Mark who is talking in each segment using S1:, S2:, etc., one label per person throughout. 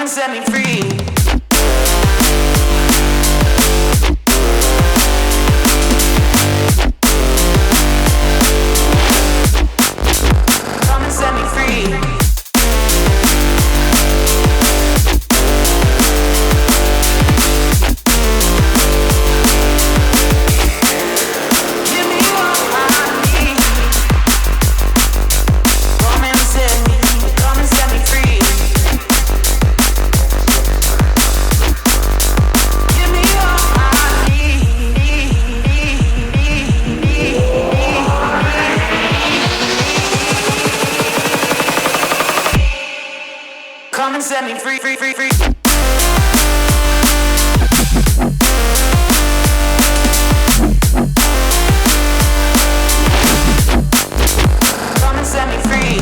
S1: and set me free. Come and set me free. Come and set me free, free, free, free. Come and set me free.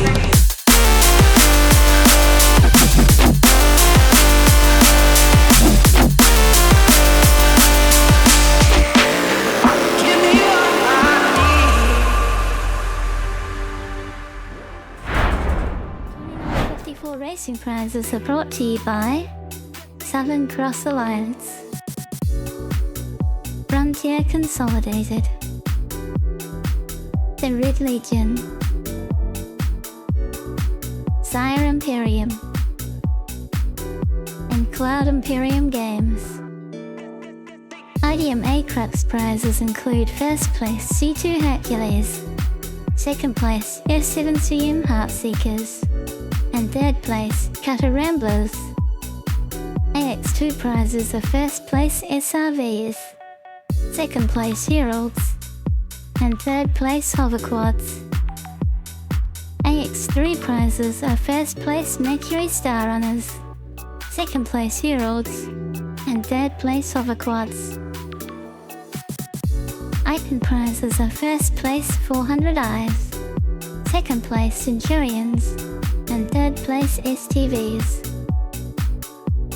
S1: Give me all I need.
S2: 54 racing prizes are brought to you by Southern Cross Alliance, Frontier Consolidated, The Red Legion, Sire Imperium, and Cloud Imperium Games. IDMA Crux prizes include first place C2 Hercules, second place F7CM Heartseekers, and third place Cutter Ramblers. AX2 prizes are first place SRVs, second place Heralds, and third place Hoverquads. AX3 prizes are first place Mercury Star Runners, second place Heralds, and third place Hoverquads. Icon prizes are first place 400 Eyes, second place Centurions, and third place STVs.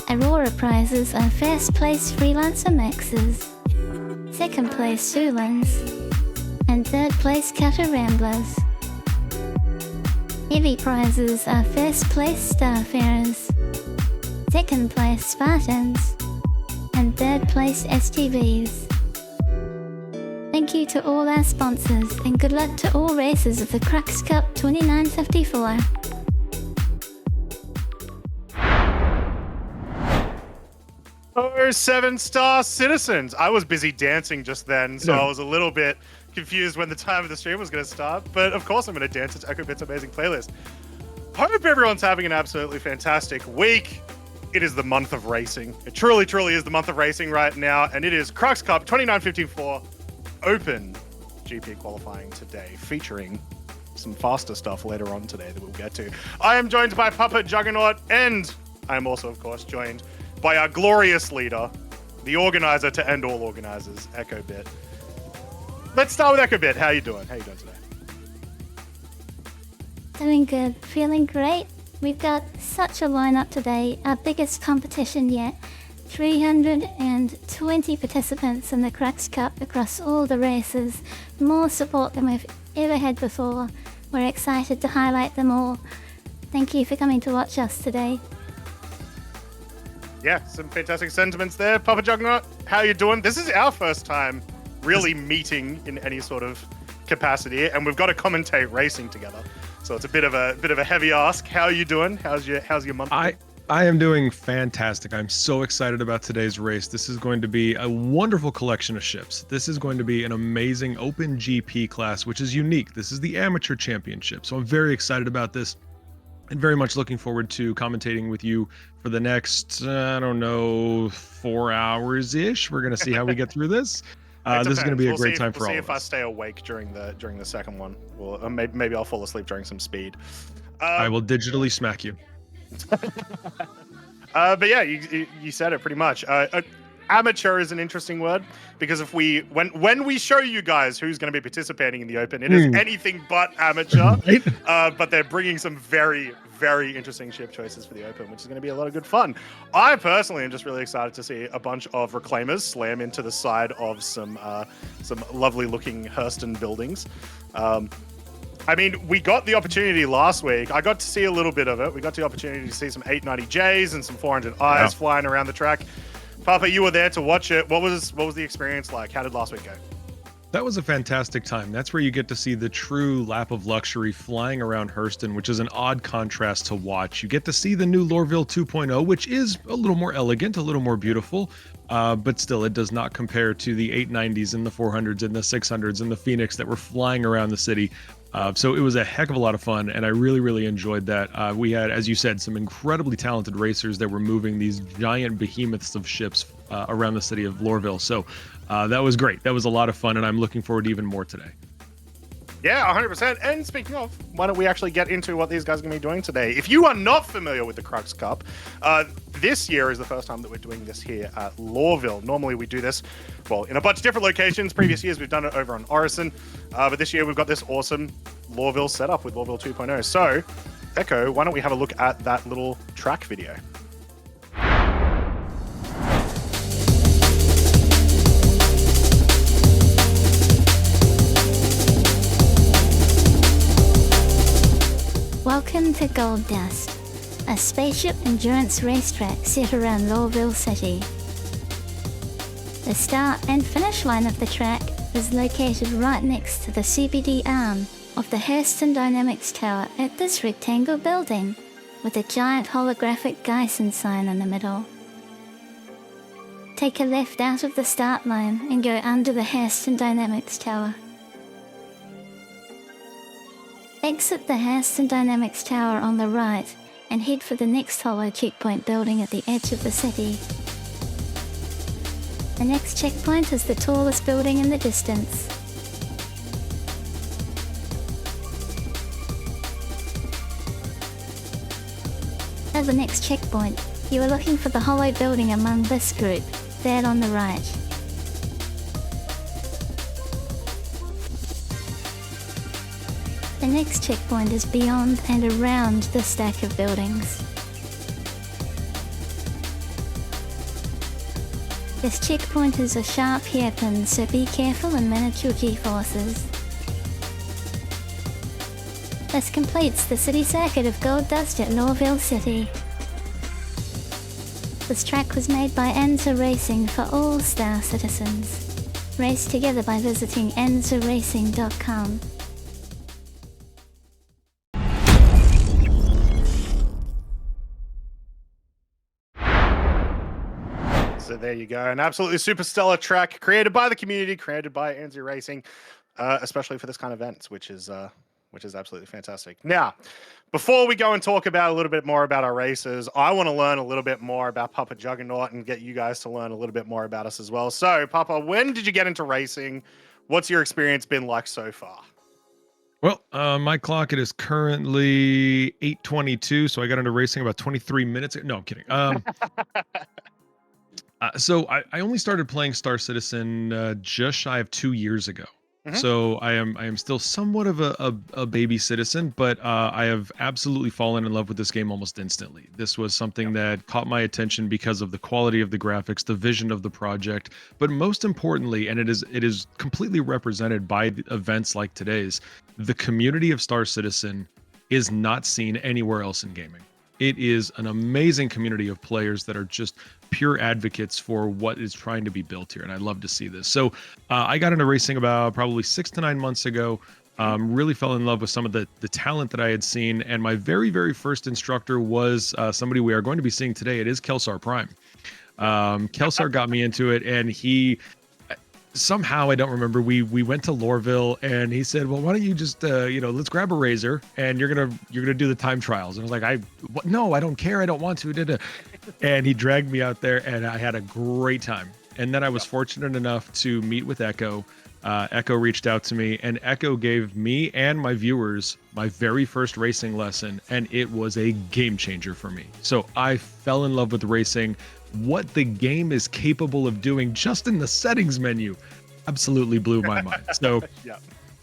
S2: Aurora prizes are first place Freelancer Maxes, second place Sulans, and third place Cutter Ramblers. Heavy prizes are first place Starfarers, second place Spartans, and third place STVs. Thank you to all our sponsors, and good luck to all racers of the Crux Cup 2954.
S3: Oh, 7-star citizens. I was busy dancing just then, so I was a little bit confused when the time of the stream was going to start. But of course, I'm going to dance to Echobit's amazing playlist. Hope everyone's having an absolutely fantastic week. It is the month of racing. It truly, truly is the month of racing right now, and it is Crux Cup 2954 Open GP qualifying today, featuring some faster stuff later on today that we'll get to. I am joined by Puppet Juggernaut, and I am also, of course, joined by our glorious leader, the organizer to end all organizers, Echobit. Let's start with Echobit. How you doing? How you doing today?
S2: Doing good, feeling great. We've got such a lineup today, our biggest competition yet. 320 participants in the Crux Cup across all the races. More support than we've ever had before. We're excited to highlight them all. Thank you for coming to watch us today.
S3: Yeah, some fantastic sentiments there. Papa Juggernaut, how you doing? This is our first time really meeting in any sort of capacity, and we've got to commentate racing together. So it's a bit of a heavy ask. How are you doing? How's your month?
S4: I am doing fantastic. I'm so excited about today's race. This is going to be a wonderful collection of ships. This is going to be an amazing OpenGP class, which is unique. This is the amateur championship. So I'm very excited about this and very much looking forward to commentating with you for the next, 4 hours-ish. We're going to see how we get through this. This is going to be a great time for all of us.
S3: We'll see if I stay awake during the second one. Well, maybe I'll fall asleep during some speed.
S4: I will digitally smack you.
S3: But yeah, you said it pretty much. Amateur is an interesting word because when we show you guys who's going to be participating in the Open, it is anything but amateur.
S4: Right?
S3: But they're bringing some very, very interesting ship choices for the Open, which is going to be a lot of good fun. I personally am just really excited to see a bunch of reclaimers slam into the side of some lovely looking Hurston buildings. I mean, we got the opportunity last week. I got to see a little bit of it. We got the opportunity to see some 890Js and some 400Is flying around the track. Papa, you were there to watch it. What was the experience like? How did last week go?
S4: That was a fantastic time. That's where you get to see the true lap of luxury flying around Hurston, which is an odd contrast to watch. You get to see the new Lorville 2.0, which is a little more elegant, a little more beautiful, but still it does not compare to the 890s and the 400s and the 600s and the Phoenix that were flying around the city. So it was a heck of a lot of fun, and I really, really enjoyed that. We had, as you said, some incredibly talented racers that were moving these giant behemoths of ships around the city of Lorville. So that was great. That was a lot of fun, and I'm looking forward to even more today.
S3: Yeah, 100%. And speaking of, why don't we actually get into what these guys are going to be doing today? If you are not familiar with the Crux Cup, this year is the first time that we're doing this here at Lorville. Normally we do this, well, in a bunch of different locations. Previous years we've done it over on Orison, but this year we've got this awesome Lorville setup with Lorville 2.0. So, Echo, why don't we have a look at that little track video?
S2: Welcome to Gold Dust, a spaceship endurance racetrack set around Lorville City. The start and finish line of the track is located right next to the CBD arm of the Hurston Dynamics Tower at this rectangle building, with a giant holographic Geisen sign in the middle. Take a left out of the start line and go under the Hurston Dynamics Tower. Exit the Hurston Dynamics Tower on the right and head for the next holo checkpoint building at the edge of the city. The next checkpoint is the tallest building in the distance. At the next checkpoint, you are looking for the holo building among this group, that on the right. The next checkpoint is beyond and around this stack of buildings. This checkpoint is a sharp hairpin, so be careful and manage your G-forces. This completes the city circuit of Gold Dust at Lorville City. This track was made by Enza Racing for all Star citizens. Race together by visiting enzaracing.com.
S3: So there you go. An absolutely super stellar track created by the community, created by Enza Racing, especially for this kind of events, which is absolutely fantastic. Now, before we go and talk about a little bit more about our races, I want to learn a little bit more about Papa Juggernaut and get you guys to learn a little bit more about us as well. So, Papa, when did you get into racing? What's your experience been like so far?
S4: Well, my clock, it is currently 8:22, so I got into racing about 23 minutes ago. No, I'm kidding. So I only started playing Star Citizen just shy of 2 years ago. So I am still somewhat of a baby citizen, but I have absolutely fallen in love with this game almost instantly. This was something that caught my attention because of the quality of the graphics, the vision of the project, but most importantly, and it is completely represented by events like today's, the community of Star Citizen is not seen anywhere else in gaming. It is an amazing community of players that are just pure advocates for what is trying to be built here, and I love to see this. So I got into racing about probably 6 to 9 months ago. Really fell in love with some of the talent that I had seen, and my very, very first instructor was somebody we are going to be seeing today. It is Kelsar Prime. Kelsar got me into it, and he somehow, I don't remember, we went to Lorville and he said, well, why don't you just let's grab a razor and you're gonna do the time trials. And I was like, no, I don't care, I don't want to. And he dragged me out there and I had a great time. And then I was fortunate enough to meet with Echo. Echo reached out to me, and Echo gave me and my viewers my very first racing lesson, and it was a game changer for me. So I fell in love with racing. What the game is capable of doing just in the settings menu absolutely blew my mind. So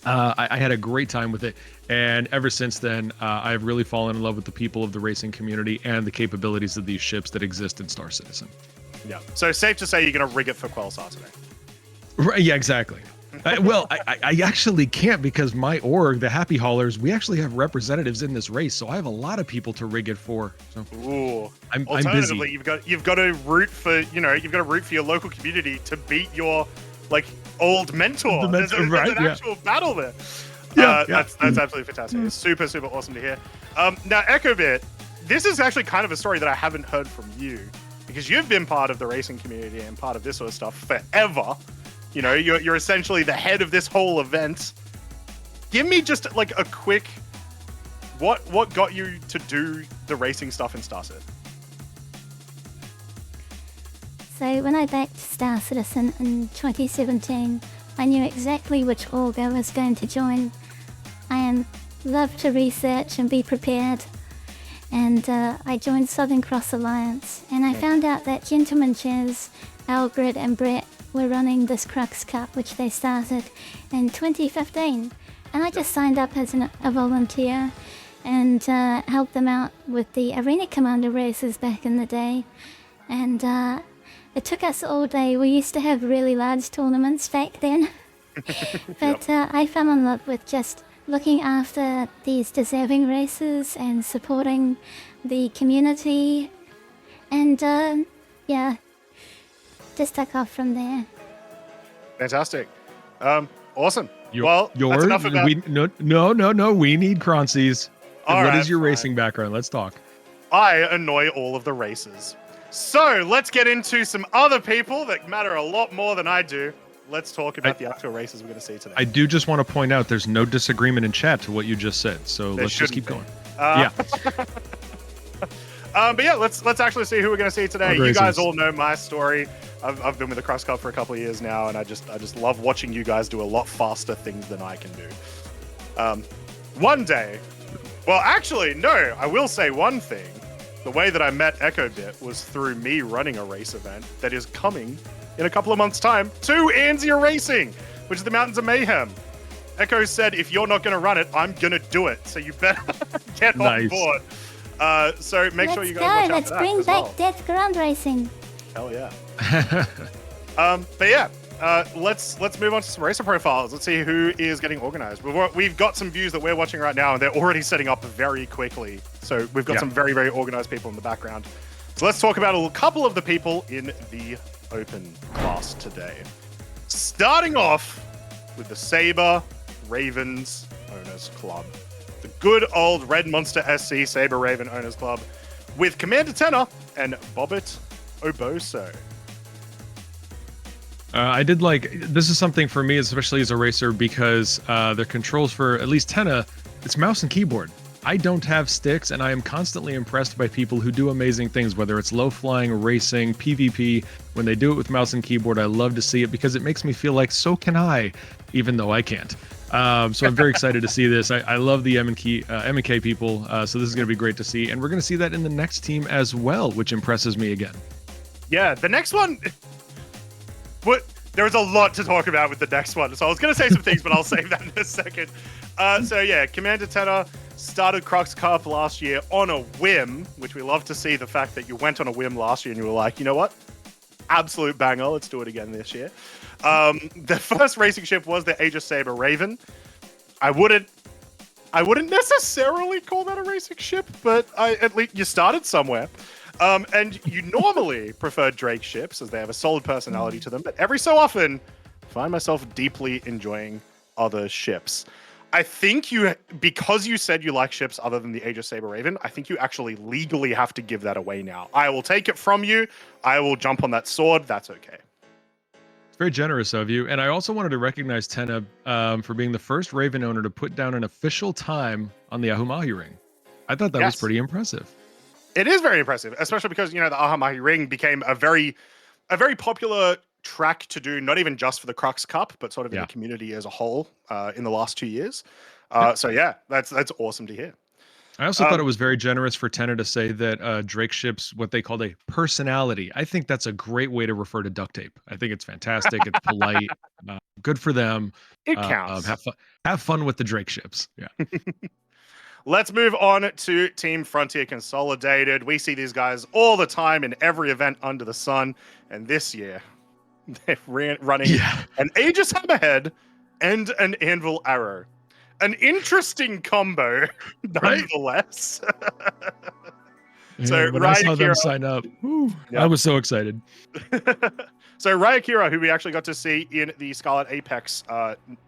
S4: I had a great time with it, and ever since then I've really fallen in love with the people of the racing community and the capabilities of these ships that exist in Star Citizen.
S3: Yeah, so safe to say you're going to rig it for Quelsar today.
S4: Right, yeah, exactly. Well, I actually can't because my org, the Happy Haulers, we actually have representatives in this race, so I have a lot of people to rig it for. So
S3: Ooh.
S4: I'm
S3: Alternatively,
S4: busy.
S3: you've got to root for your local community to beat your old mentor.
S4: The mentor,
S3: there's
S4: right?
S3: an
S4: Yeah.
S3: actual battle there.
S4: Yeah,
S3: That's absolutely fantastic. It's super, super awesome to hear. Now, EchoBit, this is actually kind of a story that I haven't heard from you because you've been part of the racing community and part of this sort of stuff forever. You know, you're essentially the head of this whole event. Give me just like a quick, what got you to do the racing stuff in Star Citizen?
S2: So when I backed Star Citizen in 2017, I knew exactly which org I was going to join. I love to research and be prepared, and I joined Southern Cross Alliance, and I found out that Gentleman Chairs, Algrid and Brett were running this Crux Cup, which they started in 2015, and I just signed up as a volunteer and helped them out with the Arena Commander races back in the day, and it took us all day. We used to have really large tournaments back then. But I fell in love with just looking after these deserving races and supporting the community. And just took off from there.
S3: Fantastic. Awesome.
S4: That's
S3: enough about...
S4: No. We need Cronsies. What is your
S3: fine.
S4: racing background? Let's talk.
S3: I annoy all of the races. So let's get into some other people that matter a lot more than I do. Let's talk about the actual races we're going to see today.
S4: I do just want to point out there's no disagreement in chat to what you just said. So let's just keep going.
S3: But yeah, let's actually see who we're going to see today. You guys all know my story. I've been with the Crux Cup for a couple of years now, and I just love watching you guys do a lot faster things than I can do. One day, well, actually, no, I will say one thing. The way that I met EchoBit was through me running a race event that is coming in a couple of months' time to Anzia Racing, which is the Mountains of Mayhem. Echo said, if you're not going to run it, I'm going to do it. So you better get on board. So make sure you guys watch out for that.
S2: Let's bring back Death Ground Racing.
S3: Hell yeah. But yeah, let's move on to some racer profiles. Let's see who is getting organized. We've got some views that we're watching right now, and they're already setting up very quickly. So we've got some very, very organized people in the background. So let's talk about a couple of the people in the open class today. Starting off with the Saber Ravens Owners Club. The good old Red Monster SC Saber Raven Owners Club with Commander Tenor and Bobbit Oboso.
S4: I did this is something for me, especially as a racer, because their controls for at least Tenna, it's mouse and keyboard. I don't have sticks, and I am constantly impressed by people who do amazing things, whether it's low flying, racing, PvP. When they do it with mouse and keyboard, I love to see it because it makes me feel like so can I, even though I can't. So I'm very excited to see this. I love the M&K people, so this is going to be great to see. And we're going to see that in the next team as well, which impresses me again.
S3: Yeah, the next one... There's a lot to talk about with the next one. So I was going to say some things, but I'll save that in a second. So yeah, Commander Tenor started Crux Cup last year on a whim, which we love to see the fact that you went on a whim last year and you were like, you know what? Absolute banger. Let's do it again this year. The first racing ship was the Aegis Saber Raven. I wouldn't necessarily call that a racing ship, but at least you started somewhere. And you normally prefer Drake ships as they have a solid personality to them, but every so often find myself deeply enjoying other ships. I think because you said you like ships other than the Aegis Saber Raven, I think you actually legally have to give that away now. I will take it from you. I will jump on that sword. That's okay.
S4: It's very generous of you. And I also wanted to recognize Tenna for being the first Raven owner to put down an official time on the Ahumahi ring. I thought that was pretty impressive.
S3: It is very impressive, especially because, the Ahumahi ring became a very popular track to do, not even just for the Crux Cup, but sort of in the community as a whole in the last 2 years. So yeah, that's awesome to hear.
S4: I also thought it was very generous for Tenor to say that Drake ships what they called a personality. I think that's a great way to refer to duct tape. I think it's fantastic. It's polite. Good for them.
S3: It counts.
S4: Have fun with the Drake ships. Yeah.
S3: Let's move on to Team Frontier Consolidated. We see these guys all the time in every event under the sun. And this year, they're running an Aegis Hammerhead and an anvil arrow. An interesting combo, nonetheless.
S4: So when I saw them sign up, I was so excited.
S3: So Ryakira, who we actually got to see in the Scarlet Apex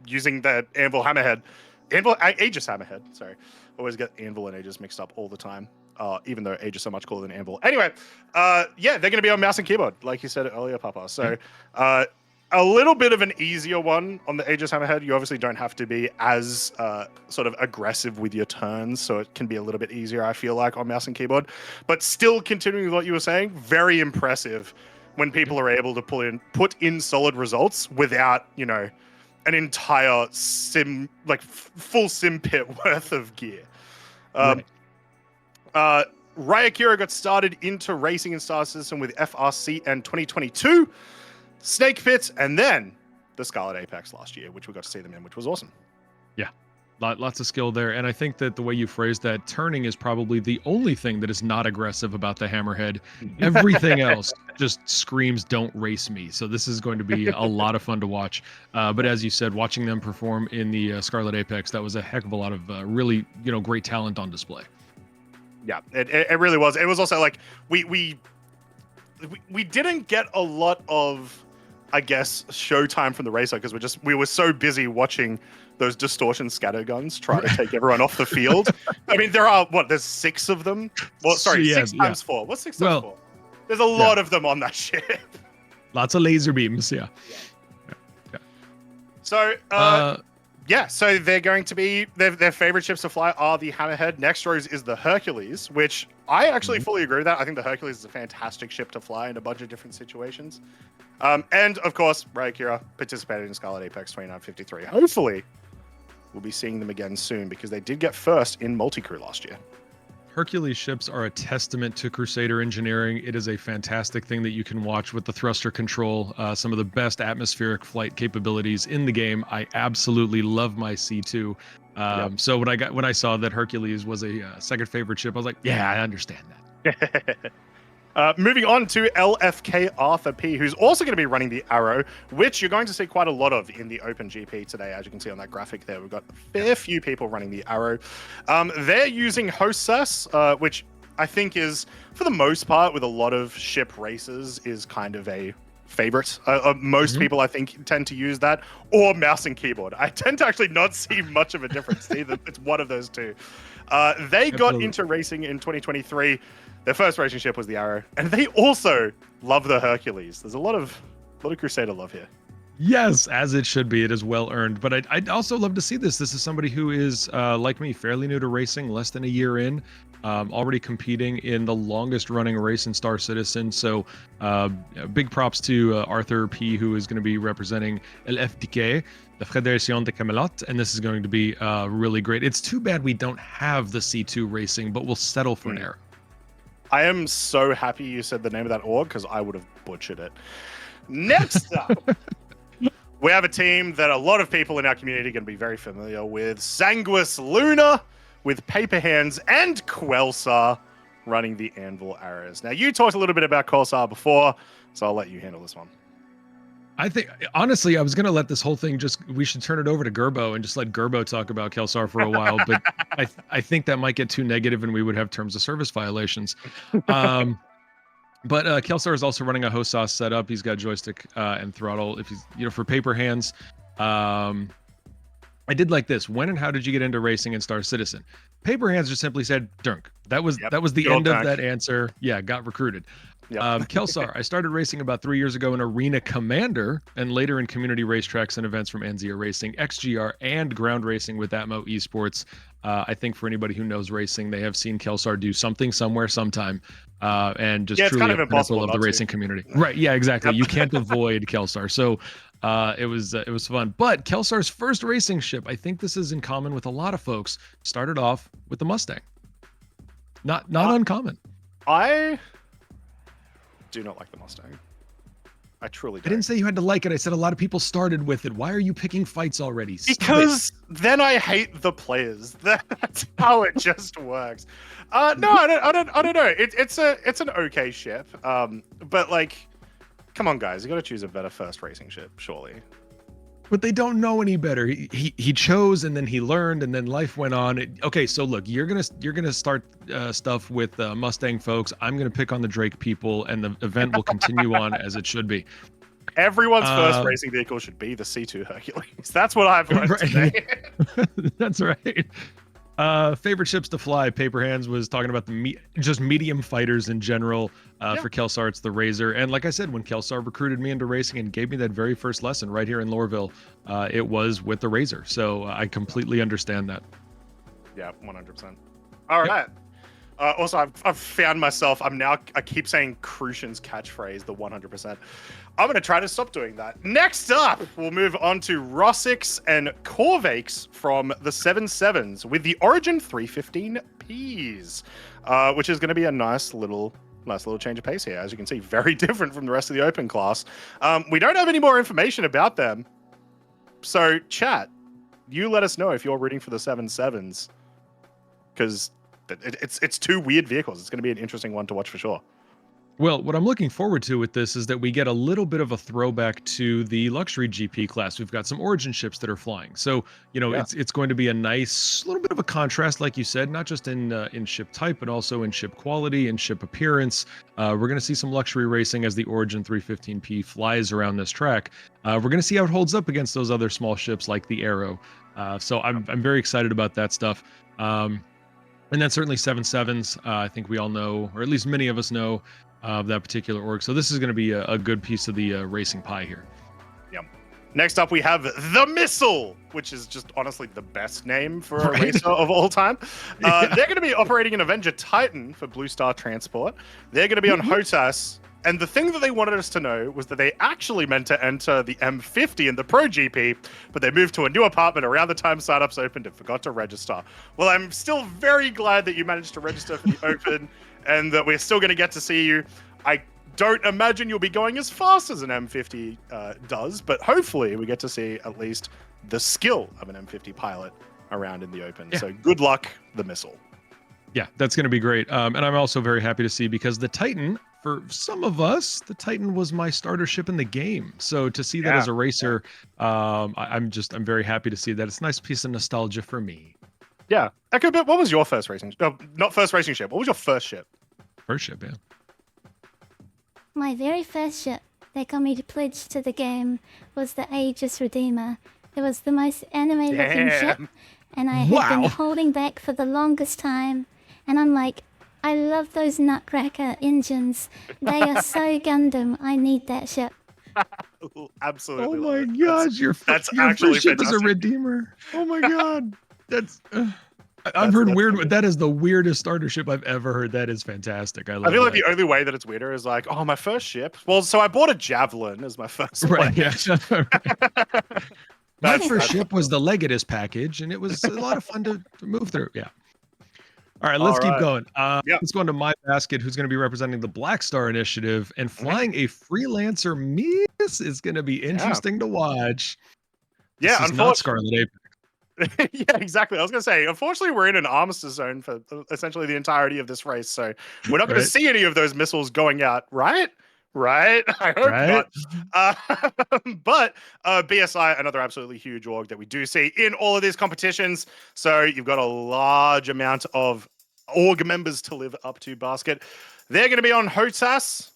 S3: using the Anvil Hammerhead, Aegis Hammerhead, sorry. Always get Anvil and Aegis mixed up all the time, even though Aegis is so much cooler than Anvil. Anyway, they're going to be on mouse and keyboard, like you said earlier, Papa. So a little bit of an easier one on the Aegis Hammerhead. You obviously don't have to be as sort of aggressive with your turns, so it can be a little bit easier, I feel like, on mouse and keyboard. But still, continuing with what you were saying, very impressive when people are able to put in solid results without, an entire full sim pit worth of gear. Ryakira got started into racing in Star Citizen with FRC and 2022, Snake Pit, and then the Scarlet Apex last year, which we got to see them in, which was awesome.
S4: Yeah, lots of skill there. And I think that the way you phrased that, turning is probably the only thing that is not aggressive about the Hammerhead. Everything else just screams, don't race me. So this is going to be a lot of fun to watch. But as you said, watching them perform in the Scarlet Apex, that was a heck of a lot of really, great talent on display. Yeah,
S3: it really was. It was also like we didn't get a lot of, I guess, showtime from the racer because we were so busy watching those distortion scatter guns trying to take everyone off the field. I mean, there's 6 of them. Well, sorry, 6 times 4. What's 6 times 4? There's a lot of them on that ship.
S4: Lots of laser beams, yeah.
S3: So, so they're going to be, their favorite ships to fly are the Hammerhead. Next is the Hercules, which I actually fully agree with that. I think the Hercules is a fantastic ship to fly in a bunch of different situations. And of course, Ryakira participated in Scarlet Apex 2953. Hopefully, we'll be seeing them again soon because they did get first in multi-crew last year.
S4: Hercules ships are a testament to Crusader engineering. It is a fantastic thing that you can watch with the thruster control, some of the best atmospheric flight capabilities in the game. I absolutely love my C2. So when I saw that Hercules was a second favorite ship, I was like, yeah, I understand that.
S3: Moving on to LFK Arthur P, who's also going to be running the Arrow, which you're going to see quite a lot of in the OpenGP today. As you can see on that graphic there, we've got a fair few people running the Arrow. They're using Hostess, which I think is, for the most part, with a lot of ship races, is kind of a favorite. Most people, I think, tend to use that, or mouse and keyboard. I tend to actually not see much of a difference either. It's one of those two. They got into racing in 2023. Their first racing ship was the Arrow, and they also love the Hercules. There's a lot of Crusader love here.
S4: Yes, as it should be. It is well earned. But I'd also love to see this. This is somebody who is, like me, fairly new to racing, less than a year in, already competing in the longest running race in Star Citizen. So big props to Arthur P, who is going to be representing LFDK, the Fédération de Camelot, and this is going to be really great. It's too bad we don't have the C2 racing, but we'll settle for an Arrow.
S3: I am so happy you said the name of that org because I would have butchered it. Next up, we have a team that a lot of people in our community are going to be very familiar with. Sanguis Luna with Paper Hands and Quelsar running the Anvil Arrows. Now, you talked a little bit about Quelsar before, so I'll let you handle this one.
S4: I think, honestly, I was going to let this whole thing we should turn it over to Gerbo and just let Gerbo talk about Quelsar for a while, but I think that might get too negative and we would have terms of service violations. But Quelsar is also running a host sauce setup. He's got joystick and throttle. If he's, for Paper Hands, I did like this. When and how did you get into racing in Star Citizen? Paper Hands just simply said, Dunk. That was the end of that answer. Yeah, got recruited. Yep. Quelsar, I started racing about 3 years ago in Arena Commander and later in community racetracks and events from Anzia Racing, XGR, and ground racing with Atmo Esports. I think for anybody who knows racing, they have seen Quelsar do something somewhere sometime and just truly kind of a pinnacle of the racing community. Right. Yeah, exactly. Yep. You can't avoid Quelsar. So it was fun. But Quelsar's first racing ship, I think this is in common with a lot of folks, started off with the Mustang. Not uncommon.
S3: I do not like the Mustang. I truly don't.
S4: I didn't say you had to like it. I said a lot of people started with it. Why are you picking fights already?
S3: Because then I hate the players. That's how it just works. No, I don't know. It's an okay ship. But like, come on, guys, you got to choose a better first racing ship, surely.
S4: But they don't know any better. He chose, and then he learned, and then life went on. Okay, so look, you're gonna start stuff with Mustang folks. I'm gonna pick on the Drake people, and the event will continue on as it should be.
S3: Everyone's first racing vehicle should be the C2 Hercules. That's what I've learned today.
S4: That's right. Favorite ships to fly. Paper Hands was talking about just medium fighters in general. For Kelsar, it's the Razor. And like I said, when Kelsar recruited me into racing and gave me that very first lesson right here in Loreville, it was with the Razor. So I completely understand that.
S3: Yeah, 100%. All right. Also, I've found myself, I keep saying Crucian's catchphrase, the 100%. I'm going to try to stop doing that. Next up, we'll move on to Rossix and Corvax from the 7.7s with the Origin 315Ps, which is going to be a nice little change of pace here. As you can see, very different from the rest of the open class. We don't have any more information about them. So, chat, you let us know if you're rooting for the 7.7s, because it's two weird vehicles. It's going to be an interesting one to watch for sure.
S4: Well, what I'm looking forward to with this is that we get a little bit of a throwback to the luxury GP class. We've got some Origin ships that are flying. So, it's going to be a nice little bit of a contrast, like you said, not just in ship type, but also in ship quality and ship appearance. We're going to see some luxury racing as the Origin 315P flies around this track. We're going to see how it holds up against those other small ships like the Arrow. So I'm very excited about that stuff. And then certainly 7.7s, I think we all know, or at least many of us know, of that particular org. So this is going to be a good piece of the racing pie here.
S3: Yep. Next up, we have the Missile, which is just honestly the best name for a racer of all time. They're going to be operating an Avenger Titan for Blue Star Transport. They're going to be on HOTAS. And the thing that they wanted us to know was that they actually meant to enter the M50 in the Pro GP, but they moved to a new apartment around the time signups opened and forgot to register. Well, I'm still very glad that you managed to register for the Open and that we're still going to get to see you. I don't imagine you'll be going as fast as an M50 does, but hopefully we get to see at least the skill of an M50 pilot around in the Open. Yeah. So good luck, the Missile.
S4: Yeah, that's going to be great. And I'm also very happy to see, because the Titan, for some of us, the Titan was my starter ship in the game. So to see that as a racer, I'm very happy to see that. It's a nice piece of nostalgia for me.
S3: Yeah. Echo, what was your first racing? Not first racing ship. What was your first ship?
S4: First ship, yeah.
S2: My very first ship that got me to pledge to the game was the Aegis Redeemer. It was the most anime-looking ship, and I had been holding back for the longest time. And I'm like, I love those Nutcracker engines. They are so Gundam. I need that ship.
S3: Absolutely.
S4: Oh my gosh, your first ship is a Redeemer. Oh my god. I've heard weird. That is the weirdest starter ship I've ever heard. That is fantastic. I feel
S3: like the only way that it's weirder is like, oh, my first ship. Well, so I bought a Javelin as my first one.
S4: Right. Yeah. My first ship was the Legatus package, and it was a lot of fun to move through. Yeah. All right, let's keep going. Let's go into my basket, who's going to be representing the Black Star Initiative and flying a Freelancer Miss is going to be interesting to watch.
S3: Yeah,
S4: this is not Scarlet Apex.
S3: Yeah, exactly. I was going to say, unfortunately, we're in an armistice zone for essentially the entirety of this race, so we're not going to see any of those missiles going out, right? I hope not. But BSI, another absolutely huge org that we do see in all of these competitions. So you've got a large amount of org members to live up to, Basket. They're going to be on HOTAS.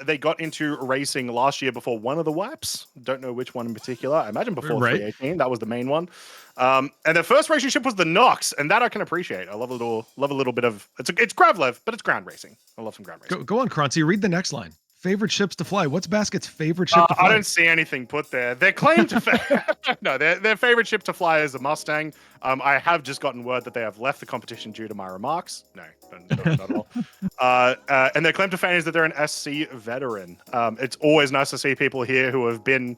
S3: They got into racing last year before one of the wipes. Don't know which one in particular. I imagine before 318. That was the main one. And their first racing ship was the Nox, and that I can appreciate. I love a little bit of it's Gravlev, but it's ground racing. I love some ground racing.
S4: Go on, Croncy. Read the next line. Favorite ships to fly. What's Basket's favorite ship to fly?
S3: I don't see anything put there. Their claim to their favorite ship to fly is a Mustang. I have just gotten word that they have left the competition due to my remarks. No, not at all. And their claim to fame is that they're an SC veteran. It's always nice to see people here who have been,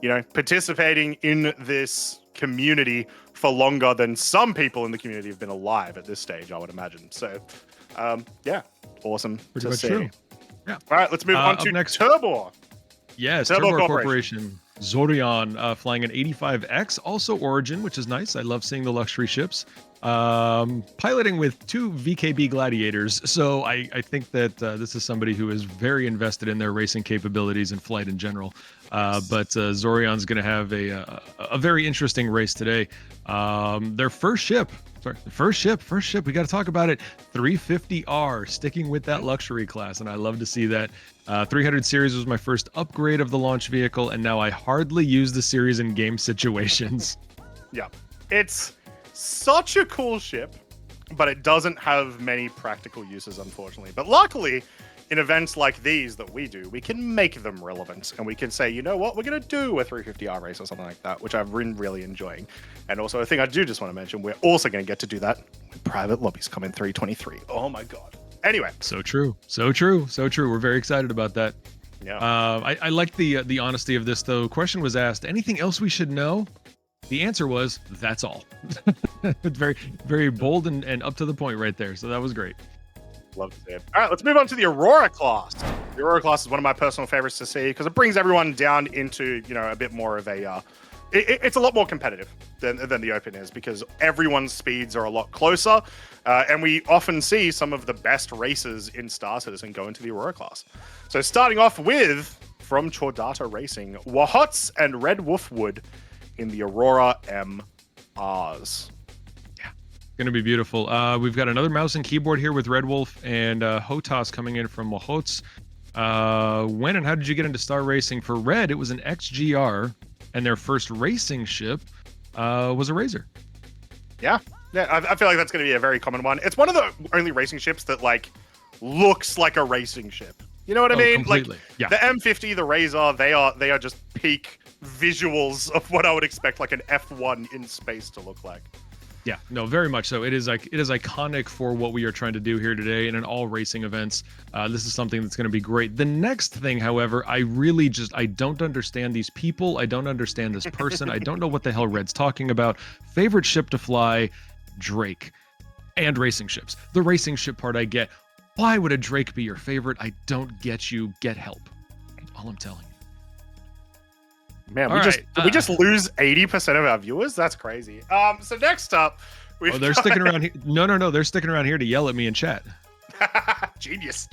S3: participating in this community for longer than some people in the community have been alive at this stage, I would imagine. So, awesome to see.
S4: True. Yeah.
S3: All right, let's move on to
S4: next,
S3: Turbo.
S4: Yes, Turbo Corporation. Zorion flying an 85X, also Origin, which is nice. I love seeing the luxury ships. Piloting with 2 VKB Gladiators. So I think that this is somebody who is very invested in their racing capabilities and flight in general. But Zorion's going to have a very interesting race today. Their first ship, we got to talk about it. 350R, sticking with that luxury class, and I love to see that. 300 series was my first upgrade of the launch vehicle, and now I hardly use the series in game situations.
S3: Yeah, it's such a cool ship, but it doesn't have many practical uses, unfortunately. But luckily, in events like these that we do, we can make them relevant, and we can say, you know what, we're going to do a 350R race or something like that, which I've been really enjoying. And also, a thing I do just want to mention, we're also going to get to do that when private lobbies come in 323. Oh my god. Anyway.
S4: So true. We're very excited about that.
S3: Yeah.
S4: I like the honesty of this, though. Question was asked, anything else we should know? The answer was, that's all. Very, very bold and up to the point right there. So that was great.
S3: Love to see it. All right, let's move on to the Aurora class. The Aurora class is one of my personal favorites to see because it brings everyone down into, a bit more of a... it's a lot more competitive than the Open is because everyone's speeds are a lot closer. And we often see some of the best racers in Star Citizen go into the Aurora class. So starting off with, from Chordata Racing, Wahots and Red Wolfwood in the Aurora MRs.
S4: Going to be beautiful. We've got another mouse and keyboard here with Red Wolf and Hotas coming in from Wahots. When and how did you get into Star Racing? For Red, it was an XGR, and their first racing ship was a Razor.
S3: Yeah, I feel like that's going to be a very common one. It's one of the only racing ships that looks like a racing ship. You know what I mean?
S4: Completely. Yeah.
S3: The M50, the Razor, they are just peak visuals of what I would expect like an F1 in space to look like.
S4: Yeah, no, very much so. It is iconic for what we are trying to do here today and in all racing events. This is something that's going to be great. The next thing, however, I don't understand these people. I don't understand this person. I don't know what the hell Red's talking about. Favorite ship to fly, Drake. And racing ships. The racing ship part I get. Why would a Drake be your favorite? I don't get you. Get help. All I'm telling you.
S3: Man, we just lose 80% of our viewers. That's crazy. So next up,
S4: they're sticking around here. No, they're sticking around here to yell at me in chat.
S3: Genius.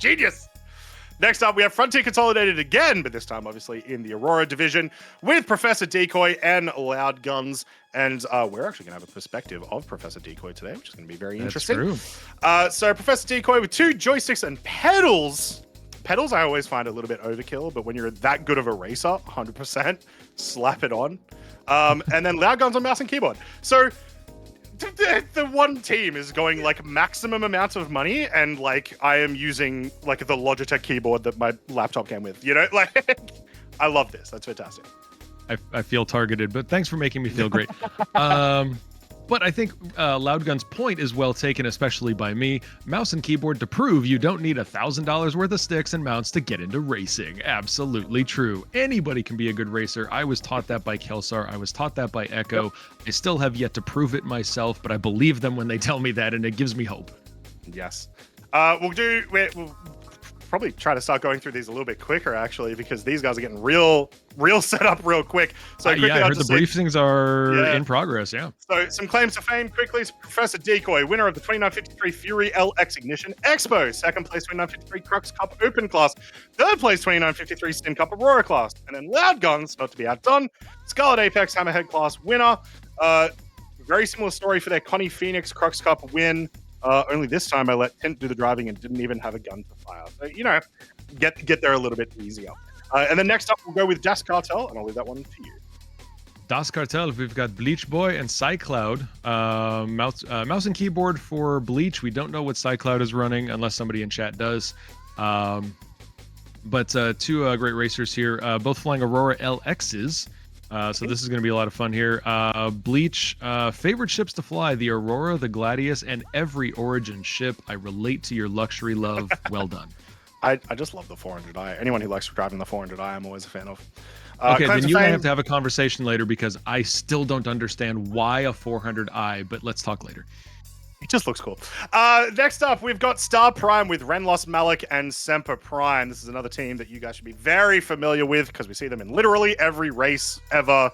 S3: Next up, we have Frontier Consolidated again, but this time, obviously, in the Aurora division with Professor Decoy and Loud Guns. And we're actually going to have a perspective of Professor Decoy today, which is going to be very interesting.
S4: True.
S3: So Professor Decoy with 2 joysticks and pedals. Pedals I always find a little bit overkill, but when you're that good of a racer, 100%, slap it on. And then Loud Guns on mouse and keyboard. So the one team is going maximum amount of money, and I am using the Logitech keyboard that my laptop came with. I love this. That's fantastic.
S4: I feel targeted, but thanks for making me feel great. But I think Loud Gun's point is well taken, especially by me. Mouse and keyboard to prove you don't need $1,000 worth of sticks and mounts to get into racing. Absolutely true. Anybody can be a good racer. I was taught that by Kelsar. I was taught that by Echo. Yep. I still have yet to prove it myself, but I believe them when they tell me that, and it gives me hope.
S3: Yes. We'll probably try to start going through these a little bit quicker, actually, because these guys are getting real set up real quick. So quickly,
S4: I heard the briefings are in progress. Yeah.
S3: So some claims to fame quickly. So Professor Decoy, winner of the 2953 Fury LX Ignition Expo, second place 2953 Crux Cup Open class, third place 2953 Sim Cup Aurora class, and then Loud Guns, not to be outdone, Scarlet Apex Hammerhead class winner. Very similar story for their Connie Phoenix Crux Cup win. Only this time I let Tint do the driving and didn't even have a gun to fire. So, get there a little bit easier. And then next up, we'll go with Das Cartel, and I'll leave that one to you.
S4: Das Cartel, we've got Bleach Boy and Cycloud. Mouse and keyboard for Bleach. We don't know what Cycloud is running unless somebody in chat does. But 2 great racers here, both flying Aurora LXs. So this is going to be a lot of fun here. Bleach, favorite ships to fly, the Aurora, the Gladius, and every Origin ship. I relate to your luxury love. Well done.
S3: I just love the 400i. Anyone who likes driving the 400i, I'm always a fan of.
S4: Okay, then you and I have to have a conversation later because I still don't understand why a 400i, but let's talk later.
S3: It just looks cool. Next up, we've got Star Prime with Renlos Malik and Semper Prime. This is another team that you guys should be very familiar with because we see them in literally every race ever,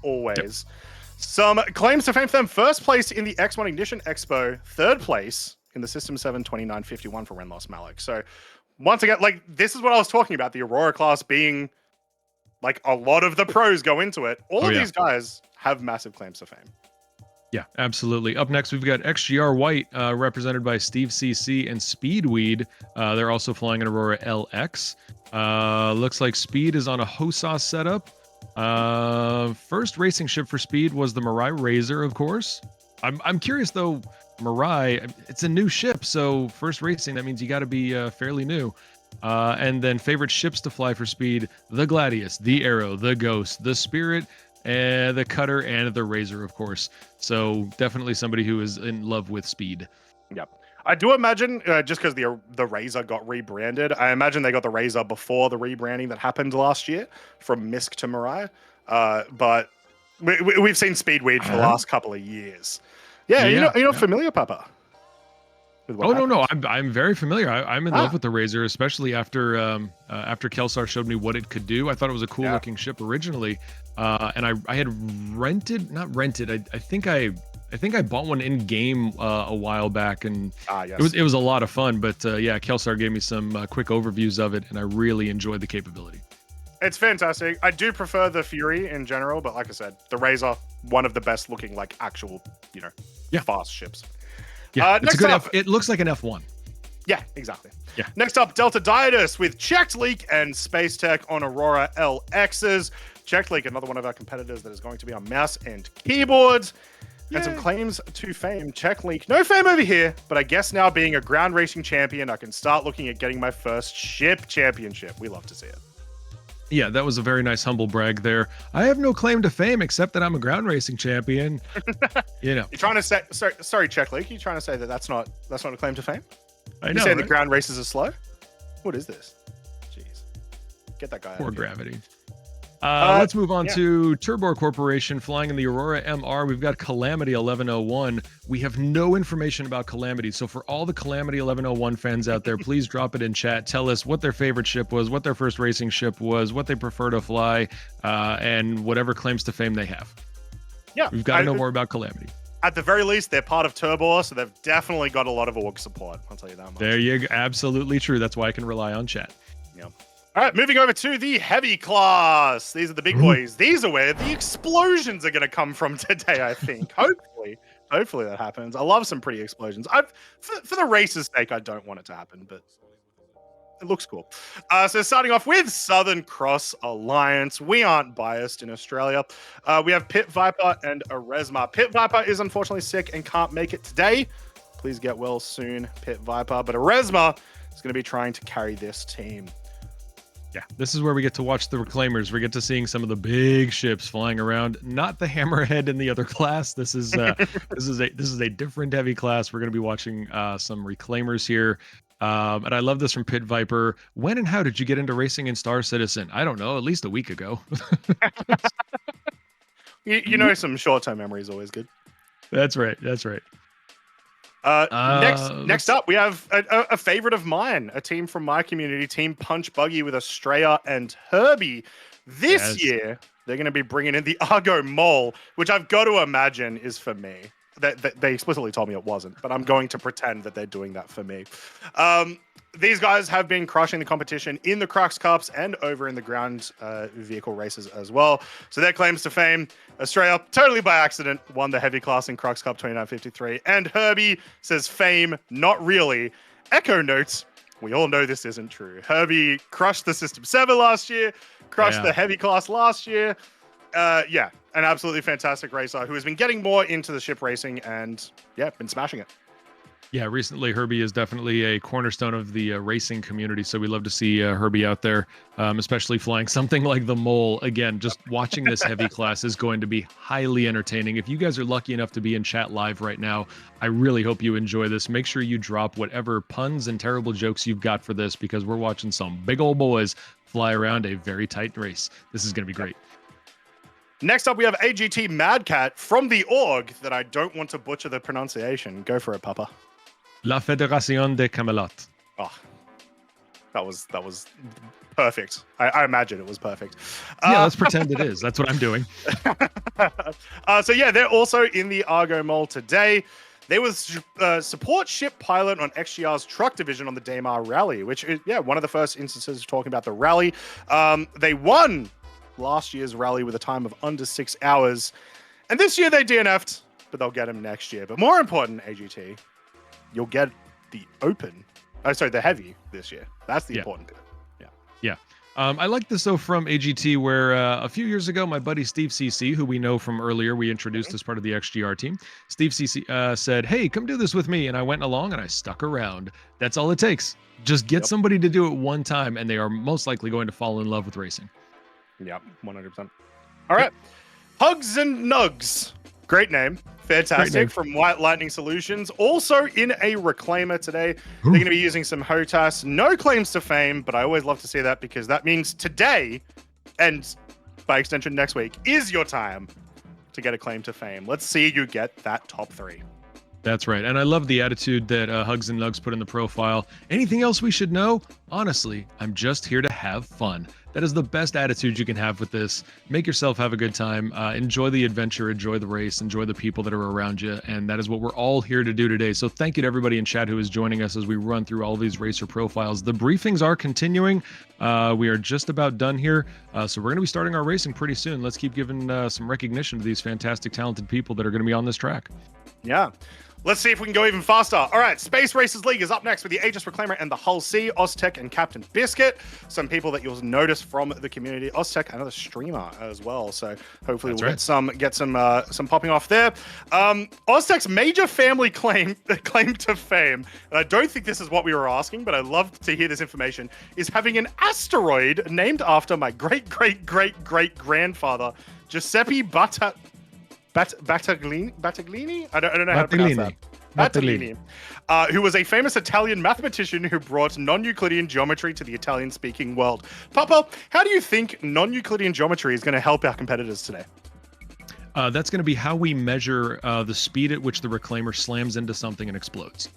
S3: always. Yep. Some claims to fame for them. First place in the X1 Ignition Expo. Third place in the System 7 2951 for Renlos Malik. So once again, like, this is what I was talking about. The Aurora class being, like, a lot of the pros go into it. All of these guys have massive claims to fame.
S4: Yeah, absolutely. Up next, we've got XGR White, represented by Steve CC and Speedweed. They're also flying an Aurora LX. Looks like Speed is on a HOSAS setup. First racing ship for Speed was the Mirai Razor, of course. I'm curious, though, Mirai, it's a new ship, so first racing, that means you got to be fairly new. And then favorite ships to fly for Speed, the Gladius, the Arrow, the Ghost, the Spirit, and the Cutter, and the Razor, of course. So definitely somebody who is in love with Speed.
S3: Yep. I do imagine, just because the Razor got rebranded, I imagine they got the Razor before the rebranding that happened last year from Misk to Mirai. But we've seen Speedweed for the last couple of years. Yeah, you're not familiar, Papa?
S4: No, I'm very familiar. I'm in love with the Razor, especially after Kelsar showed me what it could do. I thought it was a cool looking ship originally, and I had not rented. I think I bought one in game a while back, and yes. it was a lot of fun. But Kelsar gave me some quick overviews of it, and I really enjoyed the capability.
S3: It's fantastic. I do prefer the Fury in general, but like I said, the Razor, one of the best looking, like, actual, fast ships.
S4: Yeah, it's a good it looks like an F1.
S3: Yeah, exactly.
S4: Yeah.
S3: Next up, Delta Dietus with Checked Leak and Space Tech on Aurora LXs. Checked Leak, another one of our competitors that is going to be on mouse and keyboards. Yay. And some claims to fame. Checked Leak, no fame over here, but I guess now being a ground racing champion, I can start looking at getting my first ship championship. We love to see it.
S4: Yeah, that was a very nice humble brag there. I have no claim to fame except that I'm a ground racing champion. You're
S3: trying to say, sorry, Check Leak, you're trying to say that that's not a claim to fame?
S4: I know.
S3: You're saying the ground races are slow? What is this? Jeez. Get that guy out.
S4: Poor gravity. Let's move on to Turbor Corporation flying in the Aurora MR. We've got Calamity 1101. We have no information about Calamity. So for all the Calamity 1101 fans out there, please drop it in chat. Tell us what their favorite ship was, what their first racing ship was, what they prefer to fly, and whatever claims to fame they have.
S3: Yeah.
S4: We've got to know more about Calamity.
S3: At the very least, they're part of Turbor, so they've definitely got a lot of org support. I'll tell you that much.
S4: There you go. Absolutely true. That's why I can rely on chat.
S3: Yeah. All right, moving over to the heavy class. These are the big boys. These are where the explosions are going to come from today, I think. Hopefully that happens. I love some pretty explosions. For the race's sake, I don't want it to happen, but it looks cool. So starting off with Southern Cross Alliance. We aren't biased in Australia. We have Pit Viper and Eresma. Pit Viper is unfortunately sick and can't make it today. Please get well soon, Pit Viper. But Eresma is going to be trying to carry this team.
S4: Yeah, this is where we get to watch the Reclaimers. We get to seeing some of the big ships flying around. Not the Hammerhead in the other class. This is this is a different heavy class. We're going to be watching some Reclaimers here. And I love this from Pit Viper. When and how did you get into racing in Star Citizen? I don't know, at least a week ago.
S3: Some short-term memory is always good.
S4: That's right.
S3: Next up, we have a favorite of mine, a team from my community, Team Punch Buggy with Estrella and Herbie. This year, they're going to be bringing in the Argo Mole, which I've got to imagine is for me. They explicitly told me it wasn't, but I'm going to pretend that they're doing that for me. These guys have been crushing the competition in the Crux Cups and over in the ground vehicle races as well. So their claims to fame, Australia, totally by accident, won the heavy class in Crux Cup 2953. And Herbie says fame, not really. Echo notes, we all know this isn't true. Herbie crushed the System 7 last year, crushed the heavy class last year. An absolutely fantastic racer who has been getting more into the ship racing and, been smashing it.
S4: Yeah, recently Herbie is definitely a cornerstone of the racing community, so we love to see Herbie out there, especially flying something like the Mole. Again, just watching this heavy class is going to be highly entertaining. If you guys are lucky enough to be in chat live right now, I really hope you enjoy this. Make sure you drop whatever puns and terrible jokes you've got for this, because we're watching some big old boys fly around a very tight race. This is going to be great.
S3: Next up, we have AGT Mad Cat from the org that I don't want to butcher the pronunciation. Go for it, Papa.
S4: La Fédération de Camelot.
S3: Oh, that was perfect. I imagine it was perfect.
S4: Yeah, let's pretend it is. That's what I'm doing.
S3: So yeah, they're also in the Argo Mall today. They was support ship pilot on XGR's truck division on the Daymar Rally, which is one of the first instances of talking about the rally. They won last year's rally with a time of under 6 hours, and this year they DNF'd, but they'll get him next year. But more important, AGT, you'll get the open. The heavy this year. That's the important bit.
S4: Yeah. I like this though from AGT, where a few years ago, my buddy Steve CC, who we know from earlier, we introduced as part of the XGR team. Steve CC said, "Hey, come do this with me," and I went along and I stuck around. That's all it takes. Just get somebody to do it one time, and they are most likely going to fall in love with racing.
S3: Yep, 100%. All right, Hugs and Nugs. Great name. Fantastic. Great name. From White Lightning Solutions. Also in a reclaimer today. They're going to be using some HOTAS. No claims to fame, but I always love to see that because that means today, and by extension next week, is your time to get a claim to fame. Let's see you get that top 3.
S4: That's right. And I love the attitude that Hugs and Nugs put in the profile. Anything else we should know? Honestly, I'm just here to have fun. That is the best attitude you can have with this. Make yourself have a good time. Enjoy the adventure, enjoy the race, enjoy the people that are around you. And that is what we're all here to do today. So thank you to everybody in chat who is joining us as we run through all these racer profiles. The briefings are continuing. We are just about done here. So we're going to be starting our racing pretty soon. Let's keep giving some recognition to these fantastic, talented people that are going to be on this track.
S3: Yeah. Let's see if we can go even faster. All right, Space Racers League is up next with the Aegis Reclaimer and the Hull C, Oztech and Captain Biscuit. Some people that you'll notice from the community. Oztech, another streamer as well. So hopefully we'll get some popping off there. Oztech's major family claim to fame, and I don't think this is what we were asking, but I love to hear this information, is having an asteroid named after my great-great-great-great-grandfather, Giuseppe Battaglini? I don't know how to pronounce that. Battaglini. Who was a famous Italian mathematician who brought non-Euclidean geometry to the Italian-speaking world. Papa, how do you think non-Euclidean geometry is going to help our competitors today?
S4: That's going to be how we measure the speed at which the reclaimer slams into something and explodes.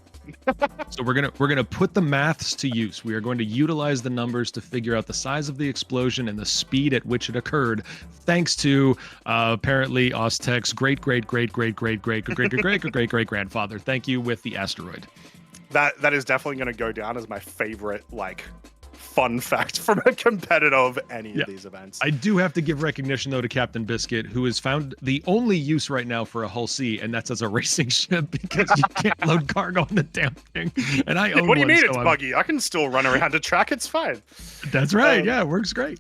S4: So we're gonna put the maths to use. We are going to utilize the numbers to figure out the size of the explosion and the speed at which it occurred, thanks to apparently Oztech's great grandfather. Thank you with the asteroid.
S3: That is definitely going to go down as my favorite fun fact from a competitor of any of these events.
S4: I do have to give recognition though to Captain Biscuit, who has found the only use right now for a Hull C, and that's as a racing ship because you can't load cargo on the damn thing. And I own
S3: What do you mean
S4: so
S3: it's buggy? I can still run around a track. It's fine.
S4: That's right. Yeah, it works great.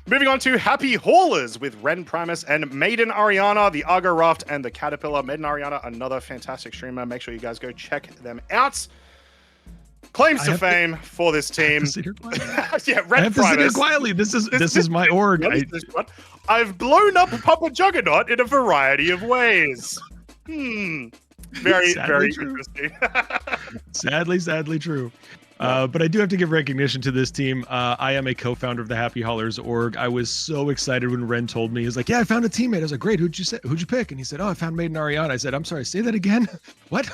S3: Moving on to Happy Haulers with Ren Primus and Maiden Ariana, the Argo Raft, and the Caterpillar. Maiden Ariana, another fantastic streamer. Make sure you guys go check them out. Claims to fame for this team.
S4: Yeah, Red I have to sit here quietly. This is my org.
S3: I've blown up Papa Juggernaut in a variety of ways. Very interesting.
S4: Sadly true. But I do have to give recognition to this team. I am a co-founder of the Happy Haulers org. I was so excited when Ren told me. He was like, "Yeah, I found a teammate." I was like, "Great, who'd you pick?" And he said, "Oh, I found Maiden Ariana." I said, "I'm sorry, say that again." What?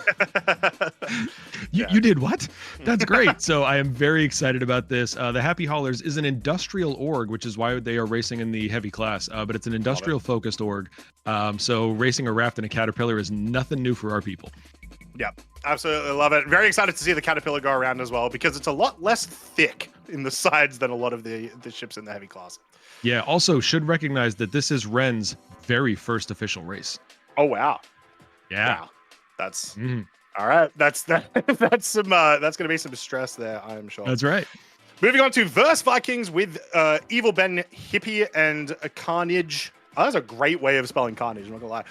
S4: You did what? That's great. So I am very excited about this. The Happy Haulers is an industrial org, which is why they are racing in the heavy class. But it's an industrial focused org. So racing a raft and a Caterpillar is nothing new for our people.
S3: Yeah, absolutely love it. Very excited to see the Caterpillar go around as well because it's a lot less thick in the sides than a lot of the ships in the heavy class.
S4: Yeah, also should recognize that this is Ren's very first official race.
S3: Oh, wow.
S4: Yeah.
S3: Wow. That's all right. That's going to be some stress there, I am sure.
S4: That's right.
S3: Moving on to Verse Vikings with Evil Ben Hippie and Carnage. Oh, that's a great way of spelling Carnage, I'm not going to lie.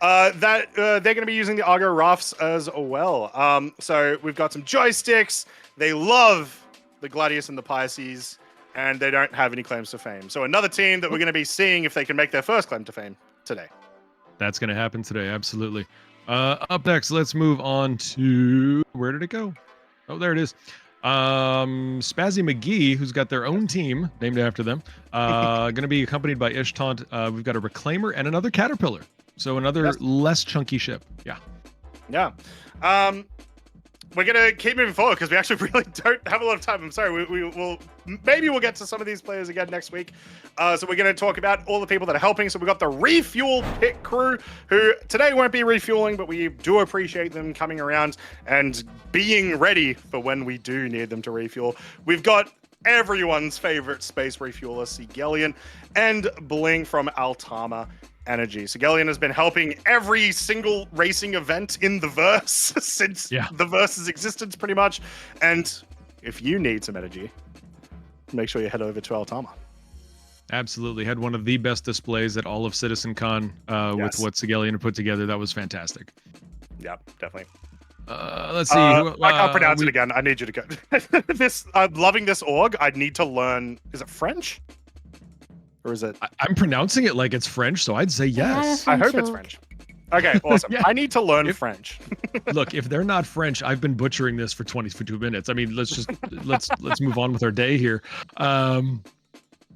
S3: They're going to be using the Argo Rafts as well. So we've got some joysticks. They love the Gladius and the Pisces, and they don't have any claims to fame. So another team that we're going to be seeing if they can make their first claim to fame today.
S4: That's going to happen today, absolutely. Up next, let's move on to... Where did it go? Oh, there it is. Spazzy McGee, who's got their own team named after them, going to be accompanied by Ishtant. We've got a Reclaimer and another Caterpillar. So another less chunky ship. Yeah.
S3: Yeah. We're going to keep moving forward because we actually really don't have a lot of time. I'm sorry. Maybe we'll get to some of these players again next week. So we're going to talk about all the people that are helping. So we've got the Refuel Pit Crew, who today won't be refueling, but we do appreciate them coming around and being ready for when we do need them to refuel. We've got everyone's favorite space refueler, Sigelian, and Bling from Altama Energy. Sigelian has been helping every single racing event in the verse since the verse's existence, pretty much. And if you need some energy, make sure you head over to Altama.
S4: Absolutely. Had one of the best displays at all of CitizenCon with what Sigelian put together. That was fantastic.
S3: Yep, definitely.
S4: Let's see.
S3: I can't pronounce it again. I need you to go. I'm loving this org. I need to learn. Is it French? Or is it?
S4: I'm pronouncing it like it's French, so I'd say yes.
S3: I hope it's French. Okay, awesome. I need to learn French.
S4: Look, if they're not French, I've been butchering this for 22 minutes. I mean, let's move on with our day here.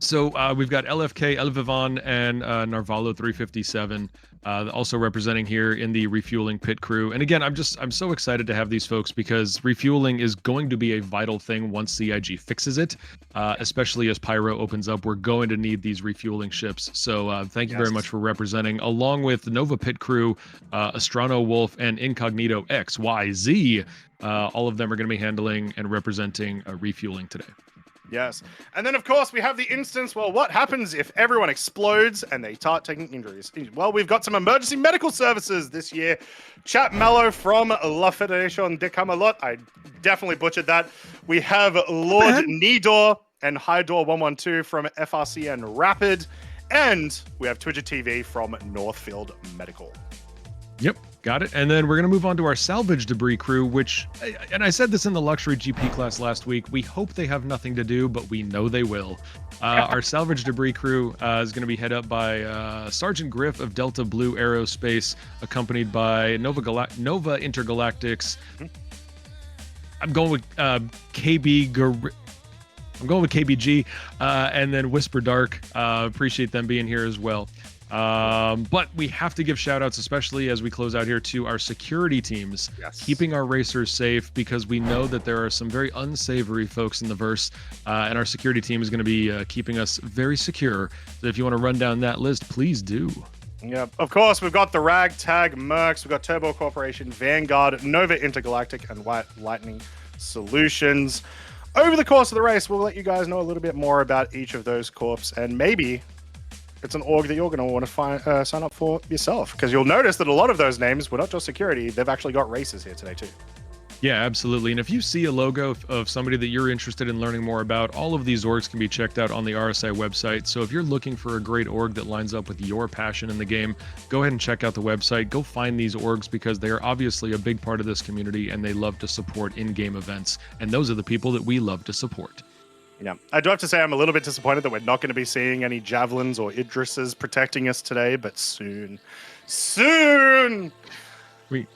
S4: So we've got LFK, El Vivan, and Narvalo 357 also representing here in the Refueling Pit Crew. And again, I'm so excited to have these folks because refueling is going to be a vital thing once CIG fixes it, especially as Pyro opens up. We're going to need these refueling ships. So thank you very much for representing, along with the Nova Pit Crew, Astrano Wolf, and Incognito XYZ. All of them are going to be handling and representing refueling today.
S3: Yes. And then, of course, we have the instance, well, what happens if everyone explodes and they start taking injuries? Well, we've got some emergency medical services this year. Chat Mallow from La Fédération de Camelot. I definitely butchered that. We have Lord Nidor and Hydor 112 from FRC and Rapid. And we have Twitcher TV from Northfield Medical.
S4: Yep. Got it. And then we're going to move on to our salvage debris crew, which, and I said this in the luxury GP class last week, we hope they have nothing to do, but we know they will. Our salvage debris crew is going to be head up by Sergeant Griff of Delta Blue Aerospace, accompanied by Nova Intergalactics. I'm going with KBG, and then Whisper Dark. Appreciate them being here as well. But we have to give shout outs, especially as we close out here, to our security teams, keeping our racers safe, because we know that there are some very unsavory folks in the verse, and our security team is going to be keeping us very secure. So if you want to run down that list, please do.
S3: Yeah, of course, we've got the Ragtag Mercs, we've got Turbo Corporation, Vanguard, Nova Intergalactic, and White Lightning Solutions. Over the course of the race, we'll let you guys know a little bit more about each of those corps, and maybe it's an org that you're going to want to sign up for yourself, because you'll notice that a lot of those names were not just security, they've actually got races here today too.
S4: Yeah, absolutely. And if you see a logo of somebody that you're interested in learning more about, all of these orgs can be checked out on the RSI website. So if you're looking for a great org that lines up with your passion in the game, go ahead and check out the website. Go find these orgs, because they are obviously a big part of this community and they love to support in-game events. And those are the people that we love to support.
S3: Yeah, I do have to say I'm a little bit disappointed that we're not going to be seeing any Javelins or Idrises protecting us today, but soon.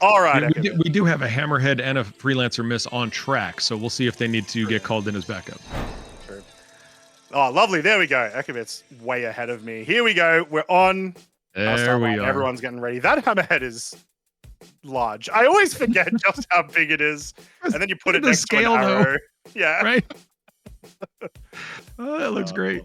S3: All right.
S4: We do have a Hammerhead and a Freelancer Miss on track, so we'll see if they need to get called in as backup.
S3: True. Oh, lovely. There we go. Ekibit's way ahead of me. Here we go. We're on.
S4: There we are.
S3: Everyone's getting ready. That Hammerhead is large. I always forget just how big it is, and then you put it next to an arrow. Yeah.
S4: Right. Oh, that looks great.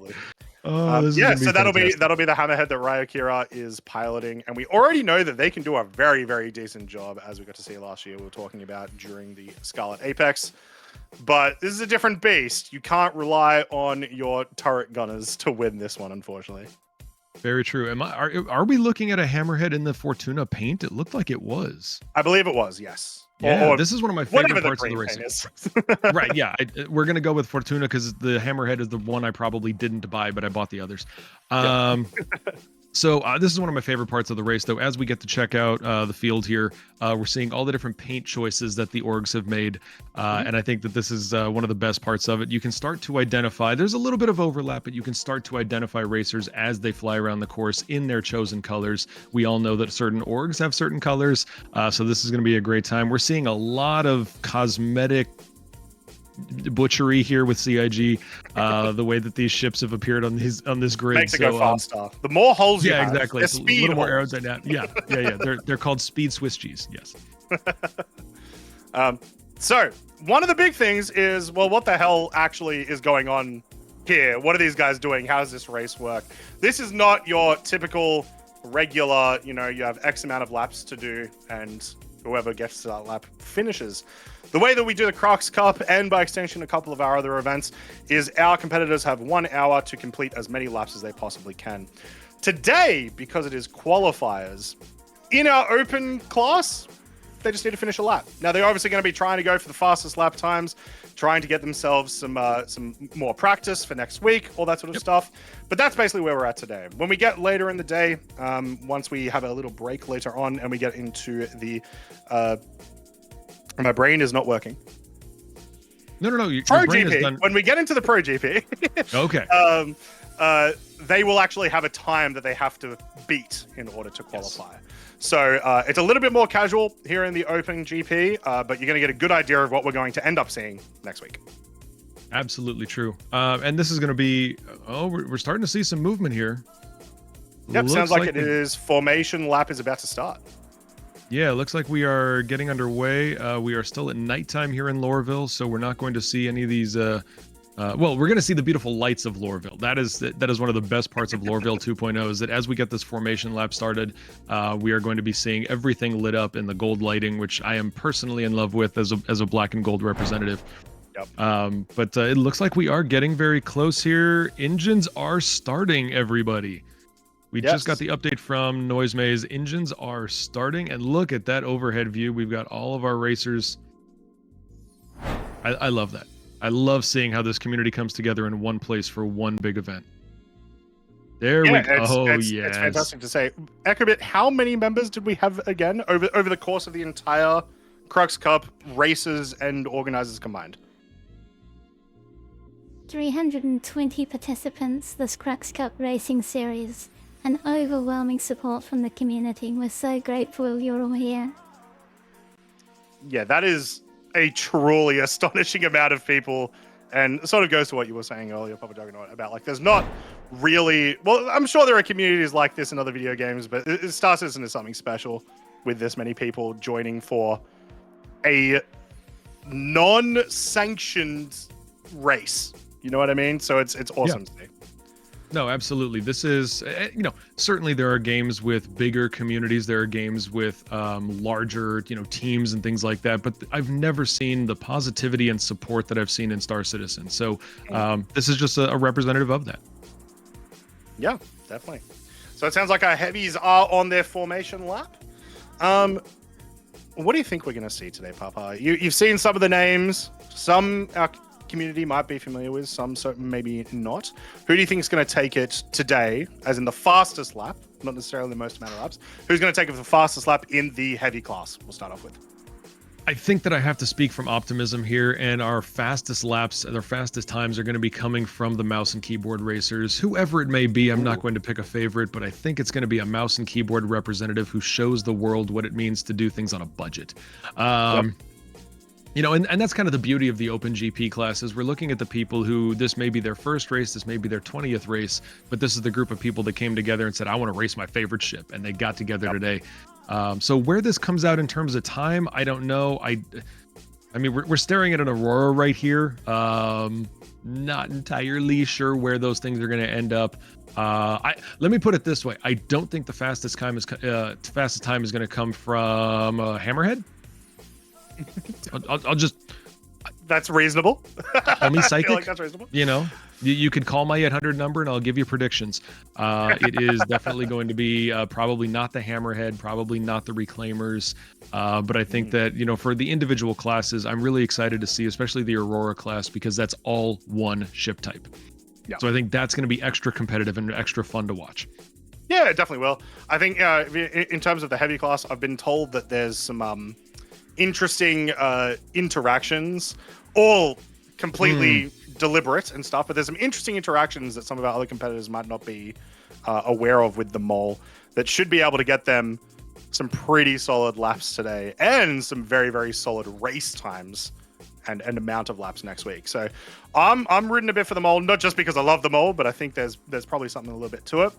S3: So that'll be the Hammerhead that Ryokira is piloting, and we already know that they can do a very, very decent job, as we got to see last year. We were talking about during the Scarlet Apex, but this is a different beast. You can't rely on your turret gunners to win this one, unfortunately.
S4: Very true. Are we looking at a Hammerhead in the Fortuna paint? It looked like it was.
S3: I believe it was, yes.
S4: Yeah, this is one of my favorite parts of the racing. Right, yeah. We're going to go with Fortuna because the Hammerhead is the one I probably didn't buy, but I bought the others. So this is one of my favorite parts of the race, though. As we get to check out the field here, we're seeing all the different paint choices that the orgs have made. And I think that this is one of the best parts of it. You can start to identify, there's a little bit of overlap, but you can start to identify racers as they fly around the course in their chosen colors. We all know that certain orgs have certain colors. So this is going to be a great time. We're seeing a lot of cosmetic butchery here with CIG. The way that these ships have appeared on this grid
S3: makes it go faster. The more holes you have,
S4: exactly. It's a little more aerodynamic. Yeah. They're called speed Swiss cheese. Yes.
S3: So one of the big things is, well, what the hell actually is going on here? What are these guys doing? How does this race work? This is not your typical regular, you have X amount of laps to do and whoever gets to that lap finishes. The way that we do the Crux Cup, and by extension a couple of our other events, is our competitors have 1 hour to complete as many laps as they possibly can. Today, because it is qualifiers, in our open class, they just need to finish a lap. Now, they're obviously going to be trying to go for the fastest lap times, trying to get themselves some more practice for next week, all that sort of stuff. But that's basically where we're at today. When we get later in the day, once we have a little break later on and we get into the... my brain is not working.
S4: No. Your
S3: Pro
S4: brain
S3: GP,
S4: is done.
S3: when we get into the Pro GP...
S4: Okay.
S3: They will actually have a time that they have to beat in order to qualify. Yes. So it's a little bit more casual here in the OpenGP, but you're going to get a good idea of what we're going to end up seeing next week.
S4: Absolutely true. And this is going to be, we're starting to see some movement here.
S3: Yep, sounds like it is formation lap is about to start.
S4: Yeah, it looks like we are getting underway. We are still at nighttime here in Lorville, so we're not going to see any of these... we're going to see the beautiful lights of Lorville. That is one of the best parts of Lorville 2.0, is that as we get this formation lap started, we are going to be seeing everything lit up in the gold lighting, which I am personally in love with as a black and gold representative.
S3: Yep.
S4: But it looks like we are getting very close here. Engines are starting, everybody. We just got the update from Noise Maze. Engines are starting, and look at that overhead view. We've got all of our racers. I love that. I love seeing how this community comes together in one place for one big event. There we go.
S3: It's fantastic to say. Ecobit, how many members did we have again over the course of the entire Crux Cup, races and organizers combined?
S2: 320 participants, this Crux Cup racing series. An overwhelming support from the community. We're so grateful you're all here.
S3: Yeah, that is a truly astonishing amount of people, and it sort of goes to what you were saying earlier, Papa Juggernaut, about like there's not really... Well, I'm sure there are communities like this in other video games, but Star Citizen is something special with this many people joining for a non-sanctioned race. You know what I mean? So it's awesome to see.
S4: No, absolutely. This is, certainly there are games with bigger communities. There are games with larger, teams and things like that. But I've never seen the positivity and support that I've seen in Star Citizen. So this is just a representative of that.
S3: Yeah, definitely. So it sounds like our heavies are on their formation lap. What do you think we're going to see today, Papa? You've seen some of the names. Some our community might be familiar with, some maybe not. Who do you think is going to take it today, as in the fastest lap, not necessarily the most amount of laps? Who's going to take it for the fastest lap in the heavy class? We'll start off with.
S4: I think that I have to speak from optimism here, and our fastest laps, our fastest times are going to be coming from the mouse and keyboard racers. Whoever it may be, I'm not going to pick a favorite, but I think it's going to be a mouse and keyboard representative who shows the world what it means to do things on a budget. And that's kind of the beauty of the OpenGP classes. We're looking at the people who, this may be their first race, this may be their 20th race, but this is the group of people that came together and said, I want to race my favorite ship, and they got together today. So where this comes out in terms of time, I don't know. I mean, we're staring at an Aurora right here. Not entirely sure where those things are going to end up. Let me put it this way. I don't think the fastest time is going to come from Hammerhead. I'll just...
S3: That's reasonable.
S4: Call me psychic.
S3: I feel like that's reasonable.
S4: You could call my 800 number and I'll give you predictions. It is definitely going to be probably not the Hammerhead, probably not the Reclaimers. But I think that, for the individual classes, I'm really excited to see, especially the Aurora class, because that's all one ship type. Yeah. So I think that's going to be extra competitive and extra fun to watch.
S3: Yeah, it definitely will. I think in terms of the heavy class, I've been told that there's some interesting interactions, all completely deliberate and stuff, but there's some interesting interactions that some of our other competitors might not be aware of with the mole that should be able to get them some pretty solid laps today and some very, very solid race times and amount of laps next week. So I'm rooting a bit for the mold, not just because I love the mold, but I think there's probably something a little bit to it.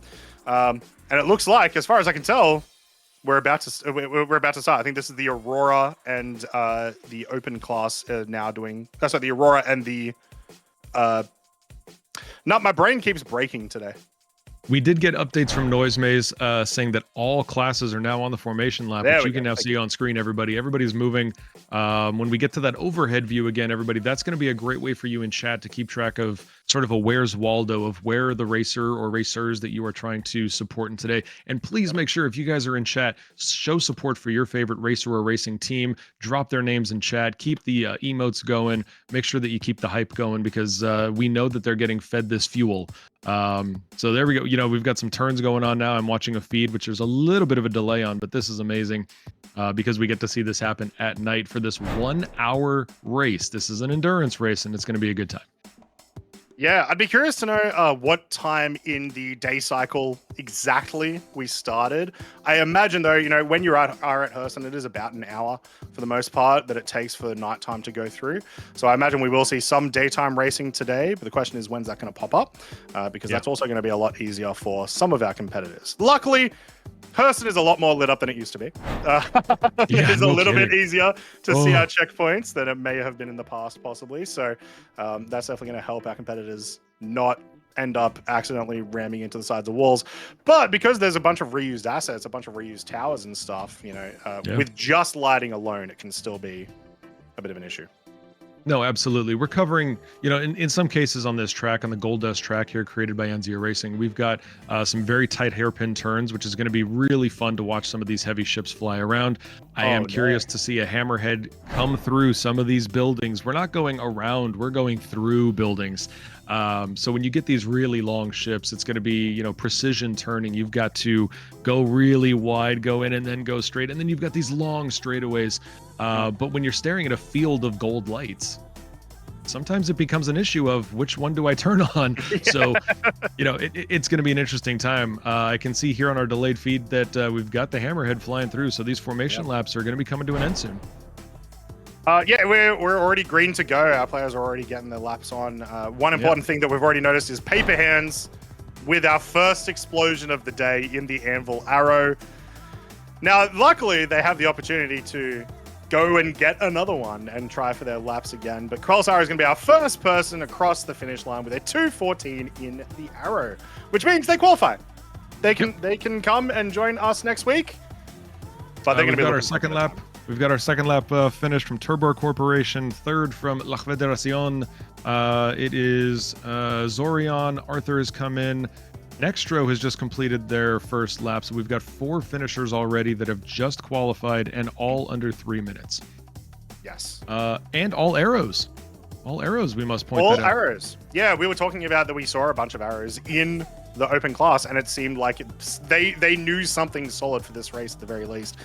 S3: And it looks like, as far as I can tell, we're about to start. I think this is the Aurora and the Open class now doing. Sorry, the Aurora and the. My brain keeps breaking today.
S4: We did get updates from Noisemaze saying that all classes are now on the formation lap, which you can now see on screen, everybody. Everybody's moving. When we get to that overhead view again, everybody, that's going to be a great way for you in chat to keep track of sort of a Where's Waldo of where the racer or racers that you are trying to support in today. And please make sure if you guys are in chat, show support for your favorite racer or racing team. Drop their names in chat. Keep the emotes going. Make sure that you keep the hype going because we know that they're getting fed this fuel. So there we go. We've got some turns going on now. I'm watching a feed, which there's a little bit of a delay on, but this is amazing because we get to see this happen at night for this 1 hour race. This is an endurance race and it's going to be a good time.
S3: Yeah, I'd be curious to know what time in the day cycle exactly we started. I imagine, though, when you are at Hurston, it is about an hour for the most part that it takes for nighttime to go through. So I imagine we will see some daytime racing today, but the question is, when's that going to pop up? Because that's also going to be a lot easier for some of our competitors. Luckily, Hurston is a lot more lit up than it used to be. It is a little bit easier to see our checkpoints than it may have been in the past, possibly. So that's definitely going to help our competitors not end up accidentally ramming into the sides of walls. But because there's a bunch of reused assets, a bunch of reused towers and stuff, with just lighting alone, it can still be a bit of an issue.
S4: No, absolutely. We're covering, in some cases on this track, on the Gold Dust track here created by Enzia Racing, we've got some very tight hairpin turns, which is going to be really fun to watch some of these heavy ships fly around. I am curious to see a hammerhead come through some of these buildings. We're not going around, we're going through buildings. So when you get these really long ships, it's going to be, precision turning. You've got to go really wide, go in and then go straight. And then you've got these long straightaways. But when you're staring at a field of gold lights, sometimes it becomes an issue of which one do I turn on? So, it's going to be an interesting time. I can see here on our delayed feed that we've got the hammerhead flying through. So these formation laps are going to be coming to an end soon.
S3: We're already green to go. Our players are already getting their laps on. One important thing that we've already noticed is paper hands with our first explosion of the day in the Anvil Arrow. Now, luckily, they have the opportunity to go and get another one and try for their laps again. But Krolsar is going to be our first person across the finish line with a 2:14 in the Arrow, which means they qualify. They can come and join us next week. But they're going to be
S4: our second lap. We've got our second lap finished from Turbor Corporation, third from La Federación. It is Zorion. Arthur has come in. Nextro has just completed their first lap. So we've got 4 finishers already that have just qualified and all under 3 minutes.
S3: Yes.
S4: And all arrows. All arrows, we must point
S3: that
S4: out.
S3: All arrows. Yeah, we were talking about that we saw a bunch of arrows in the open class, and it seemed like they knew something solid for this race at the very least.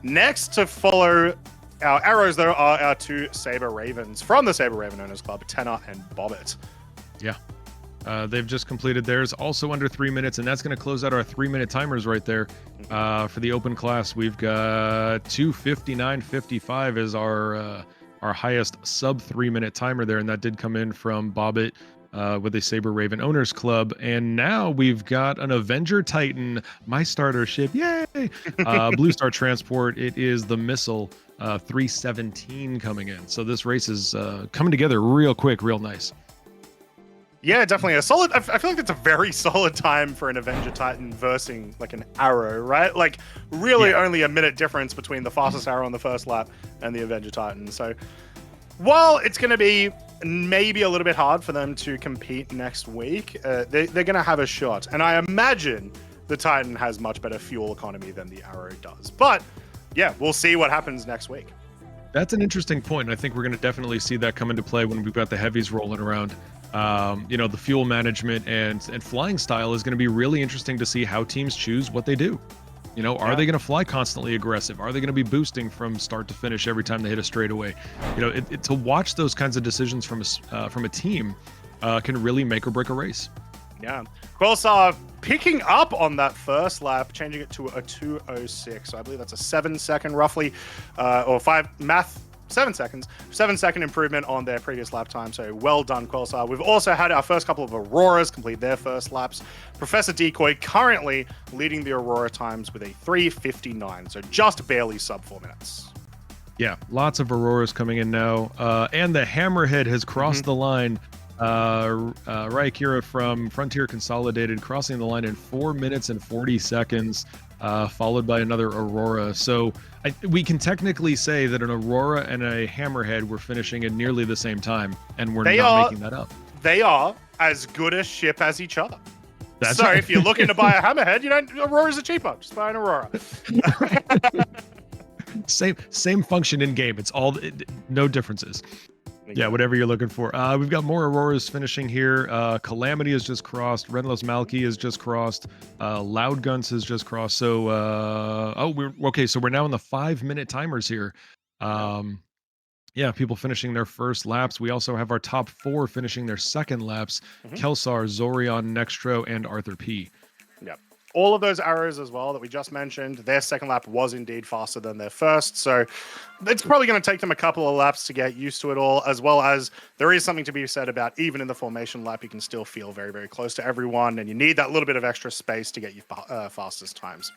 S3: Next to follow our arrows, there are our 2 Saber Ravens from the Saber Raven Owners Club, Tenor and Bobbit. Yeah.
S4: They've just completed theirs, also under 3 minutes, and that's going to close out our 3-minute timers right there. For the open class, we've got 2:59.55 as our highest sub 3-minute timer there, and that did come in from Bobbit with a Saber Raven Owners Club. And now we've got an Avenger Titan, my starter ship, yay! Blue Star Transport, it is the Missile 317 coming in. So this race is coming together real quick, real nice.
S3: Yeah, definitely a solid. I feel like it's a very solid time for an Avenger Titan versus like an Arrow, right? Like really only a minute difference between the fastest Arrow on the first lap and the Avenger Titan. So while it's going to be maybe a little bit hard for them to compete next week, they're going to have a shot. And I imagine the Titan has much better fuel economy than the Arrow does. But yeah, we'll see what happens next week.
S4: That's an interesting point. I think we're going to definitely see that come into play when we've got the heavies rolling around. The fuel management and flying style is going to be really interesting to see how teams choose what they do. Are they going to fly constantly aggressive? Are they going to be boosting from start to finish every time they hit a straightaway? To watch those kinds of decisions from a team can really make or break a race.
S3: Yeah. Krolsar picking up on that first lap, changing it to a 2:06. So I believe that's a 7-second roughly, or 5 math seconds. 7-second improvement on their previous lap time. So well done, Quelsar. We've also had our first couple of Auroras complete their first laps. Professor Decoy currently leading the Aurora times with a 3:59. So just barely sub 4 minutes.
S4: Yeah, lots of Auroras coming in now. And the Hammerhead has crossed the line. Raikira from Frontier Consolidated crossing the line in 4 minutes and 40 seconds, followed by another Aurora. So we can technically say that an Aurora and a Hammerhead were finishing in nearly the same time, and we're not making that up.
S3: They are as good a ship as each other.
S4: That's
S3: so
S4: right.
S3: if you're looking to buy a Hammerhead, Auroras are cheaper. Just buy an Aurora.
S4: Same function in game. It's all no differences. Yeah, whatever you're looking for. We've got more Auroras finishing here. Calamity has just crossed. Renlos Malky has just crossed. Loud Guns has just crossed. So, we're okay. So we're now in the 5-minute timers here. Yeah, people finishing their first laps. We also have our top 4 finishing their second laps. Kelsar, Zorion, Nextro, and Arthur P.
S3: Yep. All of those arrows as well that we just mentioned, their second lap was indeed faster than their first. So it's probably going to take them a couple of laps to get used to it all, as well as there is something to be said about even in the formation lap, you can still feel very, very close to everyone, and you need that little bit of extra space to get your fastest times.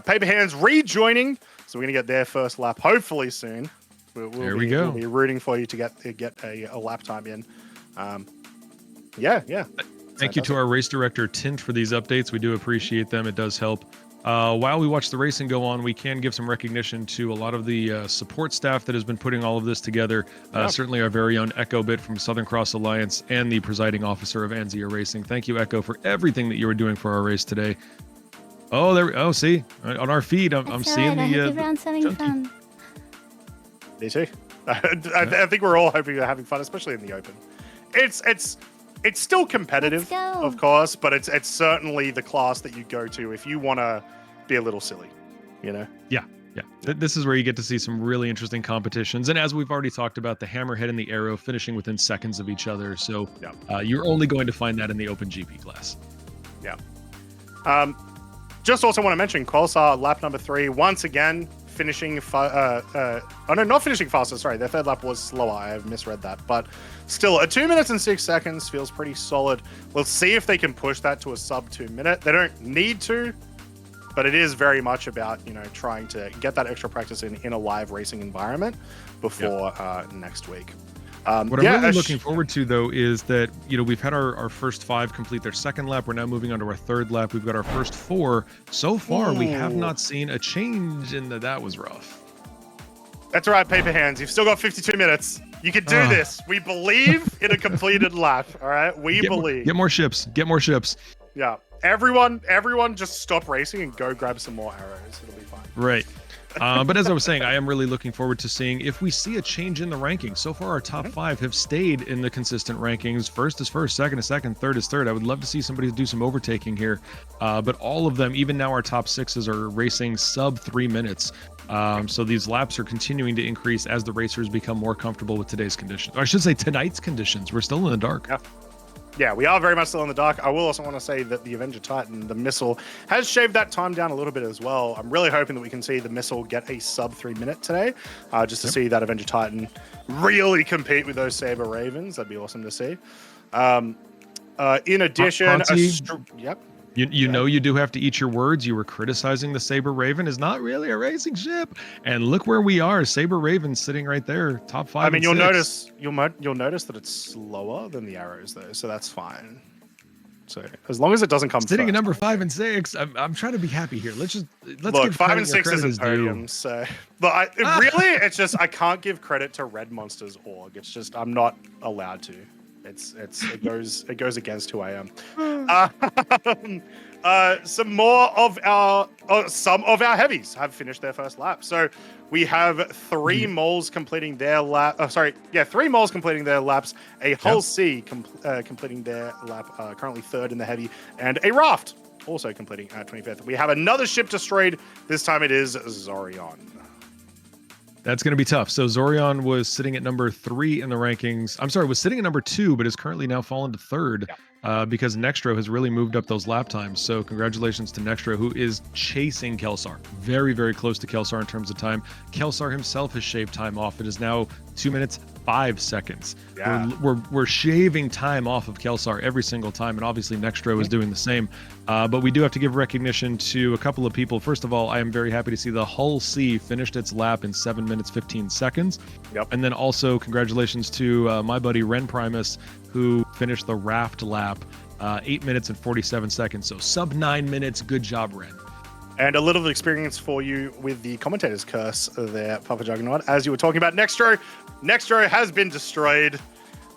S3: Paper Hands rejoining, so we're going to get their first lap hopefully soon.
S4: There we go.
S3: We'll be rooting for you to get a lap time in. Yeah.
S4: Thank you to our race director, Tint, for these updates. We do appreciate them. It does help. While we watch the racing go on, we can give some recognition to a lot of the support staff that has been putting all of this together. Certainly our very own Echo Bit from Southern Cross Alliance and the presiding officer of Anzia Racing. Thank you, Echo, for everything that you were doing for our race today. See, on our feed, I'm seeing the...
S2: everyone's having fun.
S3: Me too. I think we're all hoping you're having fun, especially in the open. It's still competitive, of course, but it's certainly the class that you go to if you want to be a little silly, Yeah.
S4: This is where you get to see some really interesting competitions. And as we've already talked about, the Hammerhead and the Arrow finishing within seconds of each other. So you're only going to find that in the OpenGP class.
S3: Yeah. Just also want to mention Quelsar, lap number 3, once again, finishing not finishing faster, sorry, their third lap was slower, I have misread that, but still a 2 minutes and 6 seconds feels pretty solid. We'll see if they can push that to a sub 2 minute. They don't need to, but it is very much about trying to get that extra practice in a live racing environment before next week.
S4: What I'm really looking forward to, though, is that, we've had our first 5 complete their second lap. We're now moving on to our third lap. We've got our first 4. So far, we have not seen a change in that was rough.
S3: That's right, Paper Hands. You've still got 52 minutes. You can do this. We believe in a completed lap, all right? We believe.
S4: Get more ships. Get more ships.
S3: Yeah. Everyone just stop racing and go grab some more arrows. It'll be fine.
S4: Right. But as I was saying, I am really looking forward to seeing if we see a change in the rankings. So far, our top 5 have stayed in the consistent rankings. First is first, second is second, third is third. I would love to see somebody do some overtaking here. But all of them, even now our top 6s are racing sub 3 minutes. So these laps are continuing to increase as the racers become more comfortable with today's conditions. Or I should say tonight's conditions. We're still in the dark.
S3: Yeah, we are very much still in the dark. I will also want to say that the Avenger Titan, the missile, has shaved that time down a little bit as well. I'm really hoping that we can see the missile get a sub 3 minute today, just to see that Avenger Titan really compete with those Saber Ravens. That'd be awesome to see. In addition,
S4: You know you do have to eat your words. You were criticizing the Saber Raven is not really a racing ship, and look where we are. Saber Raven sitting right there, top 5.
S3: I mean, you'll notice that it's slower than the arrows though, so that's fine. So as long as it doesn't come
S4: sitting
S3: first.
S4: at number 5 and 6, I'm trying to be happy here. Let's
S3: look,
S4: give
S3: 5 and 6 isn't podium, so but it's just I can't give credit to Red Monsters org. It's just I'm not allowed to. It goes against who I am. Some of our heavies have finished their first lap. So we have 3 moles completing their lap. 3 moles completing their laps. A Hull C completing their lap, currently 3rd in the heavy, and a Raft also completing at 25th. We have another ship destroyed. This time it is Zorion.
S4: That's going to be tough. So Zorion was sitting at number 3 in the rankings. I'm sorry, was sitting at number 2, but is currently now fallen to 3rd. because Nextro has really moved up those lap times. So congratulations to Nextro, who is chasing Kelsar. Very, very close to Kelsar in terms of time. Kelsar himself has shaved time off. It is now 2 minutes 5 seconds.
S3: Yeah.
S4: We're shaving time off of Kelsar every single time, and obviously Nextro is doing the same. But we do have to give recognition to a couple of people. First of all, I am very happy to see the Hull C finished its lap in 7 minutes 15 seconds.
S3: Yep.
S4: And then also congratulations to my buddy Ren Primus, who finished the Raft lap 8 minutes and 47 seconds. So sub 9 minutes. Good job, Ren.
S3: And a little experience for you with the commentator's curse there, Papa Juggernaut. As you were talking about Nextro has been destroyed,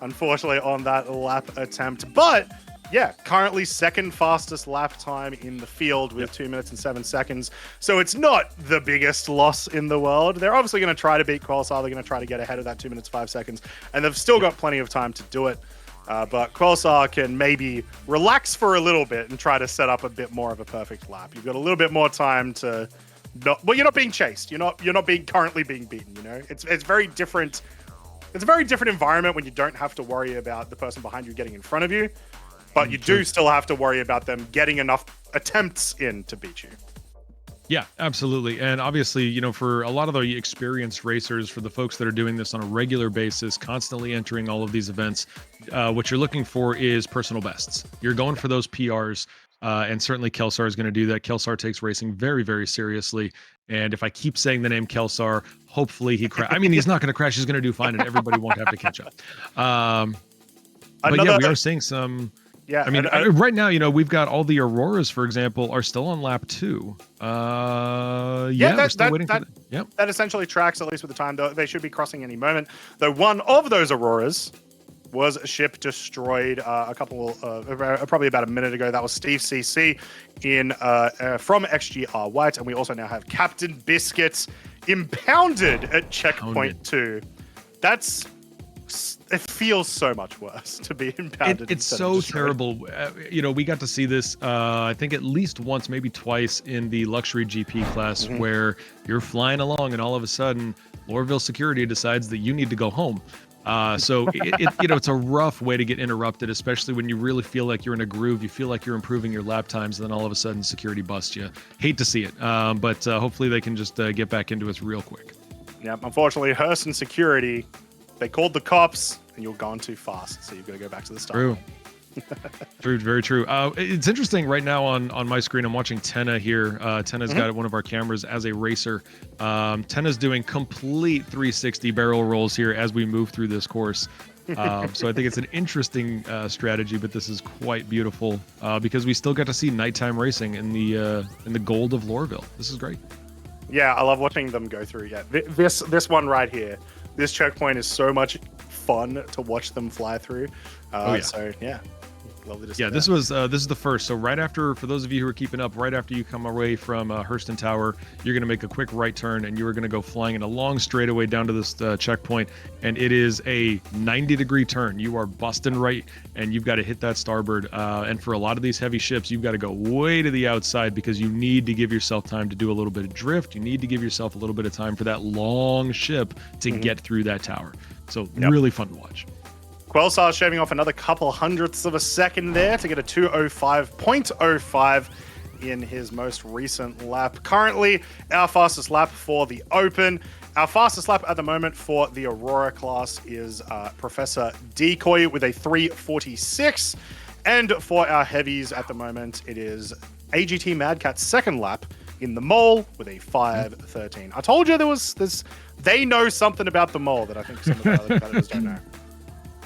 S3: unfortunately, on that lap attempt. But yeah, currently second fastest lap time in the field with 2 minutes and 7 seconds. So it's not the biggest loss in the world. They're obviously going to try to beat Quelsar. They're going to try to get ahead of that 2 minutes 5 seconds. And they've still got plenty of time to do it. But Quelsar can maybe relax for a little bit and try to set up a bit more of a perfect lap. You've got a little bit more time to you're not being chased. You're not currently being beaten, you know? It's very different. It's a very different environment when you don't have to worry about the person behind you getting in front of you, but you do still have to worry about them getting enough attempts in to beat you.
S4: Yeah, absolutely. And obviously, you know, for a lot of the experienced racers, for the folks that are doing this on a regular basis, constantly entering all of these events, what you're looking for is personal bests. You're going for those PRs, and certainly Kelsar is going to do that. Kelsar takes racing very, very seriously. And if I keep saying the name Kelsar, hopefully he I mean, he's not going to crash. He's going to do fine, and everybody won't have to catch up. But yeah, we are seeing some...
S3: Yeah,
S4: I mean, right now, you know, we've got all the Auroras, for example, are still on lap 2. We're still waiting for that. Yep.
S3: That essentially tracks, at least with the time, though. They should be crossing any moment. Though one of those Auroras was a ship destroyed probably about a minute ago. That was Steve CC from XGR White. And we also now have Captain Biscuit impounded at checkpoint 2. It feels so much worse to be impounded.
S4: It's so terrible. You know, we got to see this, I think at least once, maybe twice in the luxury GP class, where you're flying along and all of a sudden Lorville security decides that you need to go home. So it's a rough way to get interrupted, especially when you really feel like you're in a groove. You feel like you're improving your lap times, and then all of a sudden security busts you. Hate to see it, but hopefully they can just get back into it real quick.
S3: Yeah, unfortunately, Hearst and security, they called the cops, and you're gone too fast, so you've got to go back to the start.
S4: True. True, very true. It's interesting right now on my screen. I'm watching Tenna here. Tenna's got one of our cameras as a racer. Tenna's doing complete 360 barrel rolls here as we move through this course. So I think it's an interesting strategy, but this is quite beautiful because we still get to see nighttime racing in the gold of Lorville. This is great.
S3: Yeah, I love watching them go through. Yeah, this one right here. This checkpoint is so much fun to watch them fly through. So yeah, lovely to see.
S4: Yeah, this is the first. So right after, for those of you who are keeping up, right after you come away from Hurston Tower, you're going to make a quick right turn, and you are going to go flying in a long straightaway down to this checkpoint, and it is a 90-degree turn. You are busting right, and you've got to hit that starboard. And for a lot of these heavy ships, you've got to go way to the outside because you need to give yourself time to do a little bit of drift. You need to give yourself a little bit of time for that long ship to get through that tower. So really fun to watch.
S3: Quelsar shaving off another couple hundredths of a second there to get a 2:05.05 in his most recent lap. Currently, our fastest lap for the Open. Our fastest lap at the moment for the Aurora class is Professor Decoy with a 3:46. And for our heavies at the moment, it is AGT Madcat's second lap in the Mole with a 5:13. I told you they know something about the Mole that I think some of the other competitors don't know.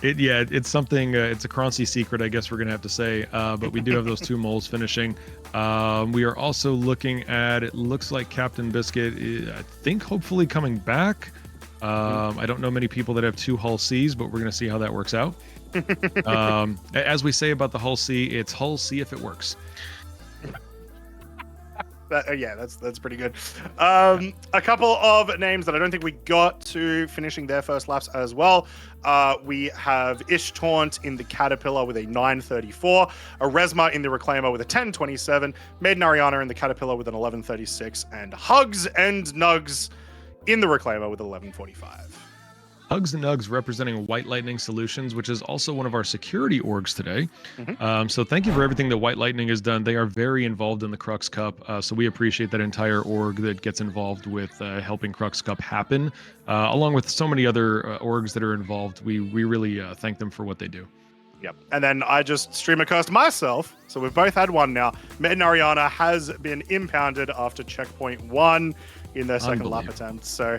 S4: It's something. It's a Croncy secret, I guess we're gonna have to say. But we do have those two moles finishing. We are also looking at. It looks like Captain Biscuit, I think, hopefully coming back. I don't know many people that have two Hull Cs, but we're gonna see how that works out. As we say about the Hull C, it's Hull C if it works.
S3: That's pretty good. A couple of names that I don't think we got to finishing their first laps as well. We have Ish Taunt in the Caterpillar with a 9:34, Eresma in the Reclaimer with a 10:27, Maiden Ariana in the Caterpillar with an 11:36, and Hugs and Nugs in the Reclaimer with 11:45.
S4: Hugs and Nugs representing White Lightning Solutions, which is also one of our security orgs today. So thank you for everything that White Lightning has done. They are very involved in the Crux Cup, so we appreciate that entire org that gets involved with helping Crux Cup happen, along with so many other orgs that are involved. We really thank them for what they do.
S3: Yep. And then I just streamer cursed myself. So we've both had one now. Met and Ariana has been impounded after checkpoint 1 in their second lap attempt. So